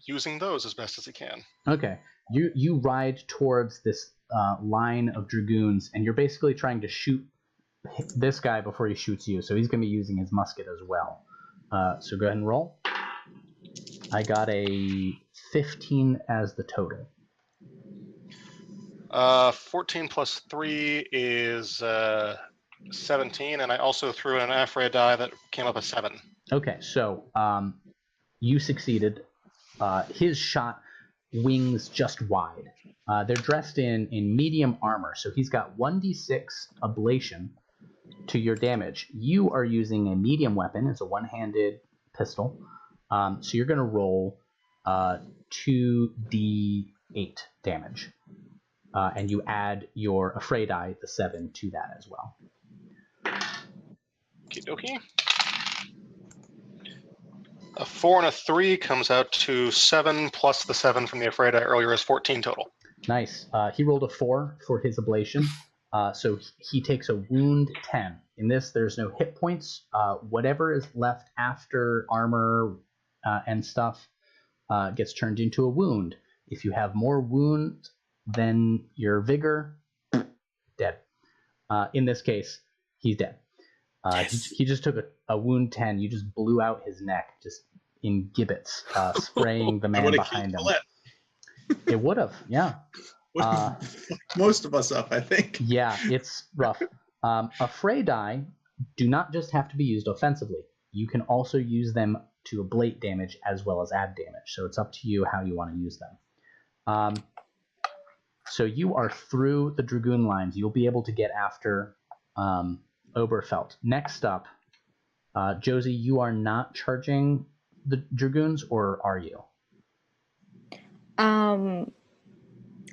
using those as best as he can. Okay. You ride towards this line of dragoons, and you're basically trying to shoot this guy before he shoots you, so he's going to be using his musket as well. So go ahead and roll. I got a 15 as the total. 14 plus 3 is 17, and I also threw in an Affray die that came up a 7. Okay, so you succeeded. His shot wings just wide. They're dressed in medium armor, so he's got 1d6 ablation to your damage. You are using a medium weapon. It's a one-handed pistol. So you're going to roll 2d8 damage. And you add your Affray die, the 7, to that as well. Okie dokie. A 4 and a 3 comes out to 7, plus the 7 from the Affray die earlier is 14 total. Nice. He rolled a 4 for his ablation. So he takes a wound 10. In this, there's no hit points. Whatever is left after armor and stuff gets turned into a wound. If you have more wound than your vigor, dead. In this case, he's dead. Yes. He just took a wound 10. You just blew out his neck, just in gibbets, spraying the man behind him. It would have, yeah. Most of us up, I think. Yeah, it's rough. Affray die do not just have to be used offensively. You can also use them to ablate damage as well as add damage. So it's up to you how you want to use them. So you are through the dragoon lines. You'll be able to get after Oberfelt. Next up, Josie, you are not charging the dragoons, or are you?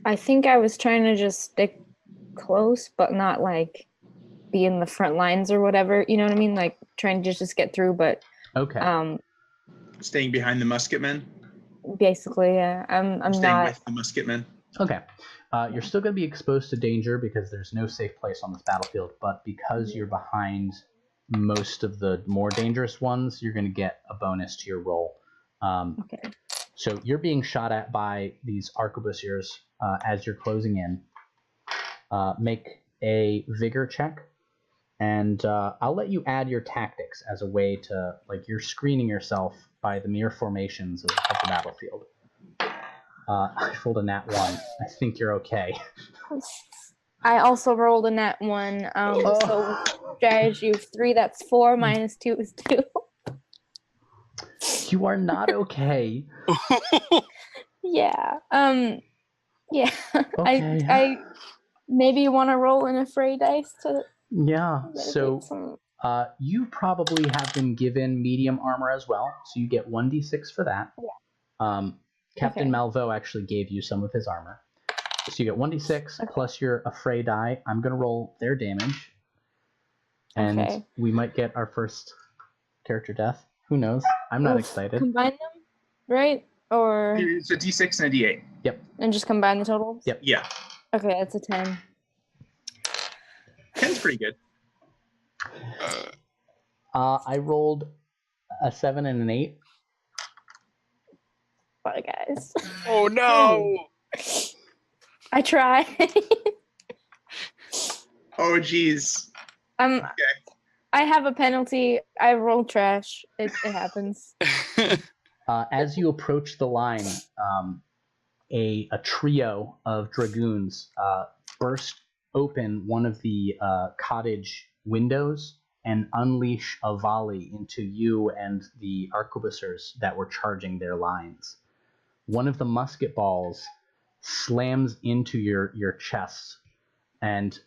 I think I was trying to just stick close, but not like be in the front lines or whatever. You know what I mean? Like trying to just get through, but Okay. Staying behind the musketmen. Basically, yeah. I'm Staying not with the musketmen. Okay. You're still going to be exposed to danger because there's no safe place on this battlefield, but because you're behind most of the more dangerous ones, you're going to get a bonus to your roll. okay. So you're being shot at by these arquebusiers as you're closing in. Make a vigor check, and I'll let you add your tactics as a way to, like, you're screening yourself by the mere formations of the battlefield. I rolled a nat 1. I think you're okay. I also rolled a nat 1. So strategy of 3, that's 4, minus 2 is 2. You are not okay. Yeah. Yeah. Okay. I maybe want to roll an Affray dice to Yeah. get So some. you probably have been given medium armor as well, so you get 1d6 for that. Yeah. Captain Okay. Malvo actually gave you some of his armor. So you get 1d6 plus your Affray die. I'm going to roll their damage. And Okay. we might get our first character death. Who knows? I'm not excited. Combine them, right? Or It's a D6 and a D8. Yep. and just combine the totals? Yep. Yeah. Okay, that's a 10. 10's pretty good. I rolled A 7 and an 8. Bye, guys. Oh no! I try. Oh, geez. I have a penalty. I roll trash. It happens. As you approach the line, a trio of dragoons burst open one of the cottage windows and unleash a volley into you and the arquebusiers that were charging their lines. One of the musket balls slams into your chest, and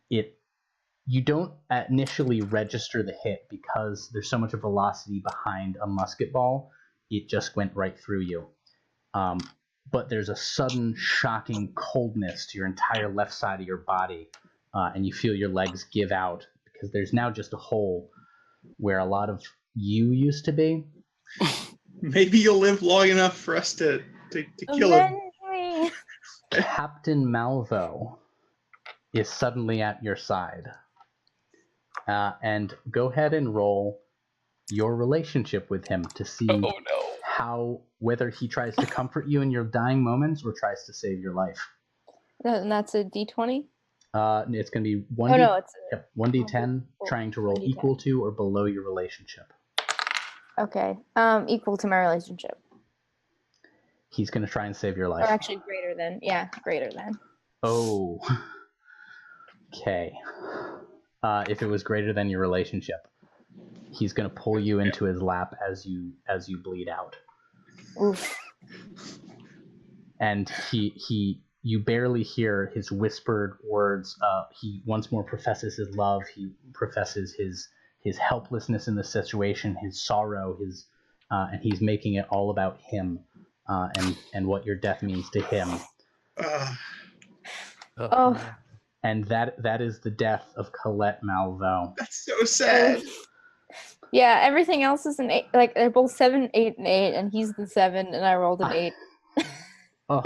you don't initially register the hit because there's so much velocity behind a musket ball. It just went right through you. But there's a sudden, shocking coldness to your entire left side of your body, and you feel your legs give out because there's now just a hole where a lot of you used to be. Maybe you'll live long enough for us to kill him. Me. Captain Malvo is suddenly at your side. And go ahead and roll your relationship with him to see whether he tries to comfort you in your dying moments or tries to save your life. And that's a D20? It's going to be 1d10, trying to roll 1d10. equal to or below your relationship. Okay. Equal to my relationship. He's going to try and save your life. Or actually greater than. Yeah, greater than. Oh. Okay. If it was greater than your relationship, he's going to pull you into his lap as you bleed out. Oof. And you barely hear his whispered words. He once more professes his love. He professes his helplessness in the situation, his sorrow, and he's making it all about him and what your death means to him. Oh. And that is the death of Colette Malvo. That's so sad. Yeah, everything else is an 8. Like, they're both 7, 8, and 8, and he's the 7, and I rolled an 8. Oh.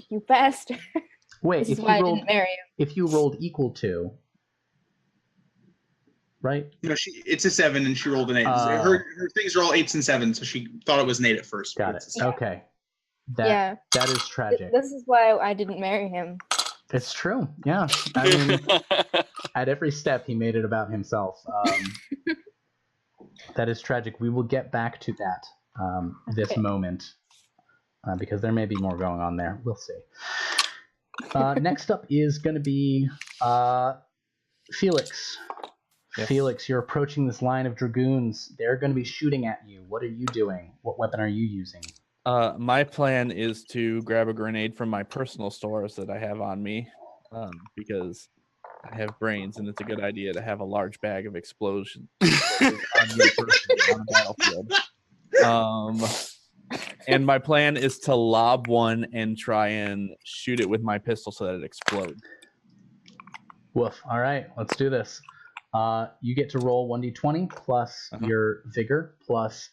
You bastard. Wait, This is why I didn't marry him. if you rolled equal to, right? No, it's a 7 and she rolled an 8. Her things are all 8s and 7s, so she thought it was an 8 at first. Got it. Okay. Yeah. That is tragic. This is why I didn't marry him. It's true. Yeah. I mean, at every step, he made it about himself. That is tragic. We will get back to that this moment because there may be more going on there. We'll see. Next up is going to be Felix. Yes. Felix, you're approaching this line of dragoons. They're going to be shooting at you. What are you doing? What weapon are you using? My plan is to grab a grenade from my personal stores that I have on me, because I have brains, and it's a good idea to have a large bag of explosions on your person on the battlefield. And my plan is to lob one and try and shoot it with my pistol so that it explodes. Woof. All right, let's do this. You get to roll 1d20 plus your vigor plus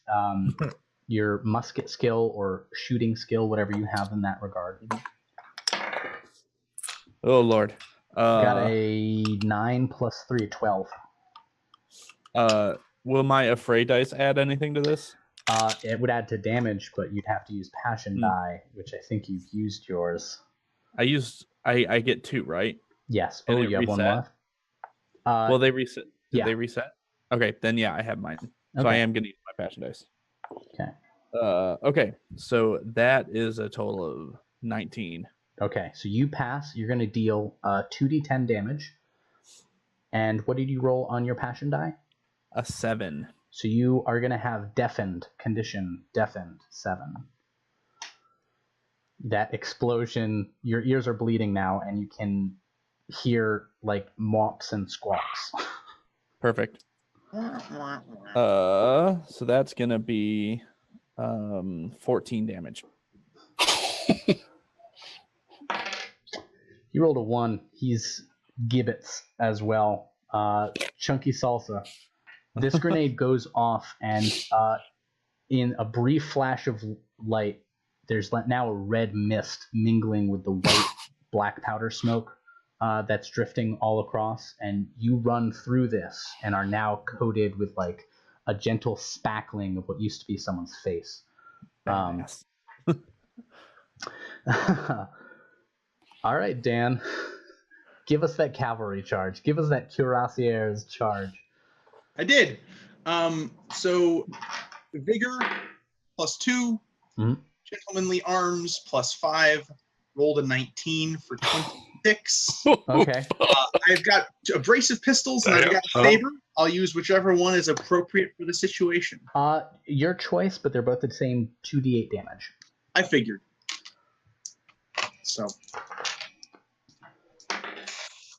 your musket skill or shooting skill, whatever you have in that regard. Oh, Lord. Got a 9 plus 3, 12. Will my Afraid dice add anything to this? It would add to damage, but you'd have to use Passion die, which I think you've used yours. I get 2, right? Yes. And you have one left? Will they reset? Did yeah. they reset? Okay, then yeah, I have mine. So I am going to use my Passion dice. Okay. Okay, so that is a total of 19. Okay, so you pass. You're going to deal 2d10 damage. And what did you roll on your Passion die? A 7. So you are going to have deafened, 7. That explosion, your ears are bleeding now, and you can hear like mops and squawks. Perfect. So that's going to be 14 damage. He rolled a 1. He's gibbets as well. Chunky salsa. This grenade goes off, and in a brief flash of light, there's now a red mist mingling with the white black powder smoke that's drifting all across, and you run through this and are now coated with like a gentle spackling of what used to be someone's face. Badass. All right, Dan, give us that cavalry charge. Give us that cuirassiers charge. I did. So vigor +2, gentlemanly arms +5, rolled a 19 for 26. Okay. I've got abrasive pistols and I've got a saber. I'll use whichever one is appropriate for the situation. Your choice, but they're both the same 2d8 damage. I figured. So.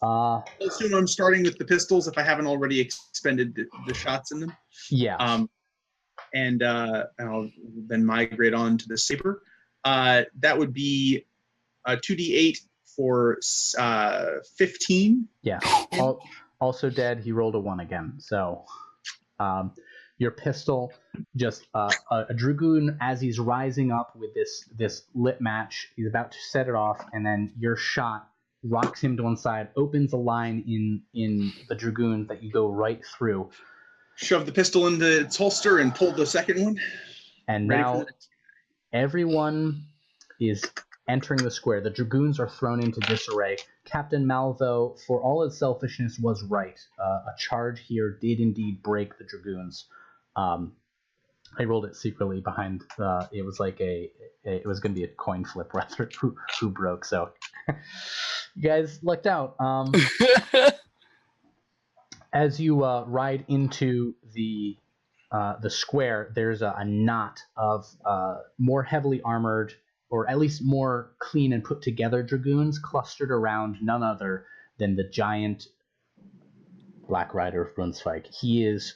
I'll assume I'm starting with the pistols if I haven't already expended the shots in them. Yeah. And I'll then migrate on to the saber. That would be a 2d8 for 15. Yeah. Also dead. He rolled a 1 again. So your pistol, just a dragoon, as he's rising up with this lit match, he's about to set it off, and then your shot rocks him to one side, opens a line in the dragoon that you go right through. Shove the pistol into its holster and pull the second one. And now everyone is entering the square. The dragoons are thrown into disarray. Captain Malvo, for all his selfishness, was right. A charge here did indeed break the dragoons. I rolled it secretly behind. It was like it was going to be a coin flip rather who broke. So you guys lucked out. As you ride into the square, there's a knot of more heavily armored, or at least more clean and put together dragoons clustered around none other than the giant Black Rider of Brunswick. He is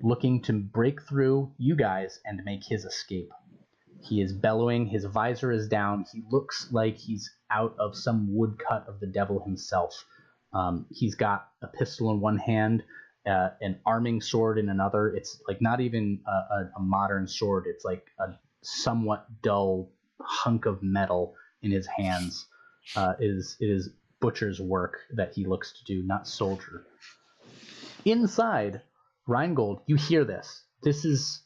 looking to break through you guys and make his escape. He is bellowing, his visor is down, he looks like he's out of some woodcut of the devil himself. He's got a pistol in one hand, an arming sword in another. It's like not even a modern sword, it's like a somewhat dull hunk of metal in his hands. It is butcher's work that he looks to do, not soldier. Inside, Rheingold, you hear this. This is,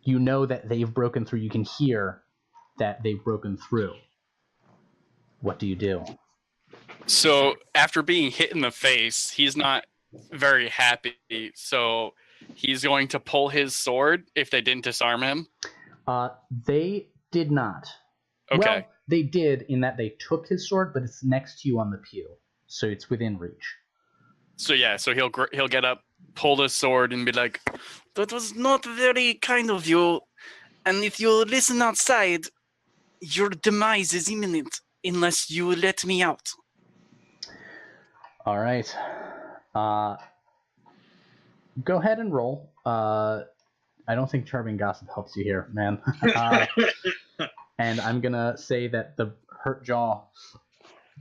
you know that they've broken through. You can hear that they've broken through. What do you do? So after being hit in the face, he's not very happy. So he's going to pull his sword if they didn't disarm him. They did not. Okay. Well, they did in that they took his sword, but it's next to you on the pew, so it's within reach. So yeah, so he'll get up, pull the sword, and be like, "That was not very kind of you. And if you listen outside, your demise is imminent unless you let me out." All right. Go ahead and roll. I don't think Charming Gossip helps you here, man. And I'm going to say that the hurt jaw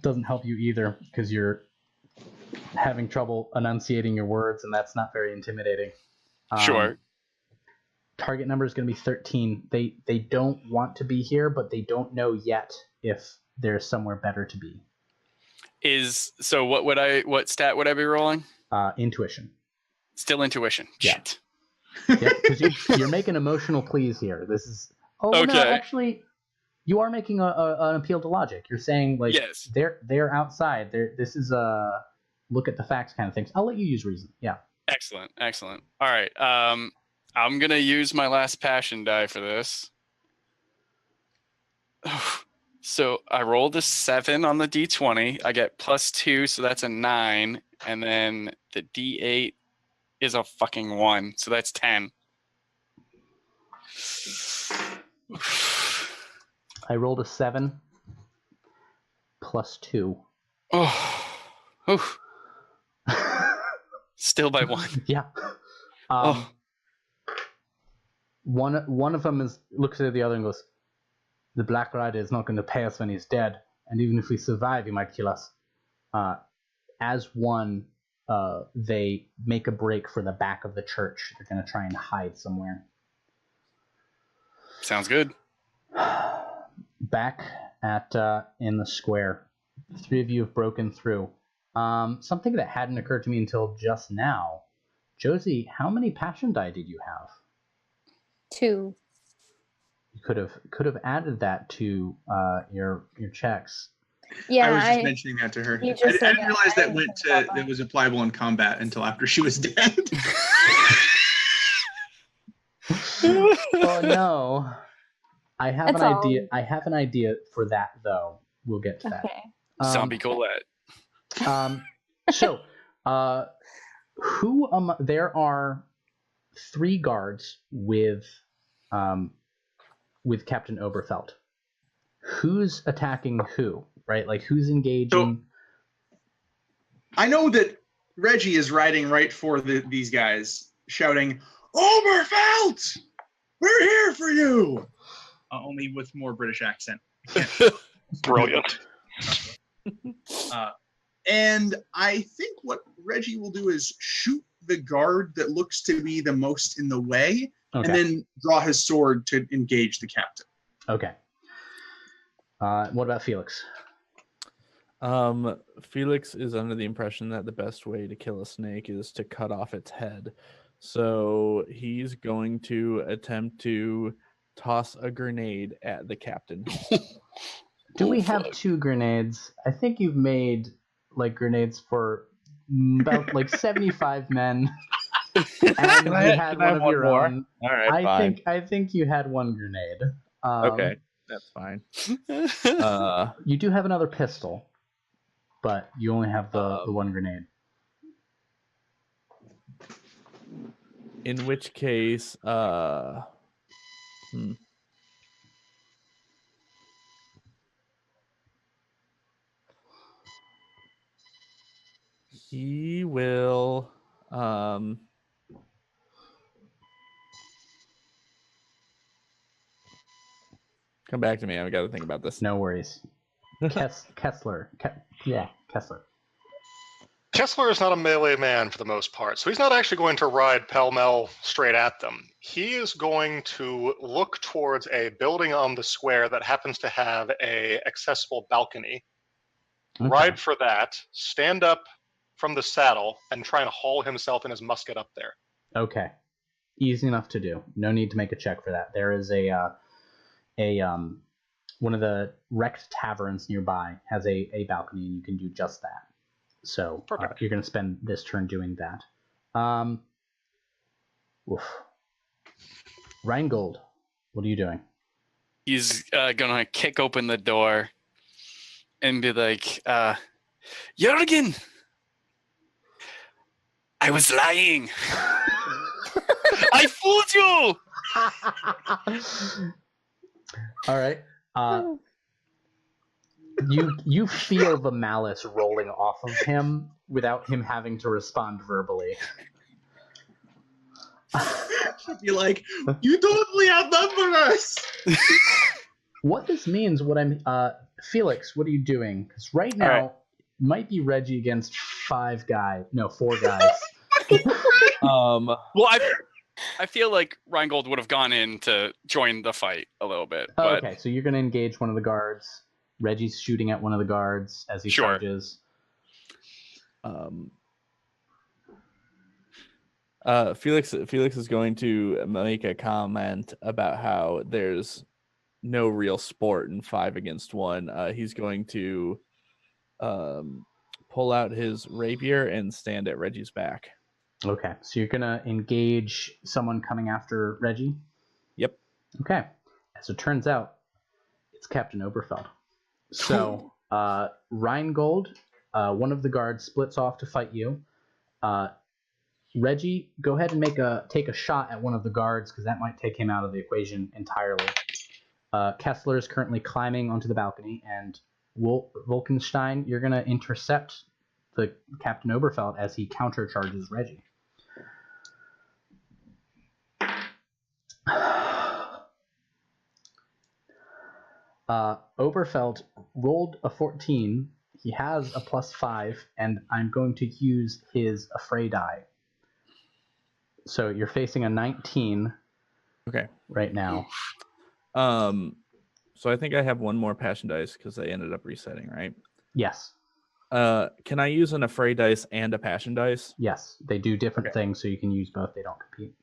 doesn't help you either because you're having trouble enunciating your words, and that's not very intimidating. Sure. Target number is going to be 13. They don't want to be here, but they don't know yet if there's somewhere better to be. So what stat would I be rolling? Intuition. Still intuition. Yeah. Shit. Yeah, because you're making emotional pleas here. This is okay. No, actually, you are making an appeal to logic. You're saying like yes. they're outside. This is a look at the facts kind of things. I'll let you use reason. Yeah. Excellent. All right. I'm gonna use my last passion die for this. So I rolled a 7 on the d20. I get +2, so that's a 9, and then the d8 is a fucking 1, so that's 10. I rolled a 7 +2. Oh. Still by 1. Yeah. One of them looks at the other and goes, "The Black Rider is not going to pay us when he's dead, and even if we survive, he might kill us." As one, they make a break for the back of the church. They're going to try and hide somewhere. Sounds good. Back at in the square, The three of you have broken through. Something that hadn't occurred to me until just now. Josie, how many passion die did you have? 2. You could have added that to your checks. Yeah, I was just mentioning that to her. I didn't realize that was applicable in combat until after she was dead. Oh no. I have That's an all. idea. I have an idea for that though. We'll get to that. Okay. Zombie Colette. So, there are 3 guards with Captain Oberfelt. Who's attacking who? Right? Like who's engaging? So, I know that Reggie is riding right for these guys, shouting, "Oberfelt, we're here for you!" Only with more British accent. Brilliant. And I think what Reggie will do is shoot the guard that looks to be the most in the way, Okay. and then draw his sword to engage the captain. Okay. What about Felix? Felix is under the impression that the best way to kill a snake is to cut off its head. So he's going to attempt to toss a grenade at the captain. Do we have 2 grenades? I think you've made like grenades for about like 75 men. And you had one of your own. All right, fine. I think you had 1 grenade. Okay, that's fine. You do have another pistol, but you only have the 1 grenade. In which case, he will come back to me. I've got to think about this. No worries. Kessler. Kessler. Kessler is not a melee man for the most part, so he's not actually going to ride pell-mell straight at them. He is going to look towards a building on the square that happens to have a accessible balcony, Okay. ride for that, stand up from the saddle, and try and haul himself and his musket up there. Okay. Easy enough to do. No need to make a check for that. There is one of the wrecked taverns nearby has a balcony, and you can do just that. So you're going to spend this turn doing that. Rheingold, what are you doing? He's going to kick open the door and be like, Jurgen, I was lying. I fooled you. All right. You feel the malice rolling off of him without him having to respond verbally. You're like, you totally outnumber us. What this means, Felix, what are you doing? Because right now, it might be Reggie against 4 guys. Well, I feel like Rheingold would have gone in to join the fight a little bit. But... Okay, so you're going to engage one of the guards. Reggie's shooting at one of the guards as he charges. Felix is going to make a comment about how there's no real sport in 5 against 1. He's going to pull out his rapier and stand at Reggie's back. Okay, so you're going to engage someone coming after Reggie? Yep. Okay. As it turns out, it's Captain Oberfelt. So, Rheingold, one of the guards, splits off to fight you. Reggie, go ahead and take a shot at one of the guards, because that might take him out of the equation entirely. Kessler is currently climbing onto the balcony, and Wolkenstein, you're going to intercept the Captain Oberfelt as he countercharges Reggie. Oberfelt rolled a 14. He has a +5, and I'm going to use his Affray die. So you're facing a 19. Okay. Right now. So I think I have one more passion dice because they ended up resetting, right? Yes. Can I use an Affray dice and a Passion dice? Yes. They do different Okay. things, so you can use both. They don't compete.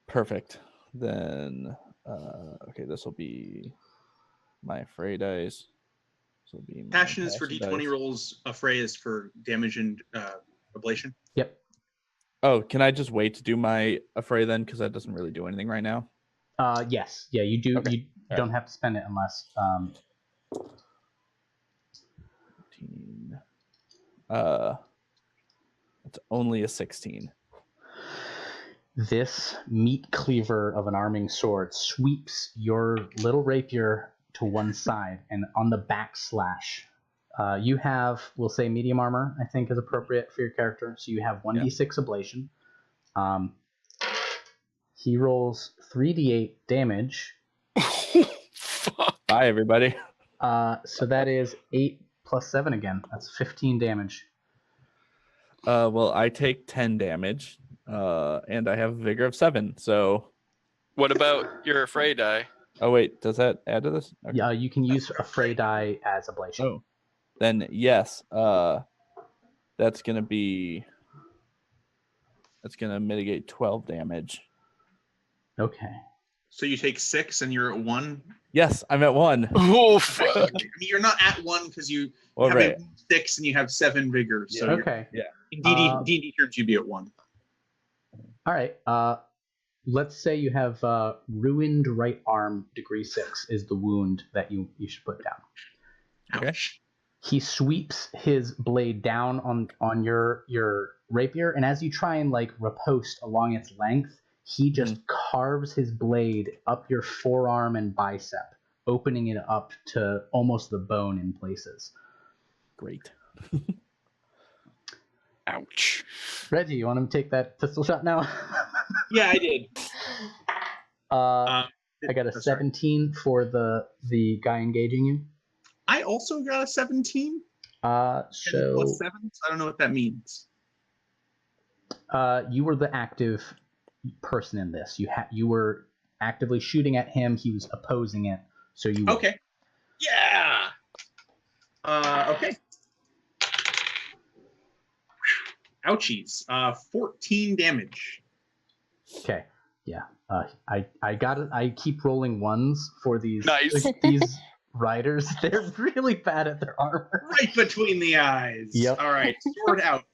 Perfect. Then, okay, this will be my Affray dice. This will be my Passion is for D20 dice. rolls. Affray is for damage and ablation. Yep. Oh, can I just wait to do my Affray then? Because that doesn't really do anything right now. Yes. Yeah, you do. Okay. You don't have to spend it unless. 15. It's only a 16. This meat cleaver of an arming sword sweeps your little rapier to one side, and on the backslash, you have, we'll say, medium armor, I think is appropriate for your character. So you have 1d6 ablation. He rolls 3d8 damage. Fuck. Bye, everybody. So that is 8 plus 7 again. That's 15 damage. Well, I take 10 damage, and I have a vigor of 7. So, What about your Affray die? oh wait, does that add to this? Okay. Yeah, you can use a fray die as ablation. Oh, then yes, that's gonna mitigate 12 damage. Okay. So you take 6 and you're at 1. Yes, I'm at 1. Oh, fuck. I mean, you're not at 1 because you Well, have right. 6 and you have 7 vigor. So you're- Okay. in D&D terms, you'd be at 1. All right. Let's say you have ruined right arm, degree 6 is the wound that you should put down. Okay. Ouch. He sweeps his blade down on your rapier, and as you try and like riposte along its length, he just carves his blade up your forearm and bicep, opening it up to almost the bone in places. Great. Ouch. Reggie, you want him to take that pistol shot now? Yeah, I did. I got a That's right. 17 for the guy engaging you. I also got a 17. So Plus 7. So I don't know what that means. you were the active person in this. You were actively shooting at him. He was opposing it. So you won. Okay. Yeah. Okay. Ouchies. 14 damage. Okay. Yeah. I got it. I keep rolling ones for these Nice. these riders. They're really bad at their armor. Right between the eyes. Yep. All right. Sword out.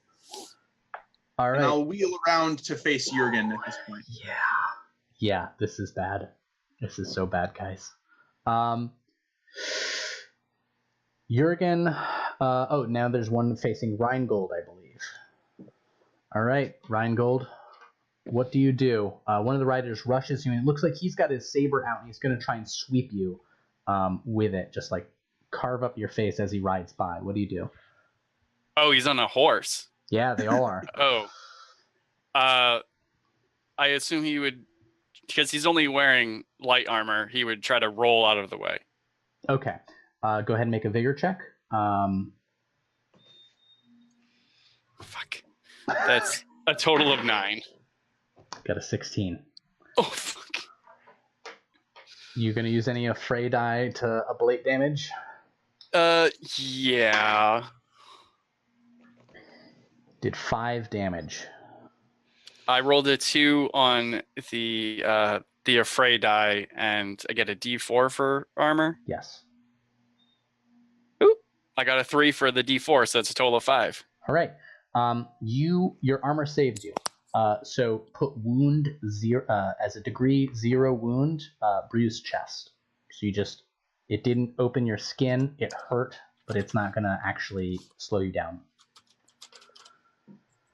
All And right. I'll wheel around to face Jurgen at this point. Yeah. Yeah, this is bad. This is so bad, guys. Jurgen, now there's one facing Rheingold, I believe. All right, Rheingold, what do you do? One of the riders rushes you, and it looks like he's got his saber out, and he's going to try and sweep you with it, just like carve up your face as he rides by. What do you do? Oh, he's on a horse. Yeah, they all are. Oh. I assume he would, because he's only wearing light armor, he would try to roll out of the way. Okay. Go ahead and make a vigor check. Fuck. That's a total of 9. Got a 16. Oh, fuck. You going to use any Affray die to ablate damage? Yeah. Did 5 damage. I rolled a 2 on the Affray die, and I get a D4 for armor. Yes. I got a 3 for the D4, so that's a total of 5. All right. Your armor saves you. So put wound 0 as a degree 0 wound, bruised chest. So it didn't open your skin. It hurt, but it's not gonna actually slow you down.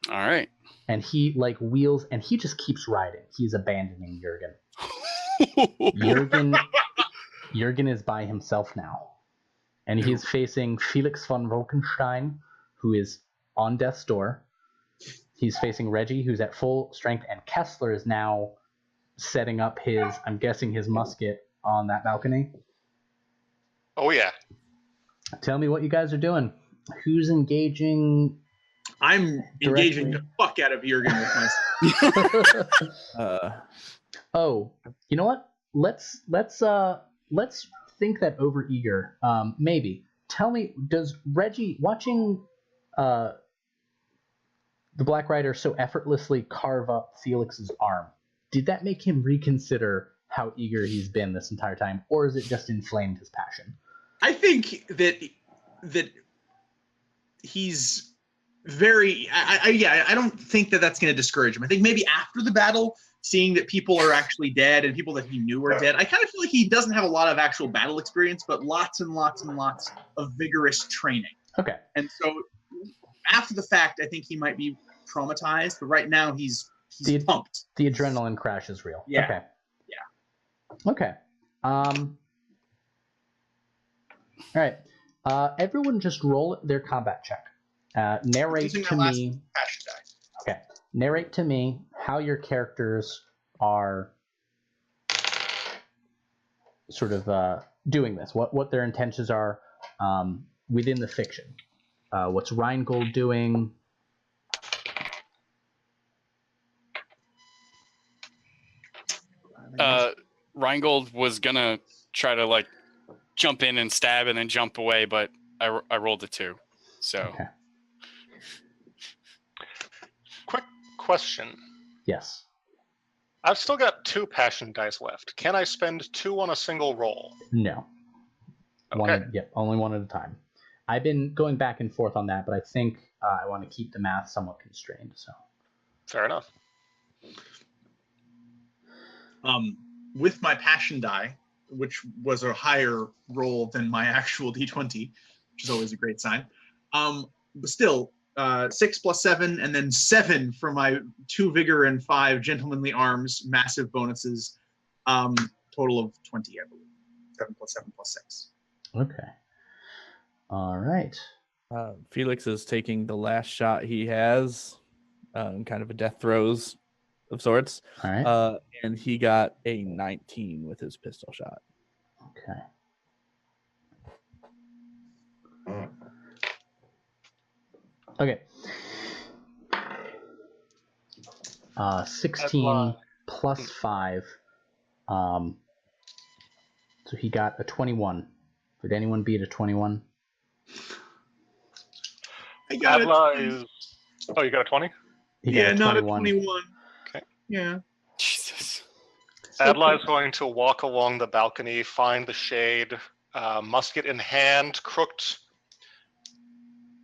All right. And he like wheels, and he just keeps riding. He's abandoning Jurgen. Jurgen is by himself now, and he's facing Felix von Wolkenstein, who is on death's door. He's facing Reggie, who's at full strength, and Kessler is now setting up I'm guessing his musket on that balcony. Oh, yeah. Tell me what you guys are doing. Who's engaging? I'm engaging the fuck out of Jurgen with my. Oh, you know what? Let's think that overeager. Maybe tell me, does Reggie, watching the Black Rider so effortlessly carve up Felix's arm, did that make him reconsider how eager he's been this entire time, or is it just inflamed his passion? I think that he's very. I don't think that that's going to discourage him. I think maybe after the battle, seeing that people are actually dead and people that he knew are dead, I kind of feel like he doesn't have a lot of actual battle experience, but lots and lots and lots of vigorous training. Okay. And so after the fact, I think he might be traumatized, but right now he's pumped. The adrenaline crash is real. Yeah. Okay. Yeah. Okay. All right. Everyone just roll their combat check. Narrate to me. Okay. Narrate to me how your characters are sort of doing this. What their intentions are within the fiction. What's Rheingold doing? Rheingold was gonna try to like jump in and stab and then jump away, but I rolled a 2. So. Okay. Quick question. Yes. I've still got 2 passion dice left. Can I spend 2 on a single roll? No. Okay. Only one at a time. I've been going back and forth on that, but I think I want to keep the math somewhat constrained. So. Fair enough. With my passion die, which was a higher roll than my actual d20, which is always a great sign. But still, 6 plus 7, and then 7 for my 2 vigor and 5 gentlemanly arms, massive bonuses. Total of 20, I believe. 7 plus 7 plus 6. Okay. All right. Felix is taking the last shot he has, kind of a death throes of sorts. All right. And he got a 19 with his pistol shot. Okay. Okay. 16 plus 5. So he got a 21. Did anyone beat a 21? I got Adla is... Oh, you got a 20? Yeah, not a 21. Okay. Yeah. Jesus. Adla is going to walk along the balcony, find the shade, musket in hand, crooked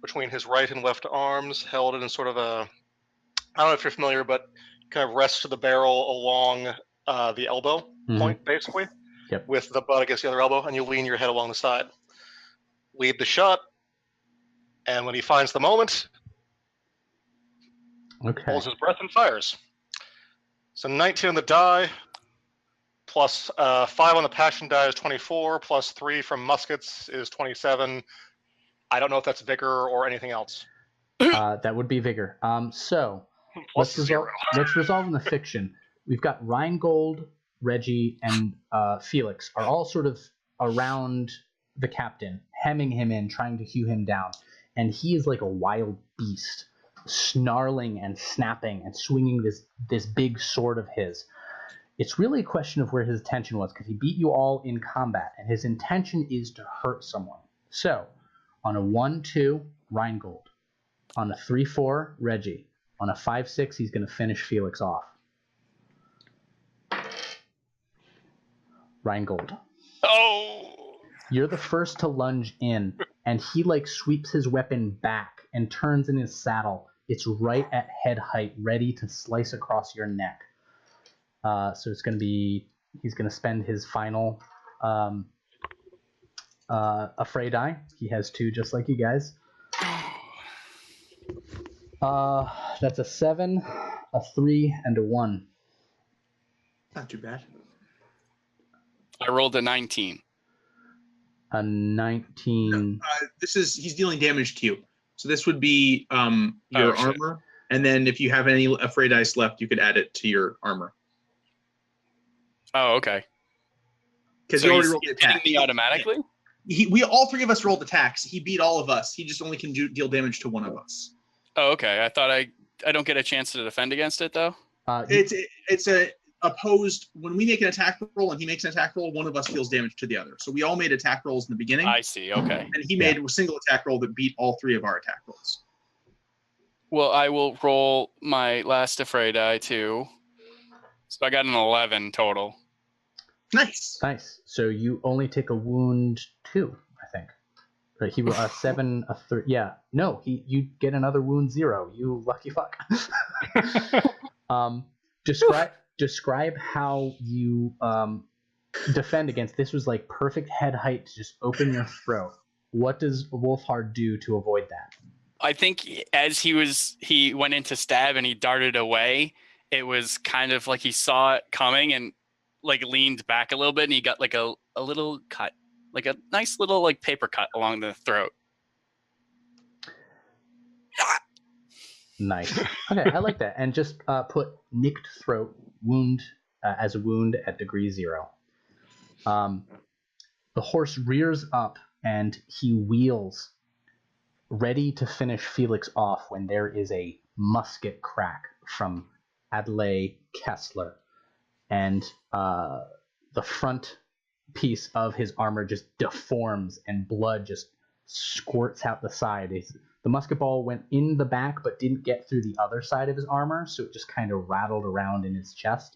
between his right and left arms, held in sort of a, I don't know if you're familiar, but kind of rests to the barrel along the elbow point, basically, with the butt against the other elbow, and you lean your head along the side. Lead the shot, and when he finds the moment, holds his breath and fires. So 19 on the die, plus 5 on the passion die is 24, plus 3 from muskets is 27. I don't know if that's vigor or anything else. That would be vigor. So let's resolve in the fiction. We've got Rheingold, Reggie, and Felix are all sort of around the captain, hemming him in, trying to hew him down. And he is like a wild beast, snarling and snapping and swinging this big sword of his. It's really a question of where his attention was, because he beat you all in combat, and his intention is to hurt someone. So, on a 1-2, Rheingold. On a 3-4, Reggie. On a 5-6, he's going to finish Felix off. Rheingold. Oh! You're the first to lunge in, and he like sweeps his weapon back and turns in his saddle. It's right at head height, ready to slice across your neck. So it's going to be, he's going to spend his final affray die. He has 2 just like you guys. That's a 7, a 3, and a 1. Not too bad. I rolled a 19. A 19. He's dealing damage to you. So this would be your armor. And then if you have any affray dice left, you could add it to your armor. Oh, okay. Because so you already rolled the attack. Me automatically? We all 3 of us rolled attacks. He beat all of us. He just only can deal damage to one of us. Oh, okay. I thought I don't get a chance to defend against it though. opposed, when we make an attack roll and he makes an attack roll, one of us deals damage to the other. So we all made attack rolls in the beginning. I see. Okay. And he made a single attack roll that beat all 3 of our attack rolls. Well, I will roll my last affray die too. So I got an 11 total. Nice. Nice. So you only take a wound 2, I think. Right, he a 7, a 3. Yeah. No, you get another wound 0. You lucky fuck. Describe how you defend against this. Was like perfect head height to just open your throat. What does Wolfhard do to avoid that? I think as he went into stab and he darted away, it was kind of like he saw it coming and like leaned back a little bit and he got like a little cut, like a nice little like paper cut along the throat. Nice. Okay, I like that. And just put nicked throat wound as a wound at degree 0. The horse rears up and he wheels, ready to finish Felix off when there is a musket crack from Adlai Kessler. And the front piece of his armor just deforms and blood just squirts out the side. The musket ball went in the back but didn't get through the other side of his armor, so it just kind of rattled around in his chest.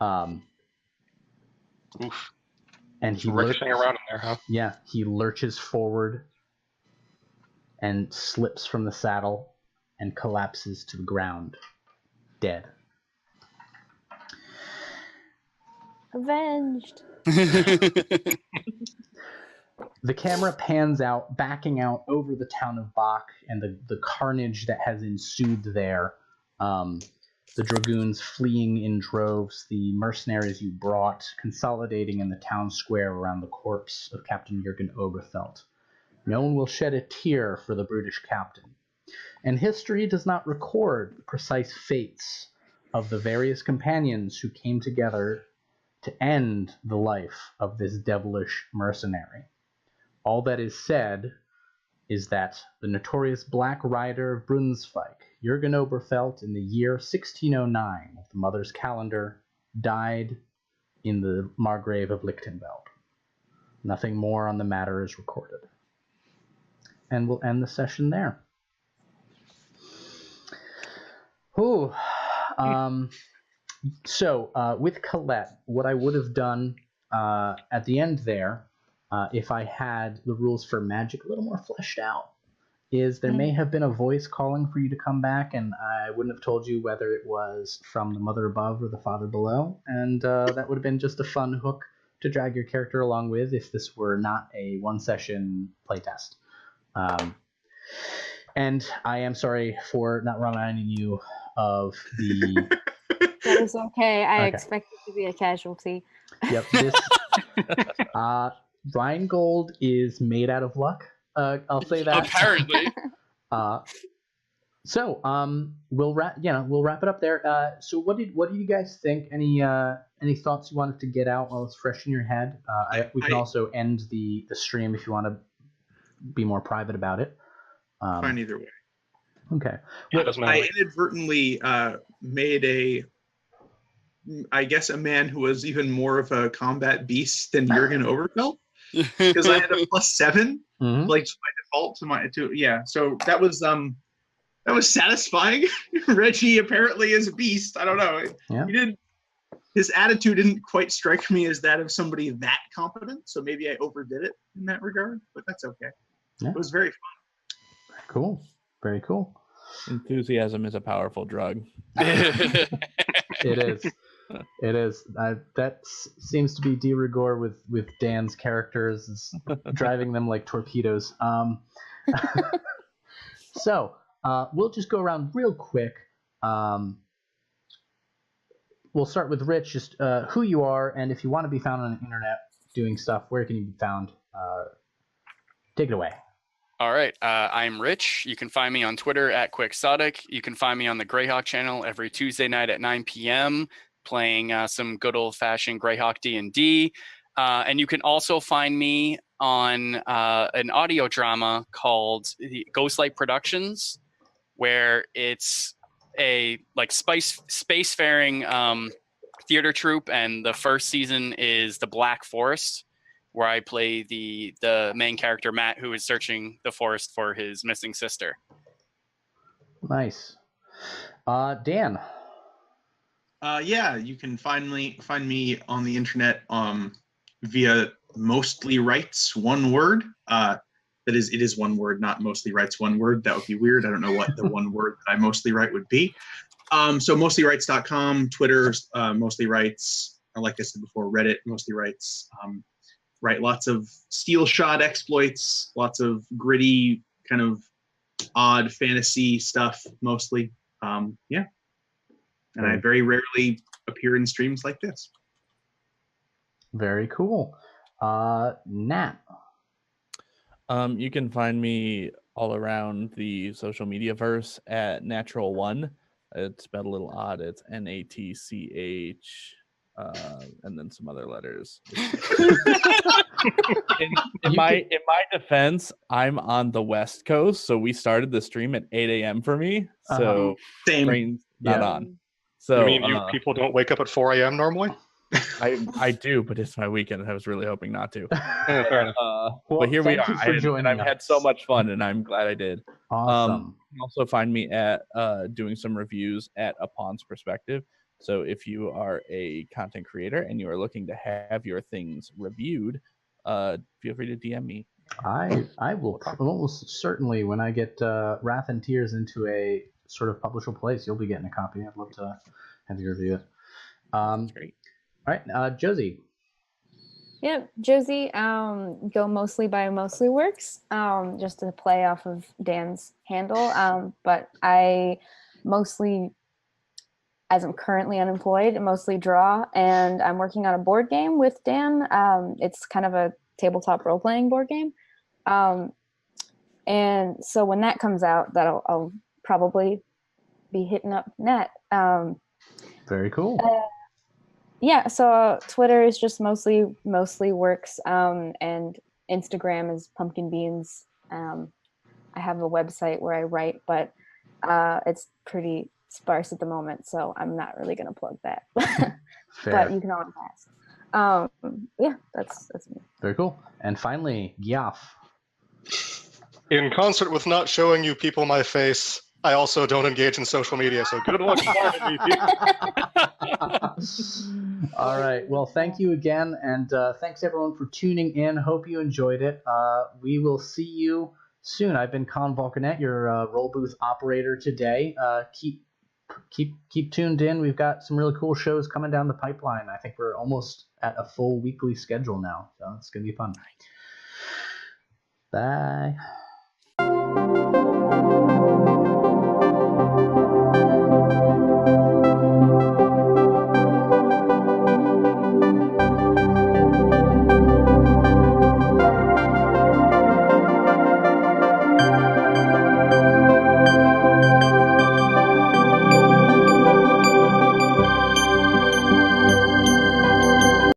Oof. And he Ricocheting around in there, huh? Yeah, he lurches forward and slips from the saddle and collapses to the ground, dead. Avenged. The camera pans out, backing out over the town of Bach and the carnage that has ensued there. The dragoons fleeing in droves, the mercenaries you brought consolidating in the town square around the corpse of Captain Jurgen Oberfelt. No one will shed a tear for the brutish captain. And history does not record the precise fates of the various companions who came together to end the life of this devilish mercenary. All that is said is that the notorious Black Rider of Brunswick, Jurgen Oberfelt, in the year 1609 of the Mother's Calendar, died in the Margrave of Lichtenfeld. Nothing more on the matter is recorded. And we'll end the session there. Ooh. So, with Colette, what I would have done at the end there, if I had the rules for magic a little more fleshed out, is there may have been a voice calling for you to come back, and I wouldn't have told you whether it was from the Mother above or the Father below, and that would have been just a fun hook to drag your character along with if this were not a one-session playtest. And I am sorry for not reminding you of the... That is okay. I expected to be a casualty. Yep. This Rheingold is made out of luck. I'll say that. Apparently. So we'll wrap it up there. So what do you guys think? Any thoughts you wanted to get out while it's fresh in your head? We can also end the stream if you want to be more private about it. Fine either way. Okay. Well, I inadvertently made a man who was even more of a combat beast than Jurgen Oberfelt, because I had a +7, like by default So that was satisfying. Reggie apparently is a beast. I don't know. Yeah. His attitude didn't quite strike me as that of somebody that competent. So maybe I overdid it in that regard, but that's okay. Yeah. It was very fun. Cool. Very cool. Enthusiasm is a powerful drug. It is. It is. That seems to be de rigueur with Dan's characters, is driving them like torpedoes. So we'll just go around real quick. We'll start with Rich, just who you are, and if you want to be found on the internet doing stuff, where can you be found? Take it away. All right. I'm Rich. You can find me on Twitter at Quixotic. You can find me on the Greyhawk channel every Tuesday night at 9 p.m. playing some good old-fashioned Greyhawk D&D. And you can also find me on an audio drama called Ghostlight Productions, where it's a like spacefaring theater troupe, and the first season is the Black Forest, where I play the main character Matt, who is searching the forest for his missing sister. Nice. Dan. Yeah, you can find me on the internet via Mostly Writes, one word. That is, it is one word, not Mostly Writes one word. That would be weird. I don't know what the one word that I mostly write would be. So mostlyrights.com, Twitter, Mostly Writes. Like I said before, Reddit, Mostly Writes. Write lots of steel shot exploits, lots of gritty, kind of odd fantasy stuff, mostly. Yeah. And I very rarely appear in streams like this. Very cool. Nat. You can find me all around the social media verse at Natural One. It's spelled a little odd. It's NATCH, and then some other letters. in my defense, I'm on the West Coast, so we started the stream at 8 a.m. for me. So Same. brain's not on. So You mean you people don't wake up at 4 a.m. normally? I do, but it's my weekend. I was really hoping not to. Fair enough. But here we thank are. you for joining I've had us. so much fun, and I'm glad I did. Awesome. You can also find me at doing some reviews at A Pawn's Perspective. So if you are a content creator and you are looking to have your things reviewed, feel free to DM me. I will almost certainly, when I get Wrath and Tears into a sort of publishable place, you'll be getting a copy. I'd love to have you review it. That's great. All right, Josie. Yep, Josie, go mostly by Mostly Works, just to play off of Dan's handle. But I mostly, as I'm currently unemployed, mostly draw, and I'm working on a board game with Dan. It's kind of a tabletop role-playing board game. And so when that comes out, I'll probably be hitting up Nat. Very cool. Yeah, so Twitter is just mostly Works, and Instagram is Pumpkin Beans. I have a website where I write, but it's pretty sparse at the moment, so I'm not really going to plug that. But you can always ask. Yeah, that's me. Very cool. And finally, Gyaf. In concert with not showing you people my face, I also don't engage in social media, so good luck finding me, people. All right. Well, thank you again, and thanks everyone for tuning in. Hope you enjoyed it. We will see you soon. I've been Colin Volcanet, your roll booth operator today. Keep tuned in. We've got some really cool shows coming down the pipeline. I think we're almost at a full weekly schedule now, so it's gonna be fun. Bye.